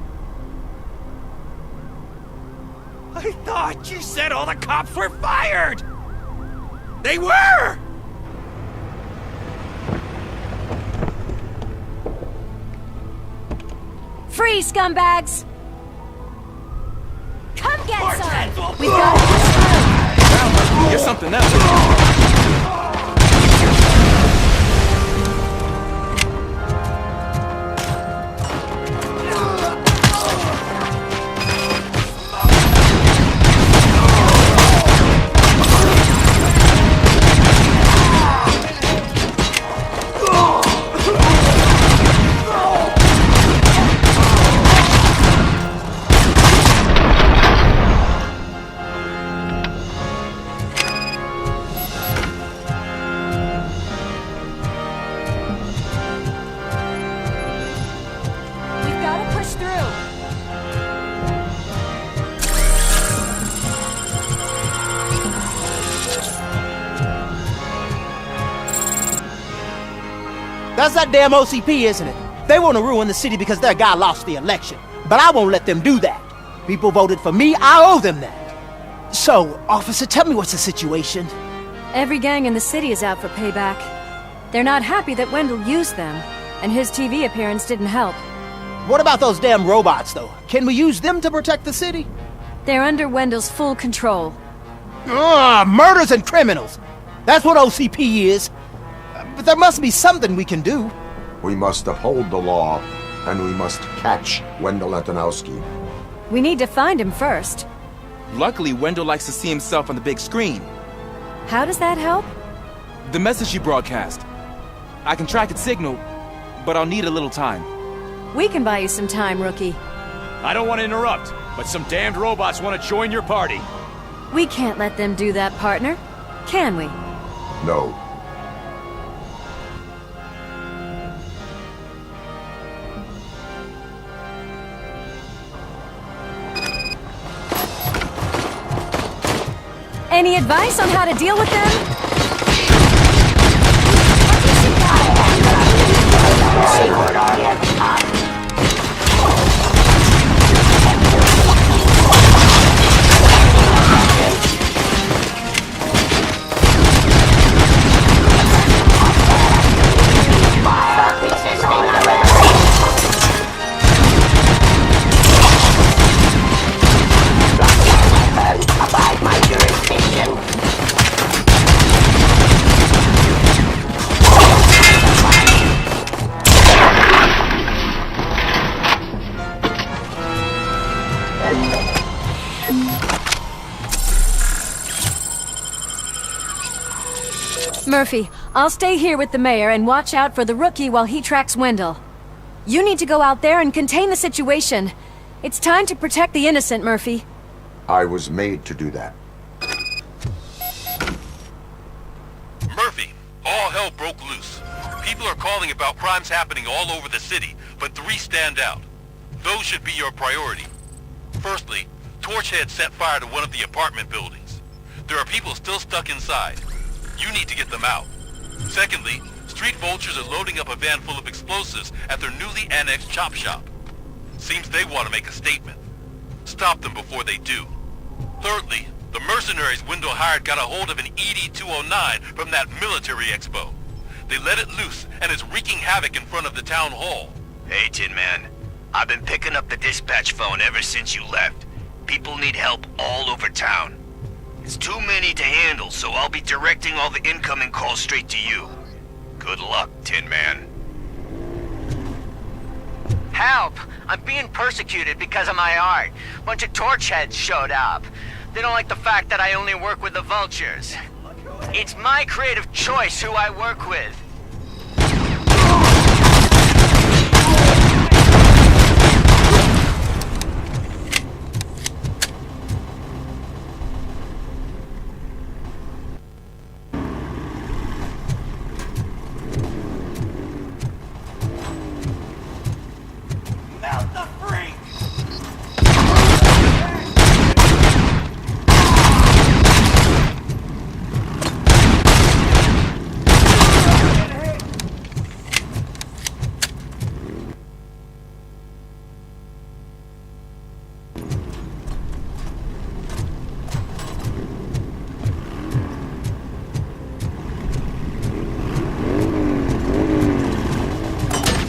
I thought you said all the cops were fired! They were! Free, scumbags! Come get some! We've got You're something else. That's that damn OCP, isn't it? They want to ruin the city because their guy lost the election. But I won't let them do that. People voted for me, I owe them that. So, officer, tell me what's the situation. Every gang in the city is out for payback. They're not happy that Wendell used them, and his TV appearance didn't help. What about those damn robots, though? Can we use them to protect the city? They're under Wendell's full control. Murders and criminals. That's what OCP is. But there must be something we can do. We must uphold the law, and we must catch Wendell Antonowski. We need to find him first. Luckily, Wendell likes to see himself on the big screen. How does that help? The message you broadcast. I can track its signal, but I'll need a little time. We can buy you some time, Rookie. I don't want to interrupt, but some damned robots want to join your party. We can't let them do that, partner. Can we? No. Any advice on how to deal with them? Abide my jurisdiction. Murphy, I'll stay here with the mayor and watch out for the Rookie while he tracks Wendell. You need to go out there and contain the situation. It's time to protect the innocent, Murphy. I was made to do that. Murphy, all hell broke loose. People are calling about crimes happening all over the city, but 3 stand out. Those should be your priority. Firstly, Torchhead set fire to one of the apartment buildings. There are people still stuck inside. You need to get them out. Secondly, street vultures are loading up a van full of explosives at their newly annexed chop shop. Seems they want to make a statement. Stop them before they do. Thirdly, the mercenaries Wendell hired got a hold of an ED-209 from that military expo. They let it loose and is wreaking havoc in front of the town hall. Hey, Tin Man. I've been picking up the dispatch phone ever since you left. People need help all over town. It's too many to handle, so I'll be directing all the incoming calls straight to you. Good luck, Tin Man. Help! I'm being persecuted because of my art. Bunch of torchheads showed up. They don't like the fact that I only work with the vultures. It's my creative choice who I work with. Melt the freak!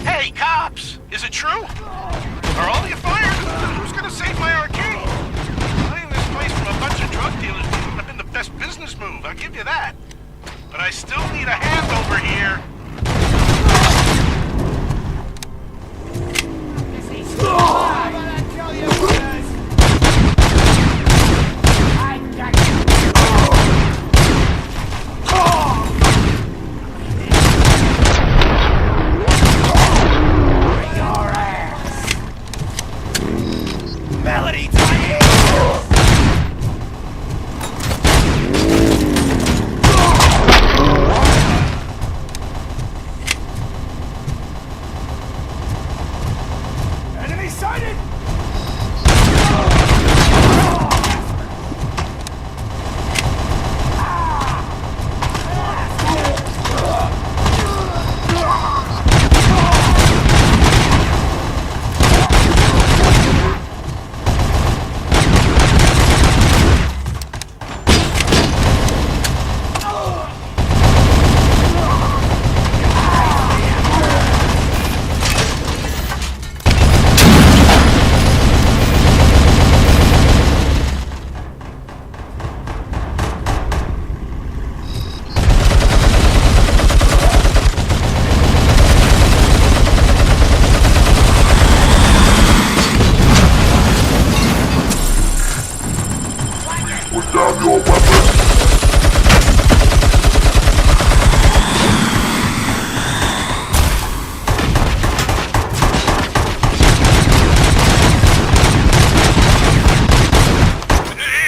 Hey, cops! Is it true? Are all you fired? Who's gonna save my arcade? Buying this place from a bunch of drug dealers wouldn't have been the best business move, I'll give you that. But I still need a hand over here. Melody, Put down your weapon.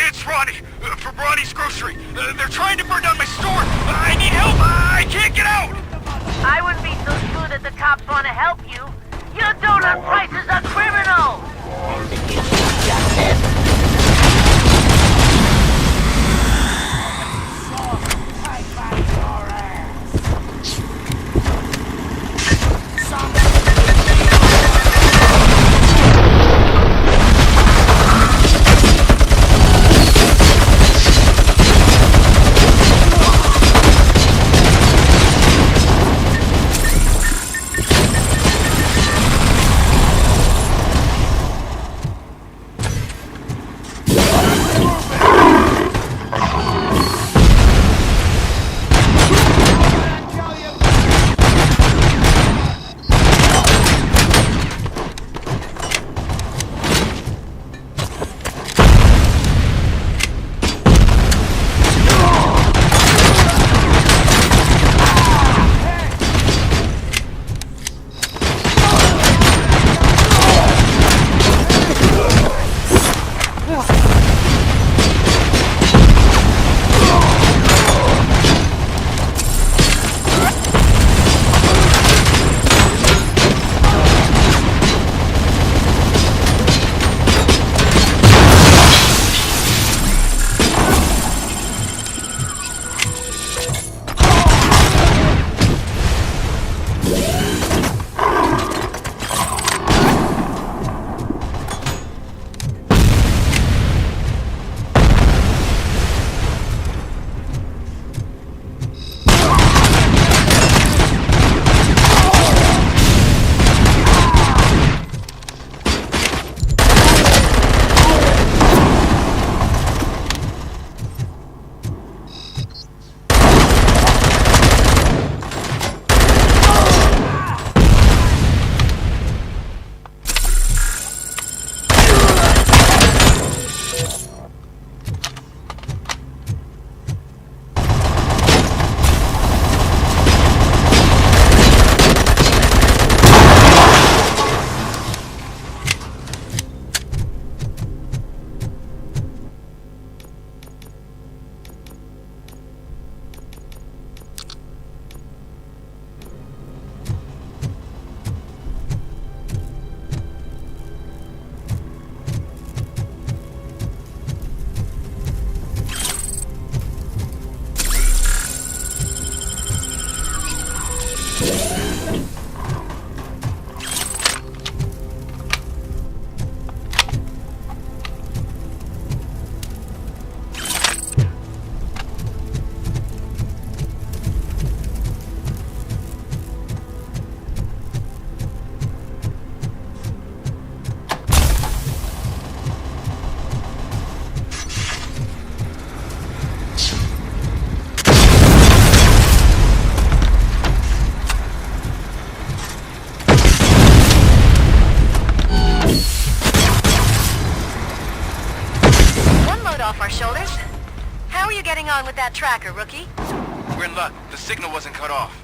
It's Ronnie, from Ronnie's Grocery. They're trying to burn down my store. I need help. I can't get out. I wouldn't be so sure that the cops want to help you. Your donut prices are criminal. on with that tracker, rookie? We're in luck. The signal wasn't cut off.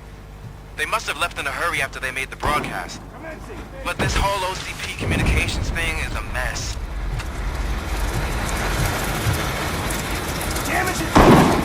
They must have left in a hurry after they made the broadcast. But this whole OCP communications thing is a mess. Damage it!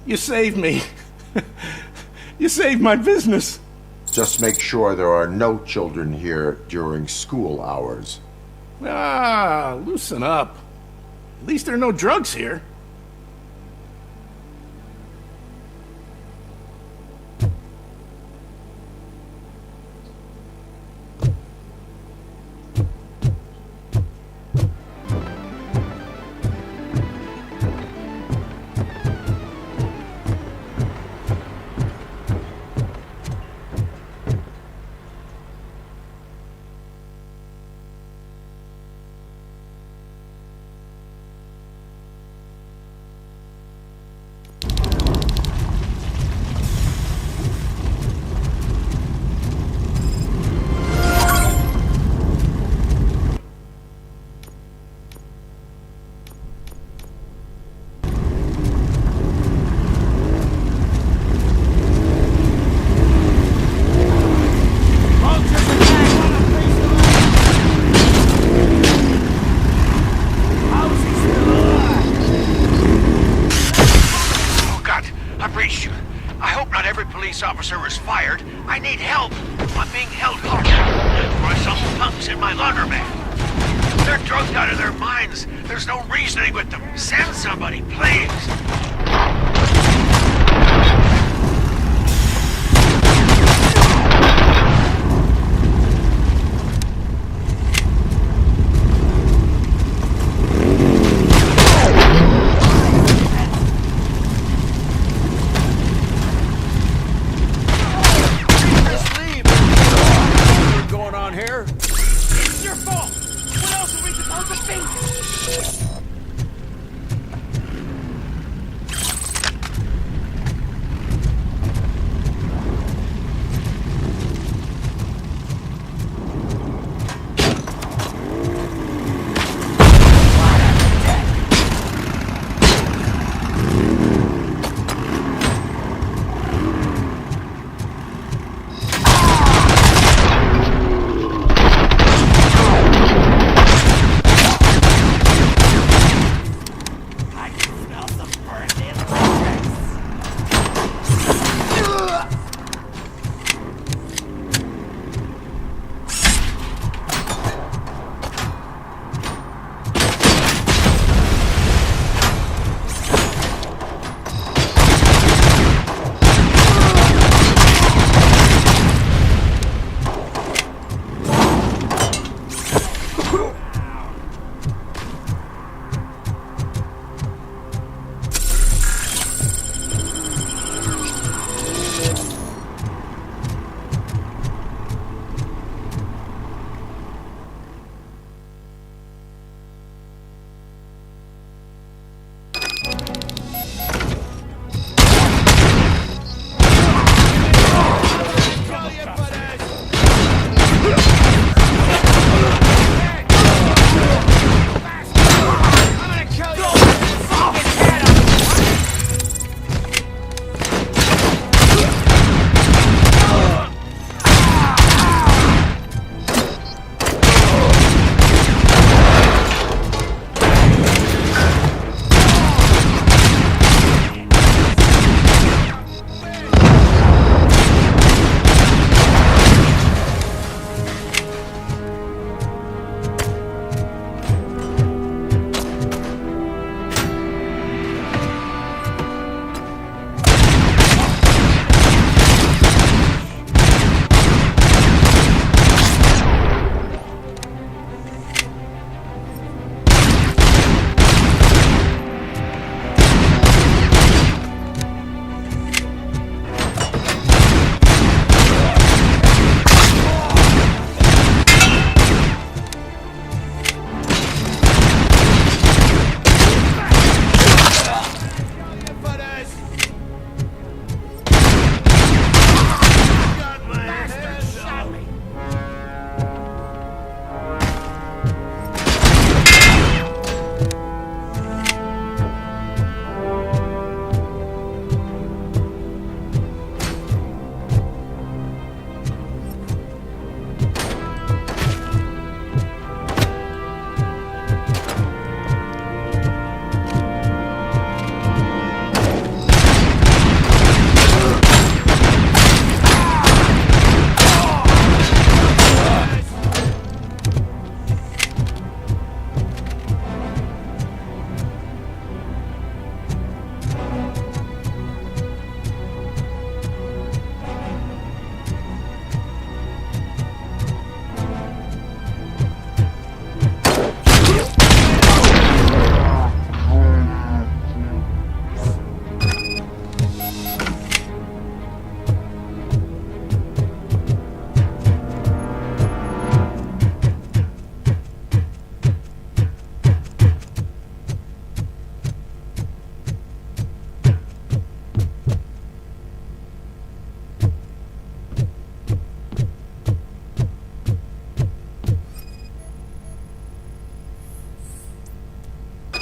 You saved me. You saved my business. Just make sure there are no children here during school hours. Ah, loosen up. At least there are no drugs here. Officer was fired. I need help. I'm being held hostage by some punks in my laundromat. They're drugged out of their minds. There's no reasoning with them. Send somebody, please.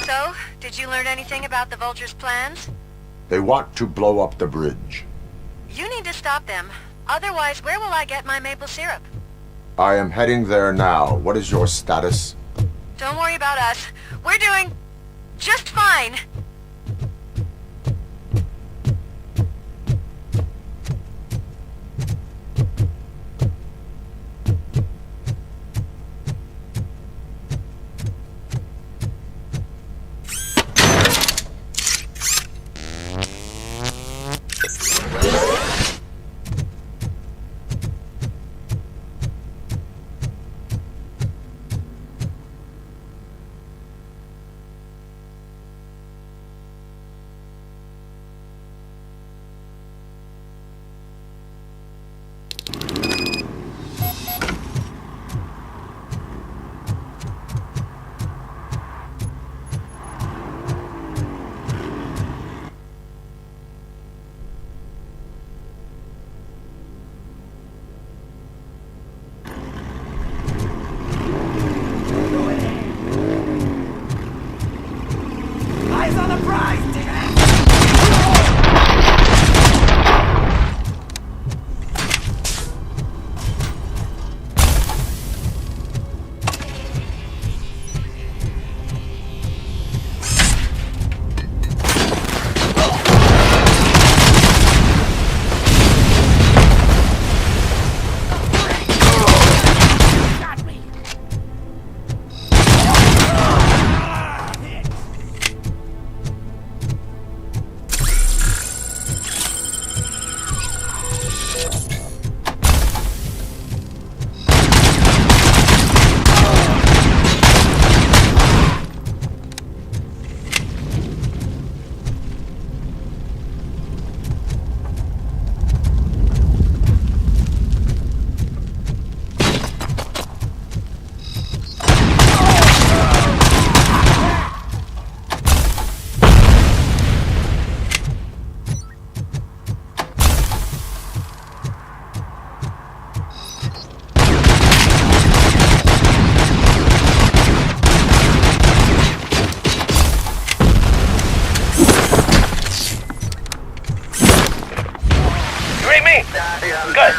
So, did you learn anything about the Vulture's plans? They want to blow up the bridge. You need to stop them. Otherwise, where will I get my maple syrup? I am heading there now. What is your status? Don't worry about us. We're doing just fine. Eyes on the prize, Good.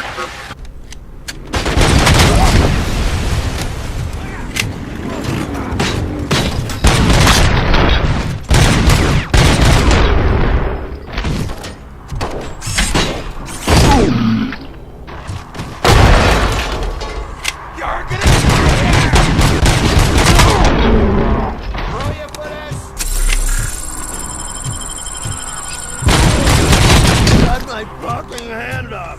my fucking hand up!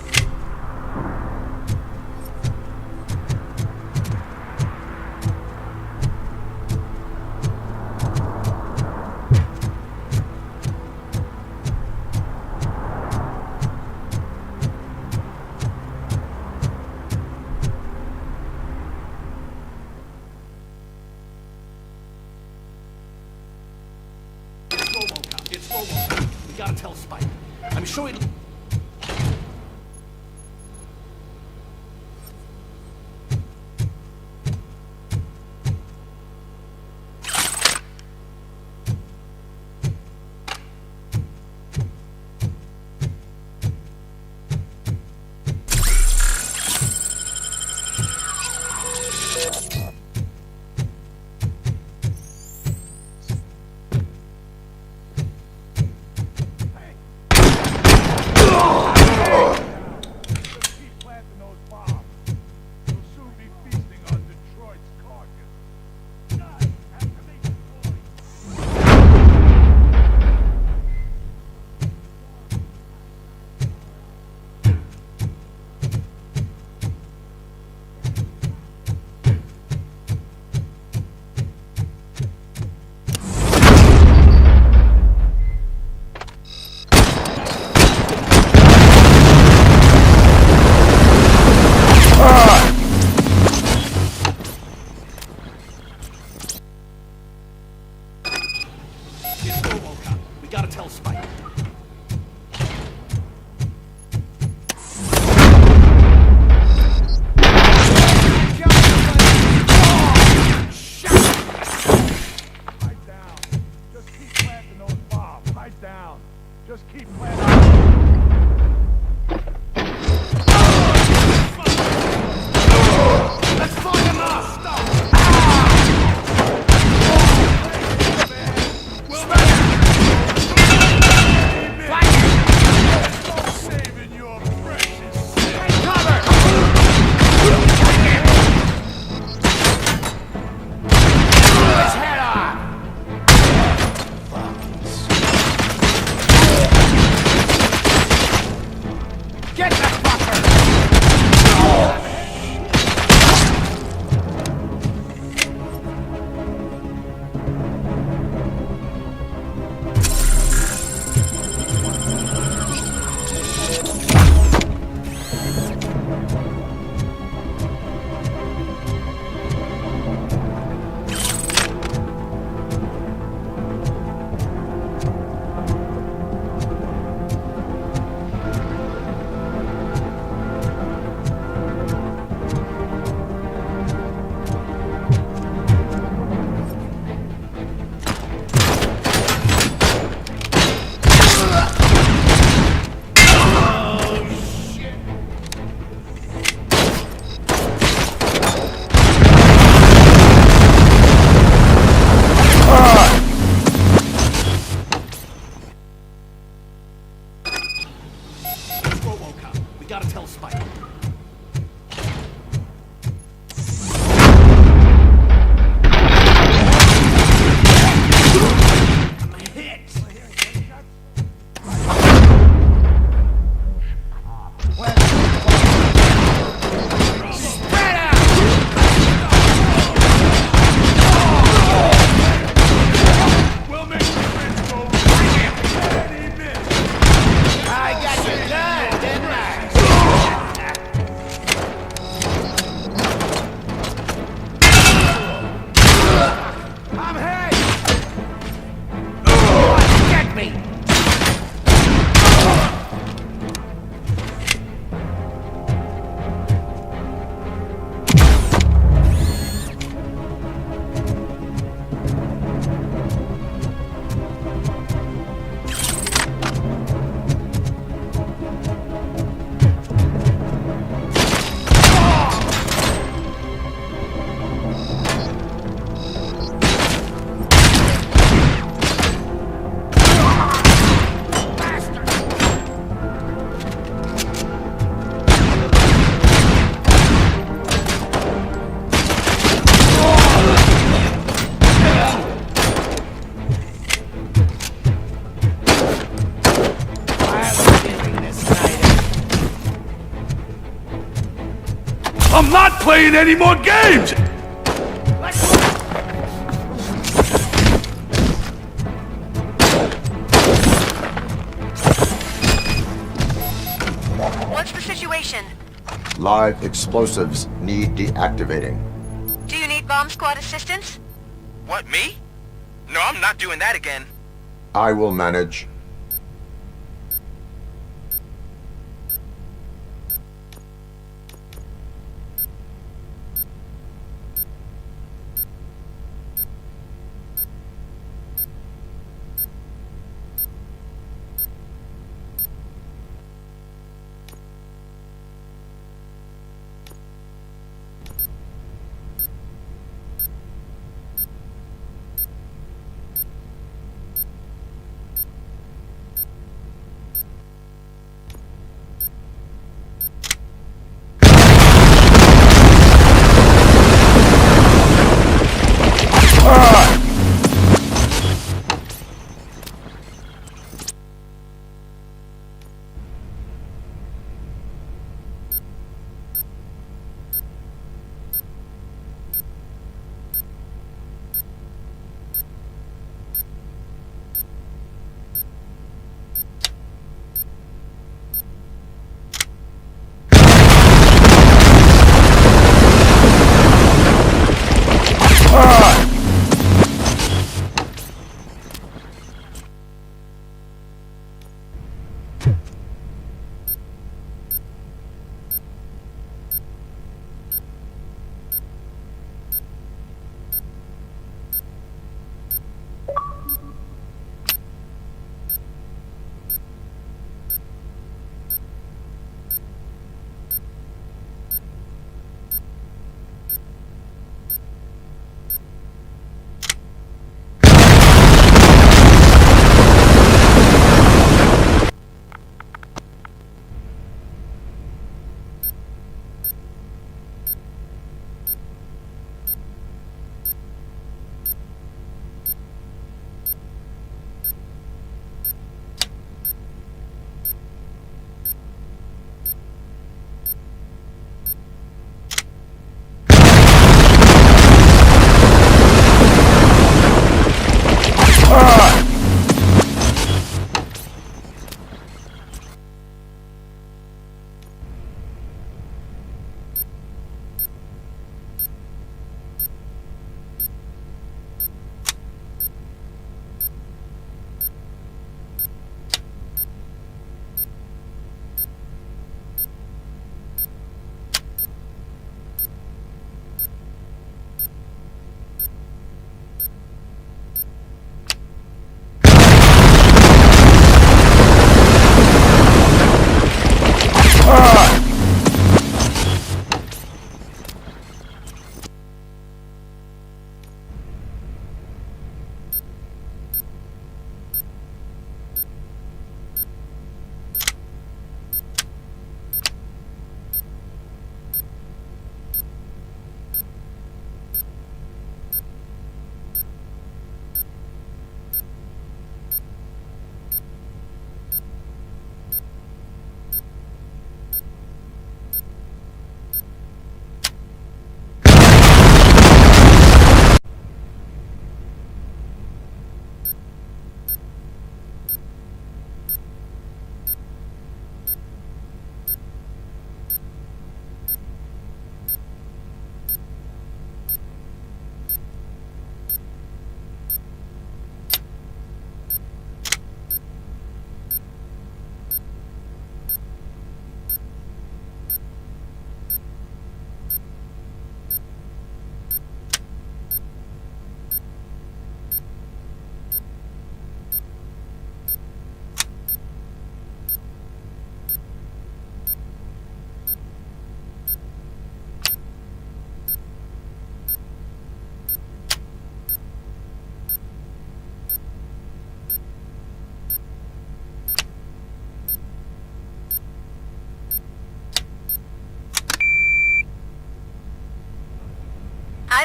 It's RoboCop. We gotta tell Spike. I'm sure it'll... It's RoboCop. We gotta tell Spike. Just keep playing. Let's find him up! Saving your precious cover! His head off! Get the fucker! RoboCop, we gotta tell Spike. I'm not playing any more games! What's the situation? Live explosives need deactivating. Do you need bomb squad assistance? What, me? No, I'm not doing that again. I will manage.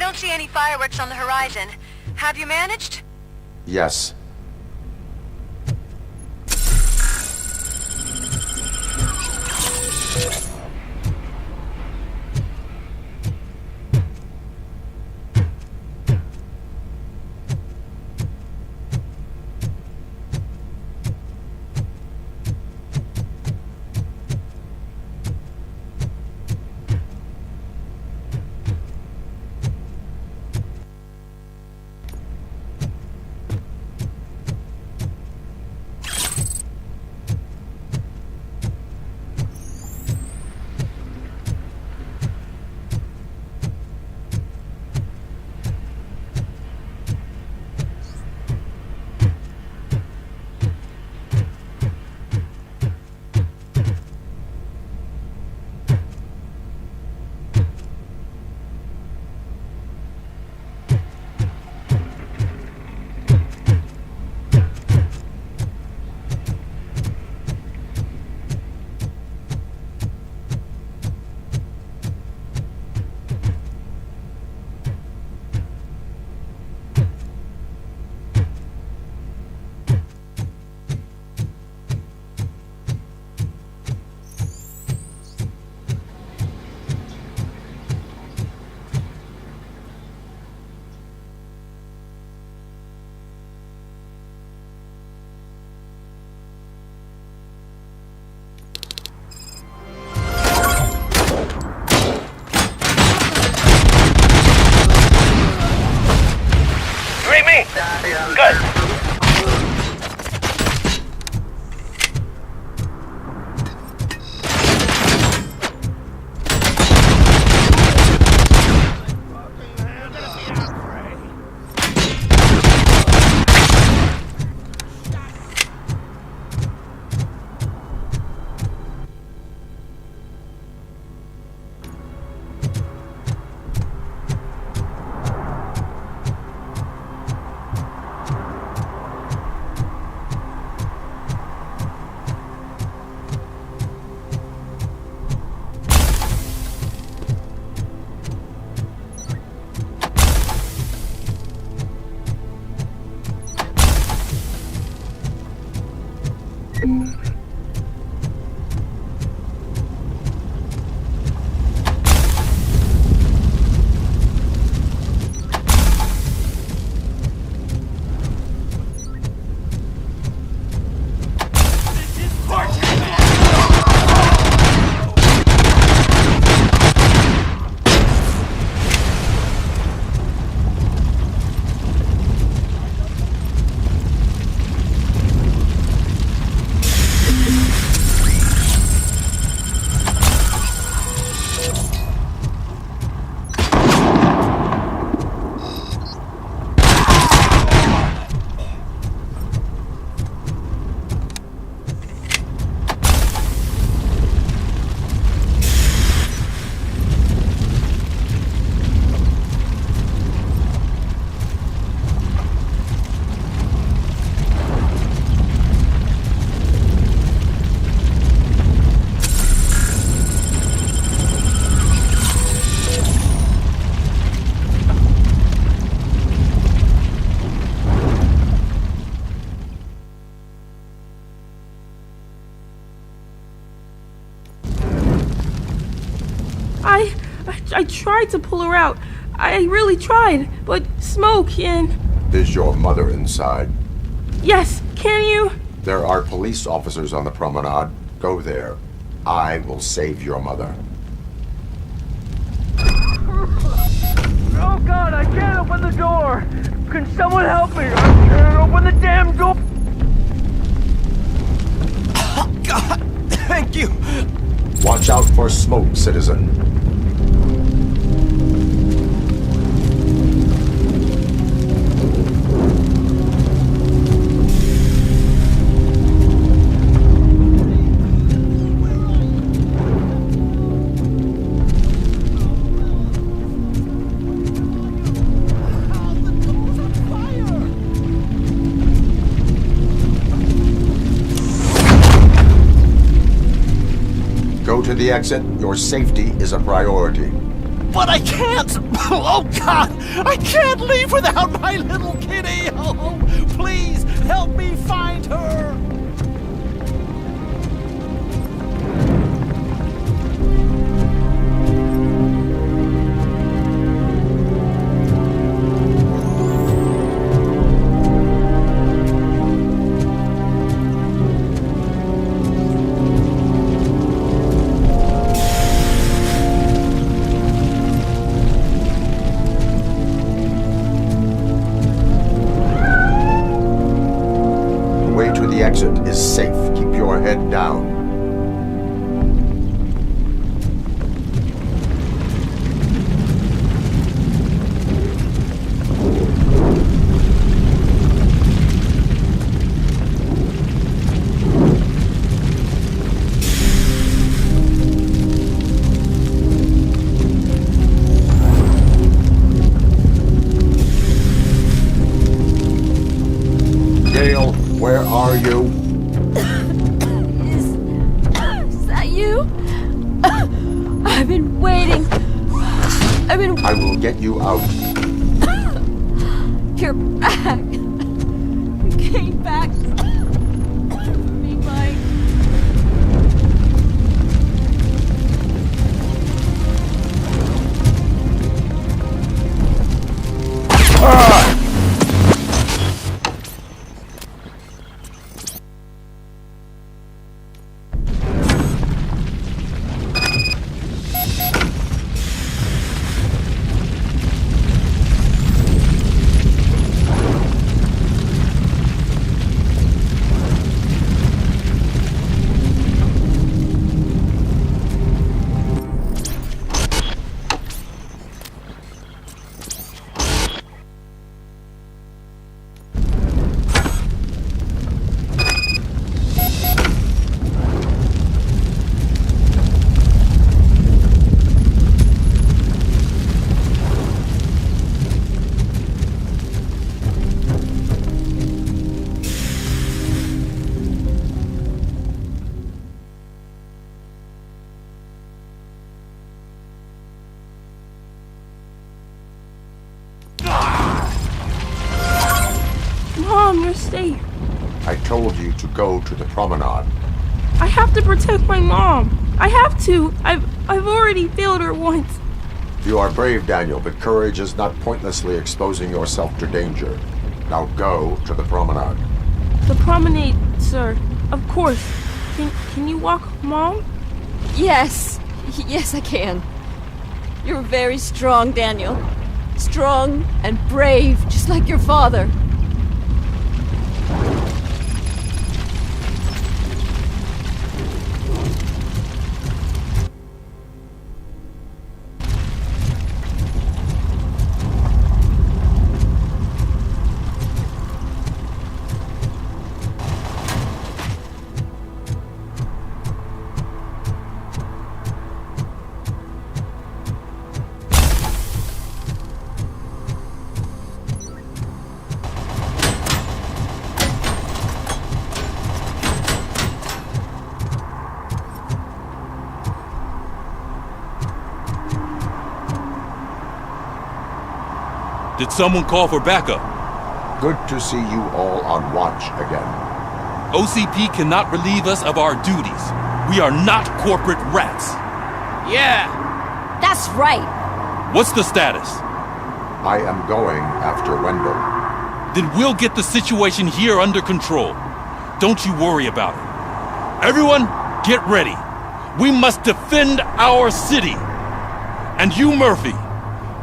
don't see any fireworks on the horizon. Have you managed? Yes. I tried to pull her out. I really tried, but smoke and... Is your mother inside? Yes, can you? There are police officers on the promenade. Go there. I will save your mother. Oh God, I can't open the door! Can someone help me? I can't open the damn door! Oh God, thank you! Watch out for smoke, citizen. Go to the exit. Your safety is a priority. But I can't! Oh, God! I can't leave without my little kitty! Oh, please, help me find her! The exit is safe. Keep your head down. Gail, where are you? Is that you? I've been waiting. I will get you out. You're back. You came back. Me, Mike. Mom, you're safe. I told you to go to the promenade. I have to protect my mom. I have to. I've already failed her once. You are brave, Daniel, but courage is not pointlessly exposing yourself to danger. Now go to the promenade. The promenade, sir. Of course. Can you walk, Mom? Yes. Yes, I can. You're very strong, Daniel. Strong and brave, just like your father. Did someone call for backup? Good to see you all on watch again. OCP cannot relieve us of our duties. We are not corporate rats. Yeah. That's right. What's the status? I am going after Wendell. Then we'll get the situation here under control. Don't you worry about it. Everyone, get ready. We must defend our city. And you, Murphy,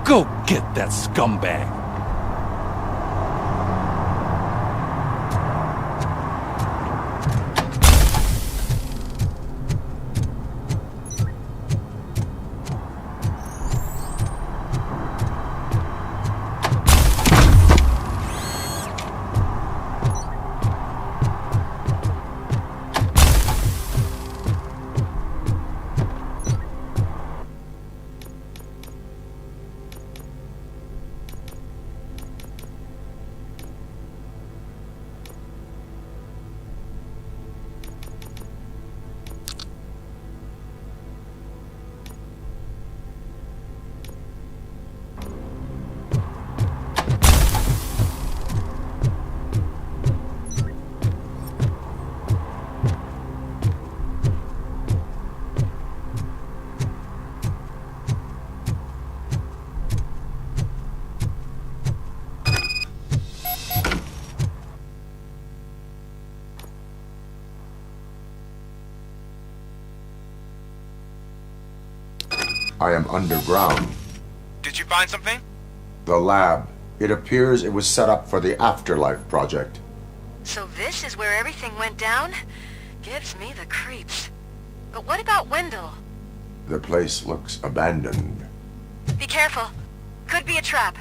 go get that scumbag. I am underground. Did you find something? The lab. It appears it was set up for the Afterlife project. So this is where everything went down? Gives me the creeps. But what about Wendell? The place looks abandoned. Be careful. Could be a trap.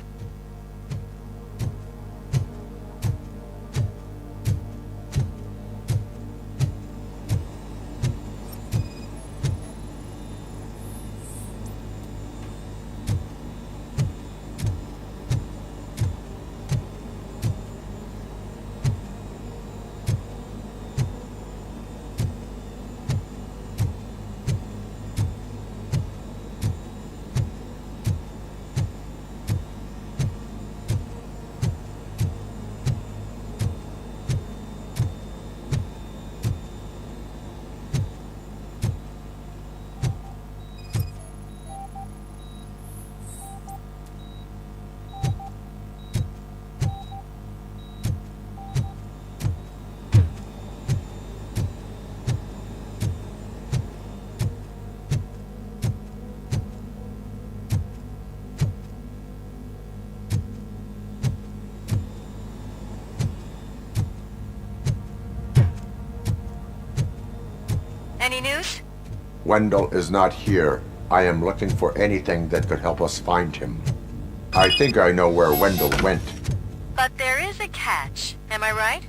Any news? Wendell is not here. I am looking for anything that could help us find him. I think I know where Wendell went. But there is a catch, am I right?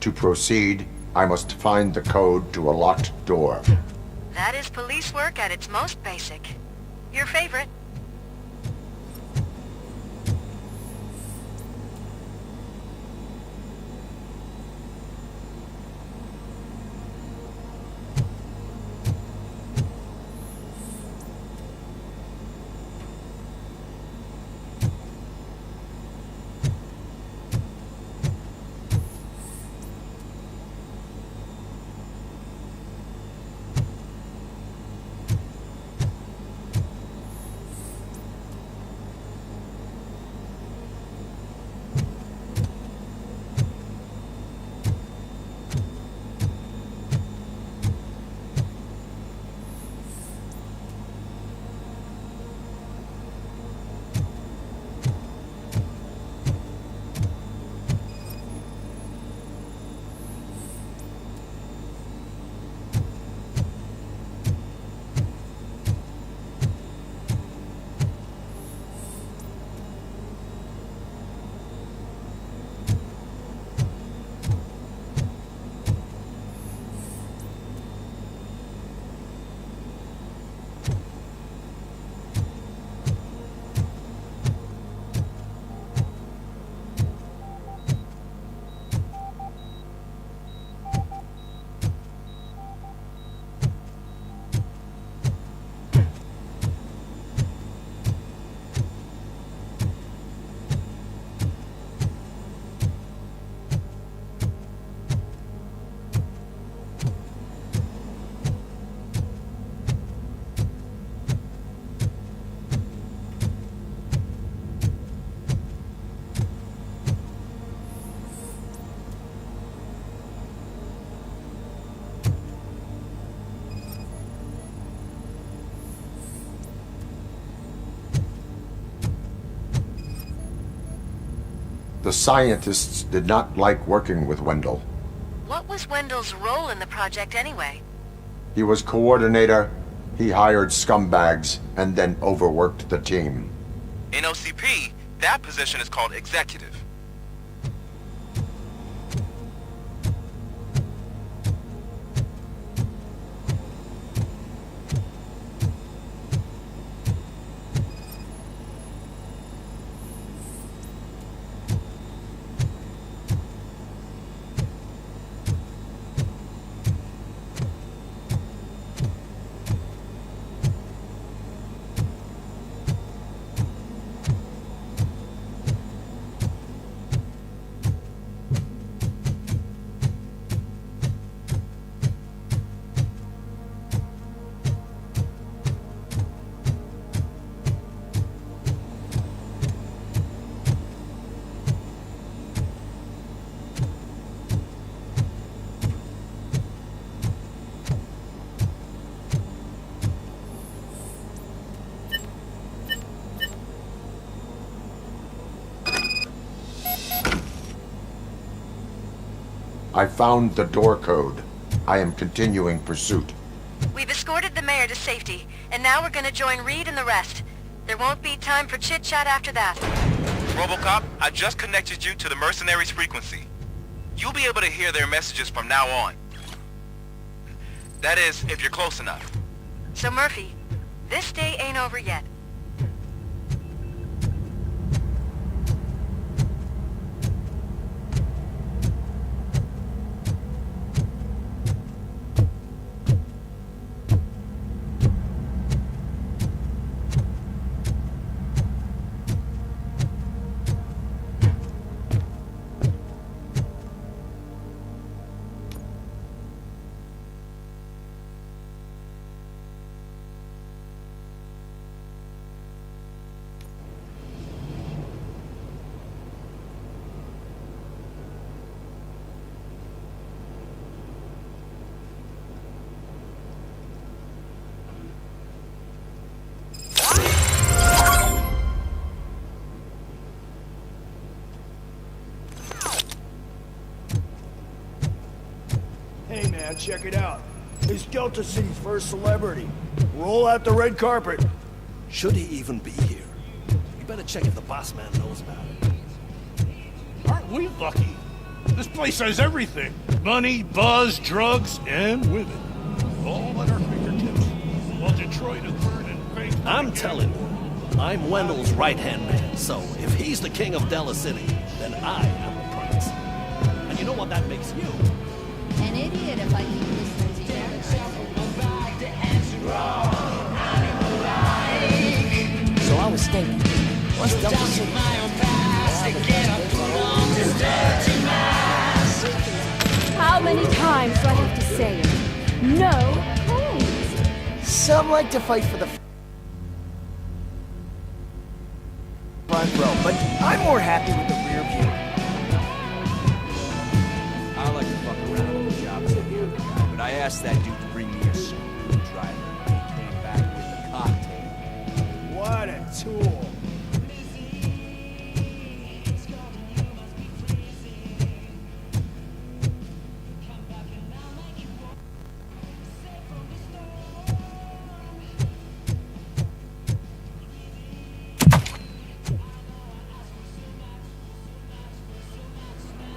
To proceed, I must find the code to a locked door. That is police work at its most basic. Your favorite. The scientists did not like working with Wendell. What was Wendell's role in the project anyway? He was coordinator, he hired scumbags, and then overworked the team. In OCP, that position is called executive. I found the door code. I am continuing pursuit. We've escorted the mayor to safety, and now we're gonna join Reed and the rest. There won't be time for chit-chat after that. RoboCop, I just connected you to the mercenaries' frequency. You'll be able to hear their messages from now on. That is, if you're close enough. So Murphy, this day ain't over yet. Hey man, check it out. He's Delta City's first celebrity. Roll out the red carpet. Should he even be here? You better check if the boss man knows about it. Aren't we lucky? This place has everything. Money, buzz, drugs, and women. All at our fingertips. While Detroit is burning. I'm telling you, I'm Wendell's right-hand man, so if he's the king of Della City, then I am the prince. And you know what that makes you? An idiot if I keep listening to you. So I was thinking, what's Delta City? How many times do I have to say it? No thanks. Some like to fight for the front row, but I'm more happy with the rear view. I like to fuck around with the jobs of the other guy, but I asked that dude to bring me a screwdriver, and he came back with a cocktail. What a tool.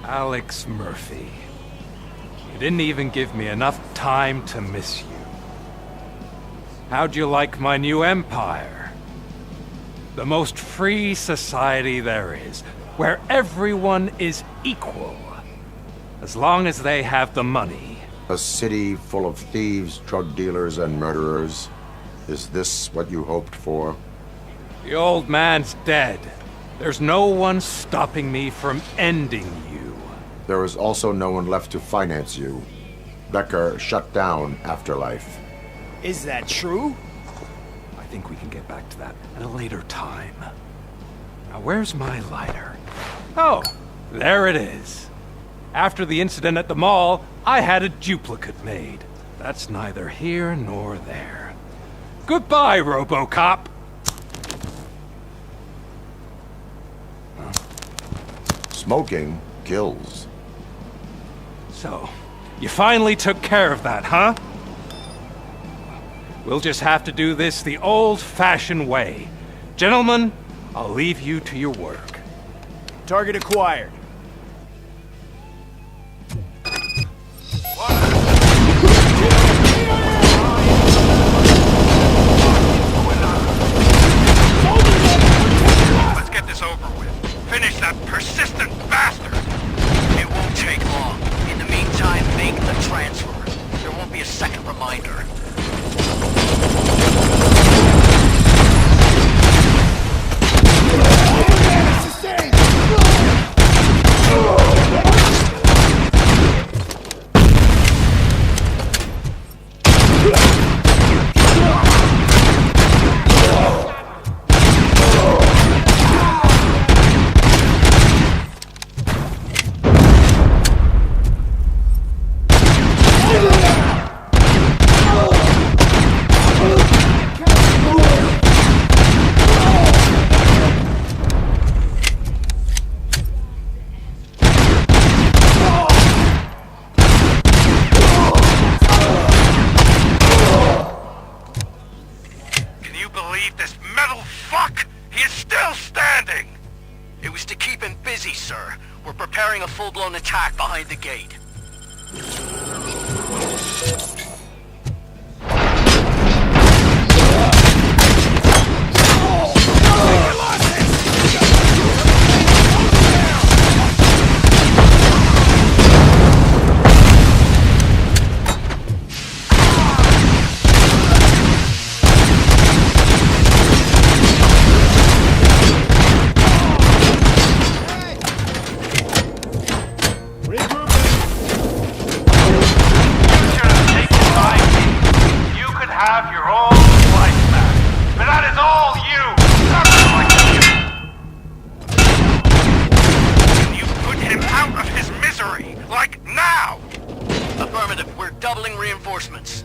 Alex Murphy. You didn't even give me enough time to miss you. How'd you like my new empire? The most free society there is, where everyone is equal, as long as they have the money. A city full of thieves, drug dealers, and murderers. Is this what you hoped for? The old man's dead. There's no one stopping me from ending you. There is also no one left to finance you. Becker shut down Afterlife. Is that true? I think we can get back to that at a later time. Now, where's my lighter? Oh, there it is. After the incident at the mall, I had a duplicate made. That's neither here nor there. Goodbye, RoboCop! Smoking kills. So, you finally took care of that, huh? We'll just have to do this the old-fashioned way. Gentlemen, I'll leave you to your work. Target acquired. Let's get this over with. Finish that persistent bastard! It won't take long. In the meantime, make the transfer. There won't be a second reminder. full-blown attack behind the gate. Have your old life back. But that is all you! Can you put him out of his misery? Like now! Affirmative. We're doubling reinforcements.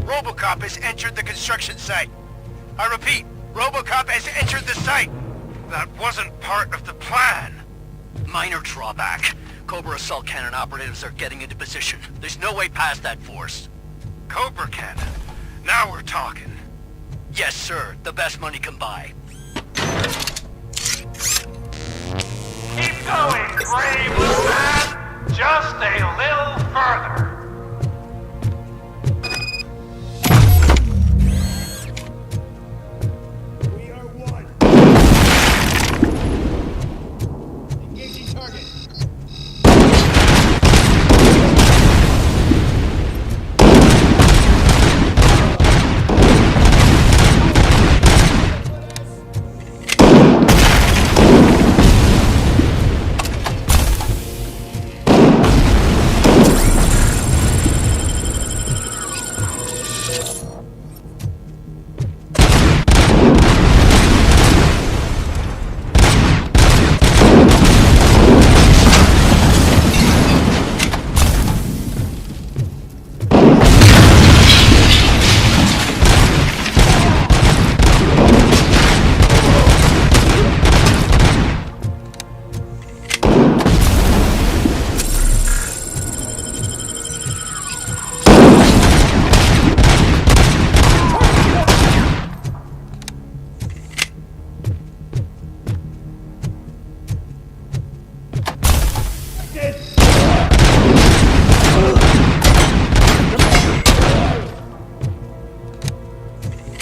RoboCop has entered the construction site. I repeat, RoboCop has entered the site. That wasn't part of the plan. Minor drawback. Cobra assault cannon operatives are getting into position. There's no way past that force. Cobra cannon? Now we're talking. Yes, sir. The best money can buy. Keep going, brave little man. Just a little further.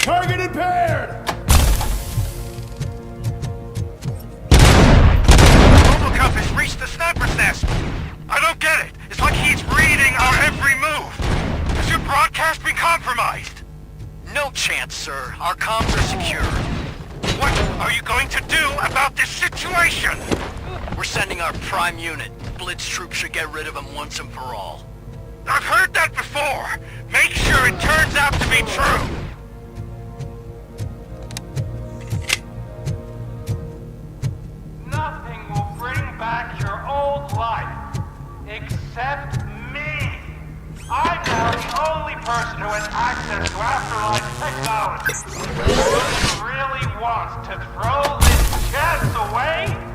Target impaired! RoboCop has reached the sniper's nest. I don't get it. It's like he's reading our every move. Has your broadcast been compromised? No chance, sir. Our comms are secure. What are you going to do about this situation? We're sending our prime unit. Blitz troops should get rid of him once and for all. I've heard that before. Make sure it turns out to be true. Nothing will bring back your old life, except me. I'm now the only person who has access to afterlife technology. Do you really want to throw this chance away?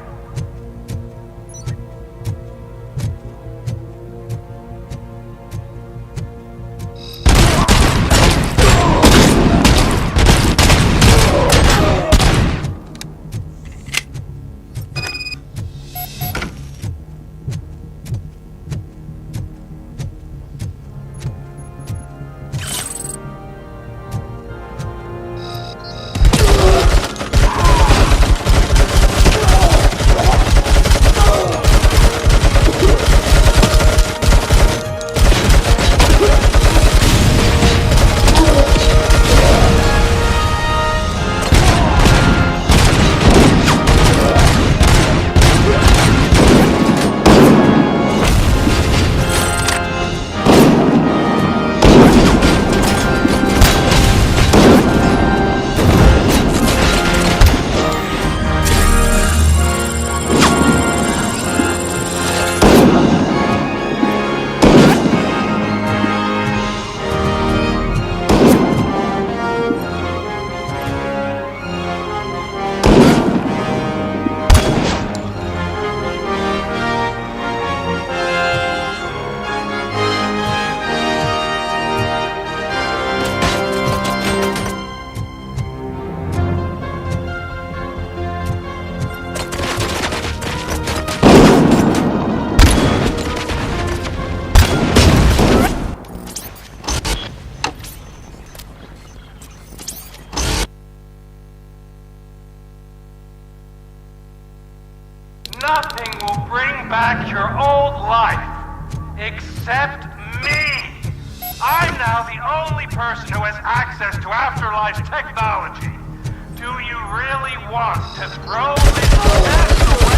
nothing will bring back your old life. Except me. I'm now the only person who has access to afterlife technology. Do you really want to throw this mess away?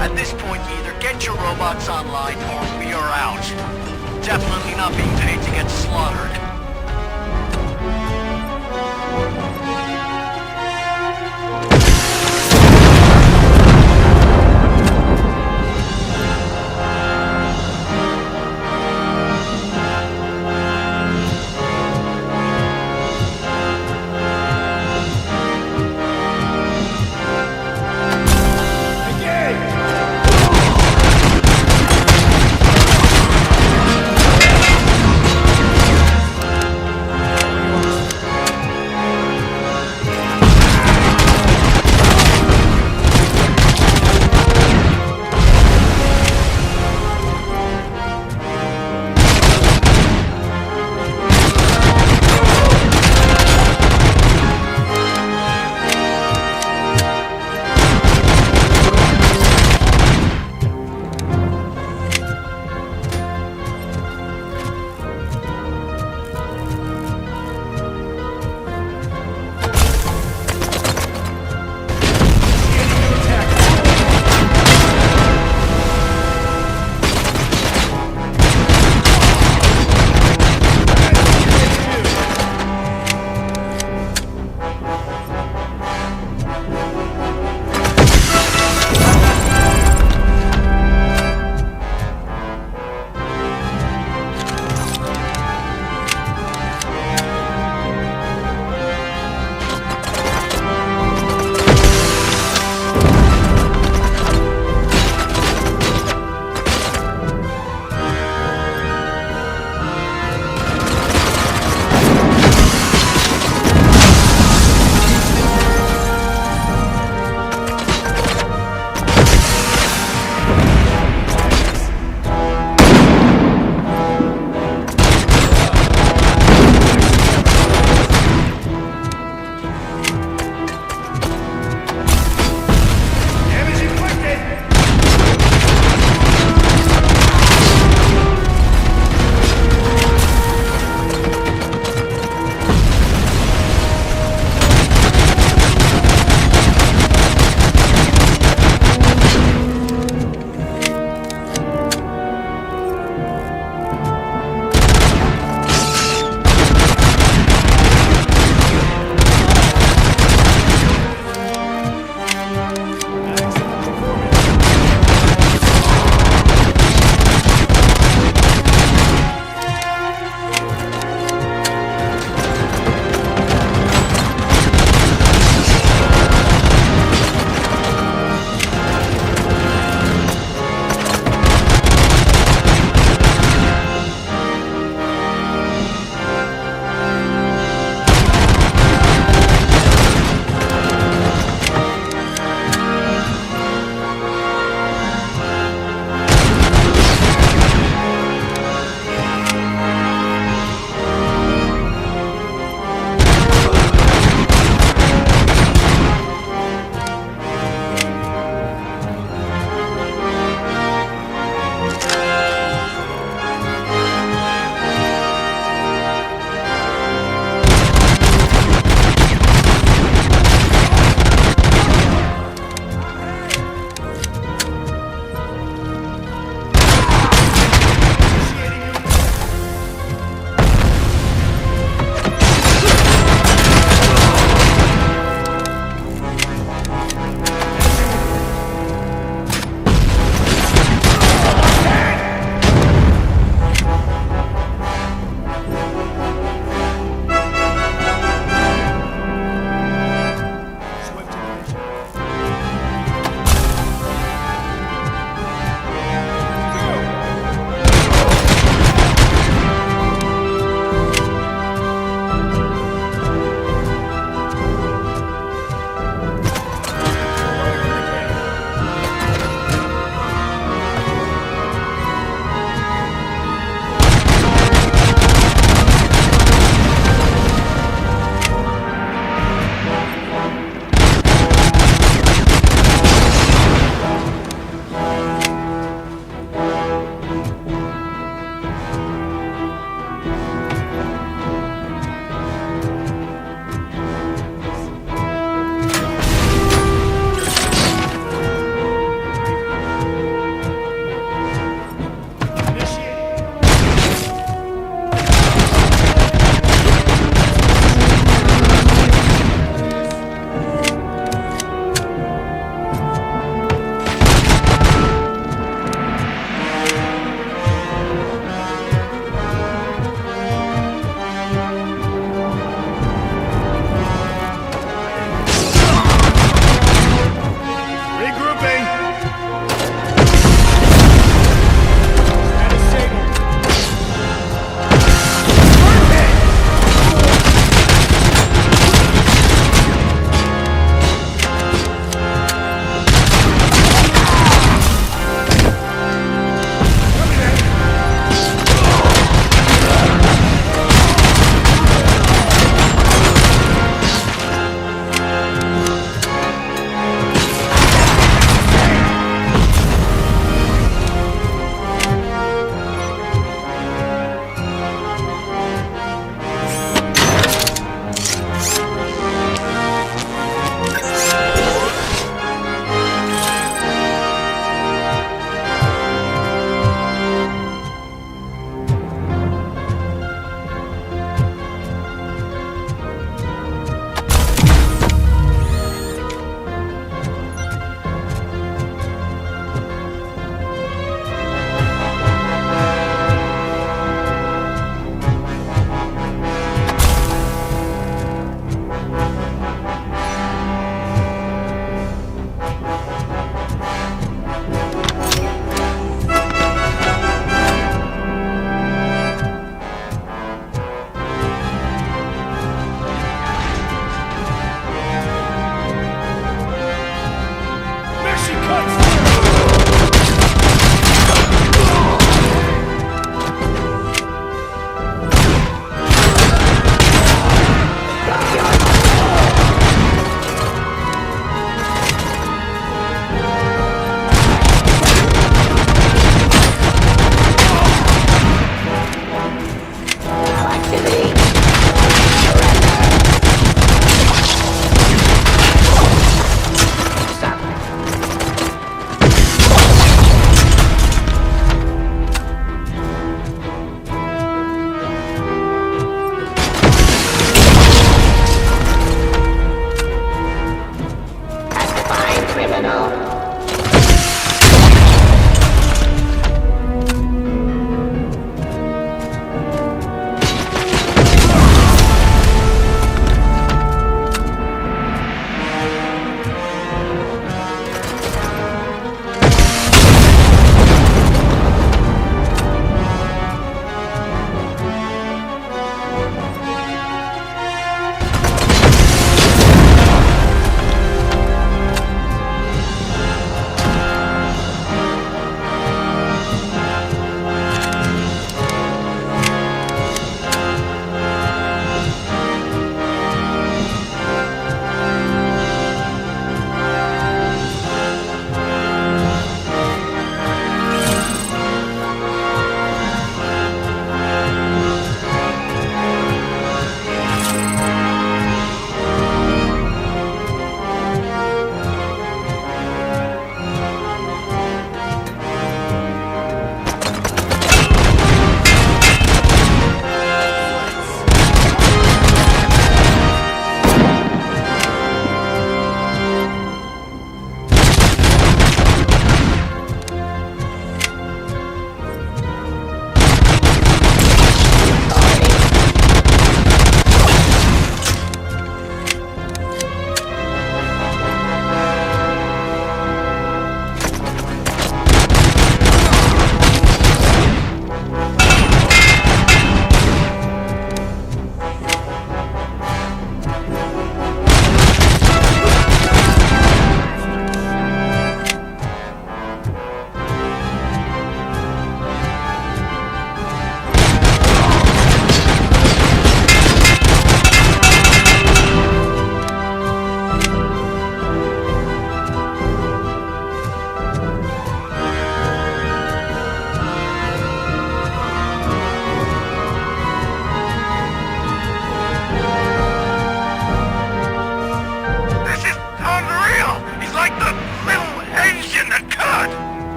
At this point, you either get your robots online or we are out. Definitely not being paid to get slaughtered.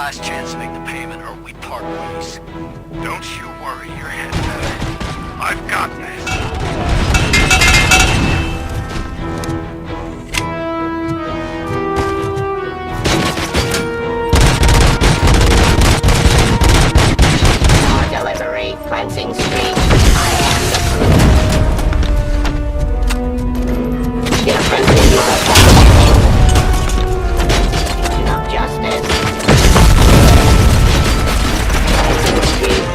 last chance to make the payment or we part ways. Don't you worry your head down. I've got this. Delivery, Cleansing Street. I am the proof. Differently you of justice. Cleansing Street.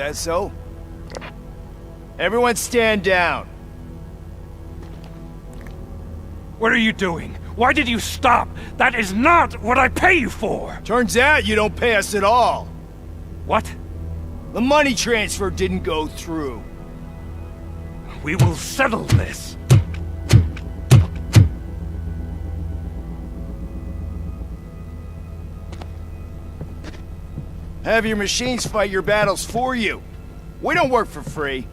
that so? Everyone stand down. What are you doing? Why did you stop? That is not what I pay you for! Turns out you don't pay us at all. What? The money transfer didn't go through. We will settle this. Have your machines fight your battles for you. We don't work for free.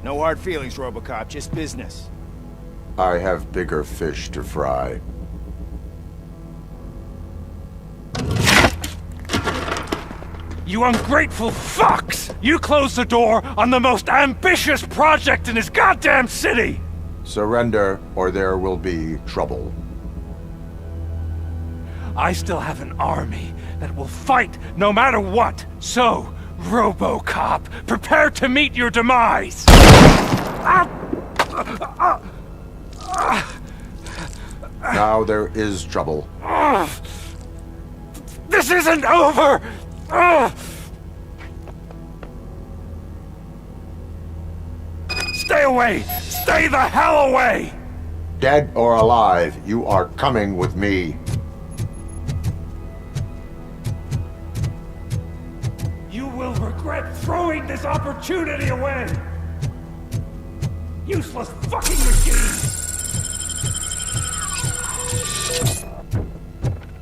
No hard feelings, RoboCop, just business. I have bigger fish to fry. You ungrateful fucks! You closed the door on the most ambitious project in this goddamn city! Surrender, or there will be trouble. I still have an army that will fight no matter what. So, RoboCop, prepare to meet your demise! Now there is trouble. This isn't over! Stay away! Stay the hell away! Dead or alive, you are coming with me. You will regret throwing this opportunity away! Useless fucking machine!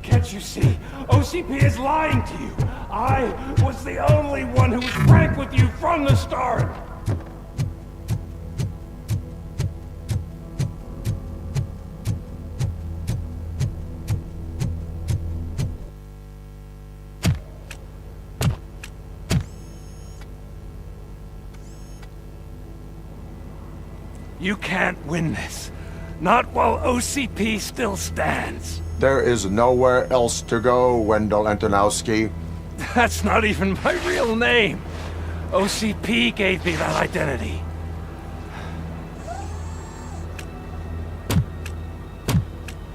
Can't you see? OCP is lying to you! I was the only one who was frank with you from the start! You can't win this. Not while OCP still stands. There is nowhere else to go, Wendell Antonowski. That's not even my real name. OCP gave me that identity.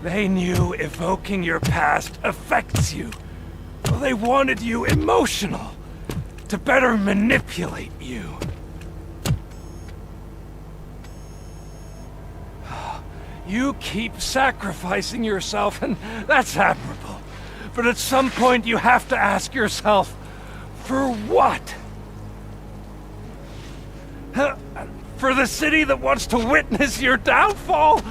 They knew evoking your past affects you. They wanted you emotional, to better manipulate you. You keep sacrificing yourself, and that's admirable. But at some point you have to ask yourself, for what? For the city that wants to witness your downfall?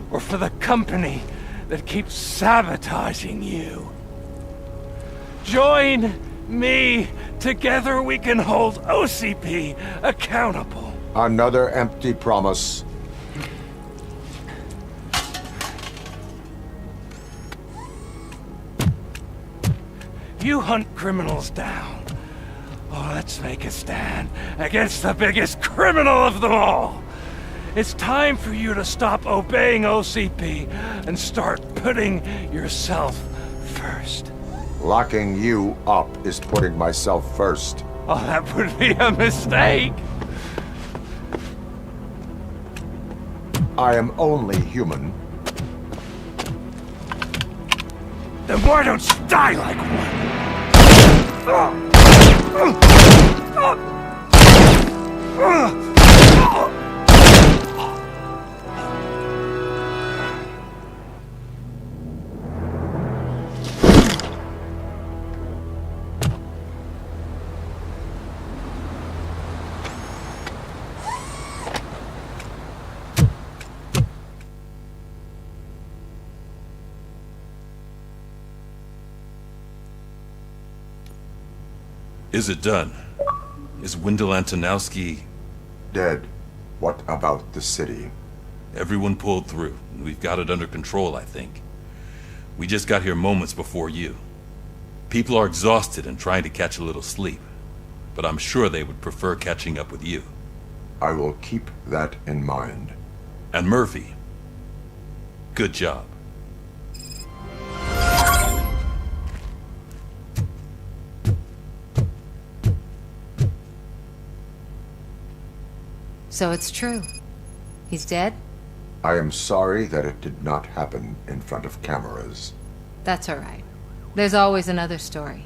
Or for the company that keeps sabotaging you? Join me. Together we can hold OCP accountable. Another empty promise. You hunt criminals down. Oh, let's make a stand against the biggest criminal of them all. It's time for you to stop obeying OCP and start putting yourself first. Locking you up is putting myself first. Oh, that would be a mistake. I am only human. Then why don't you die like one? Is it done? Is Wendell Antonowski dead? What about the city? Everyone pulled through. We've got it under control, I think. We just got here moments before you. People are exhausted and trying to catch a little sleep, but I'm sure they would prefer catching up with you. I will keep that in mind. And Murphy, good job. So it's true. He's dead? I am sorry that it did not happen in front of cameras. That's all right. There's always another story.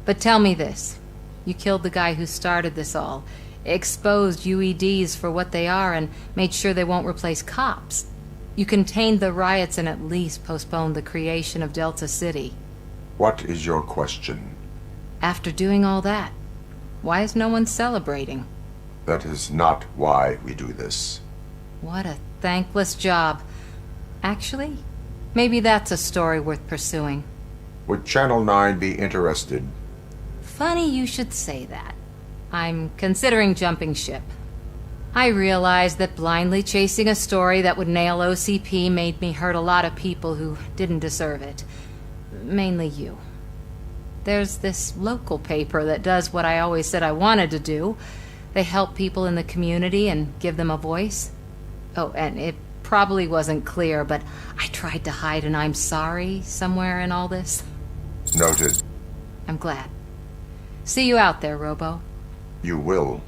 But tell me this. You killed the guy who started this all, exposed UEDs for what they are, and made sure they won't replace cops. You contained the riots and at least postponed the creation of Delta City. What is your question? After doing all that, why is no one celebrating? That is not why we do this. What a thankless job. Actually, maybe that's a story worth pursuing. Would Channel 9 be interested? Funny you should say that. I'm considering jumping ship. I realized that blindly chasing a story that would nail OCP made me hurt a lot of people who didn't deserve it. Mainly you. There's this local paper that does what I always said I wanted to do. They help people in the community and give them a voice. Oh, and it probably wasn't clear, but I tried to hide an I'm sorry somewhere in all this. Noted. I'm glad. See you out there, Robo. You will.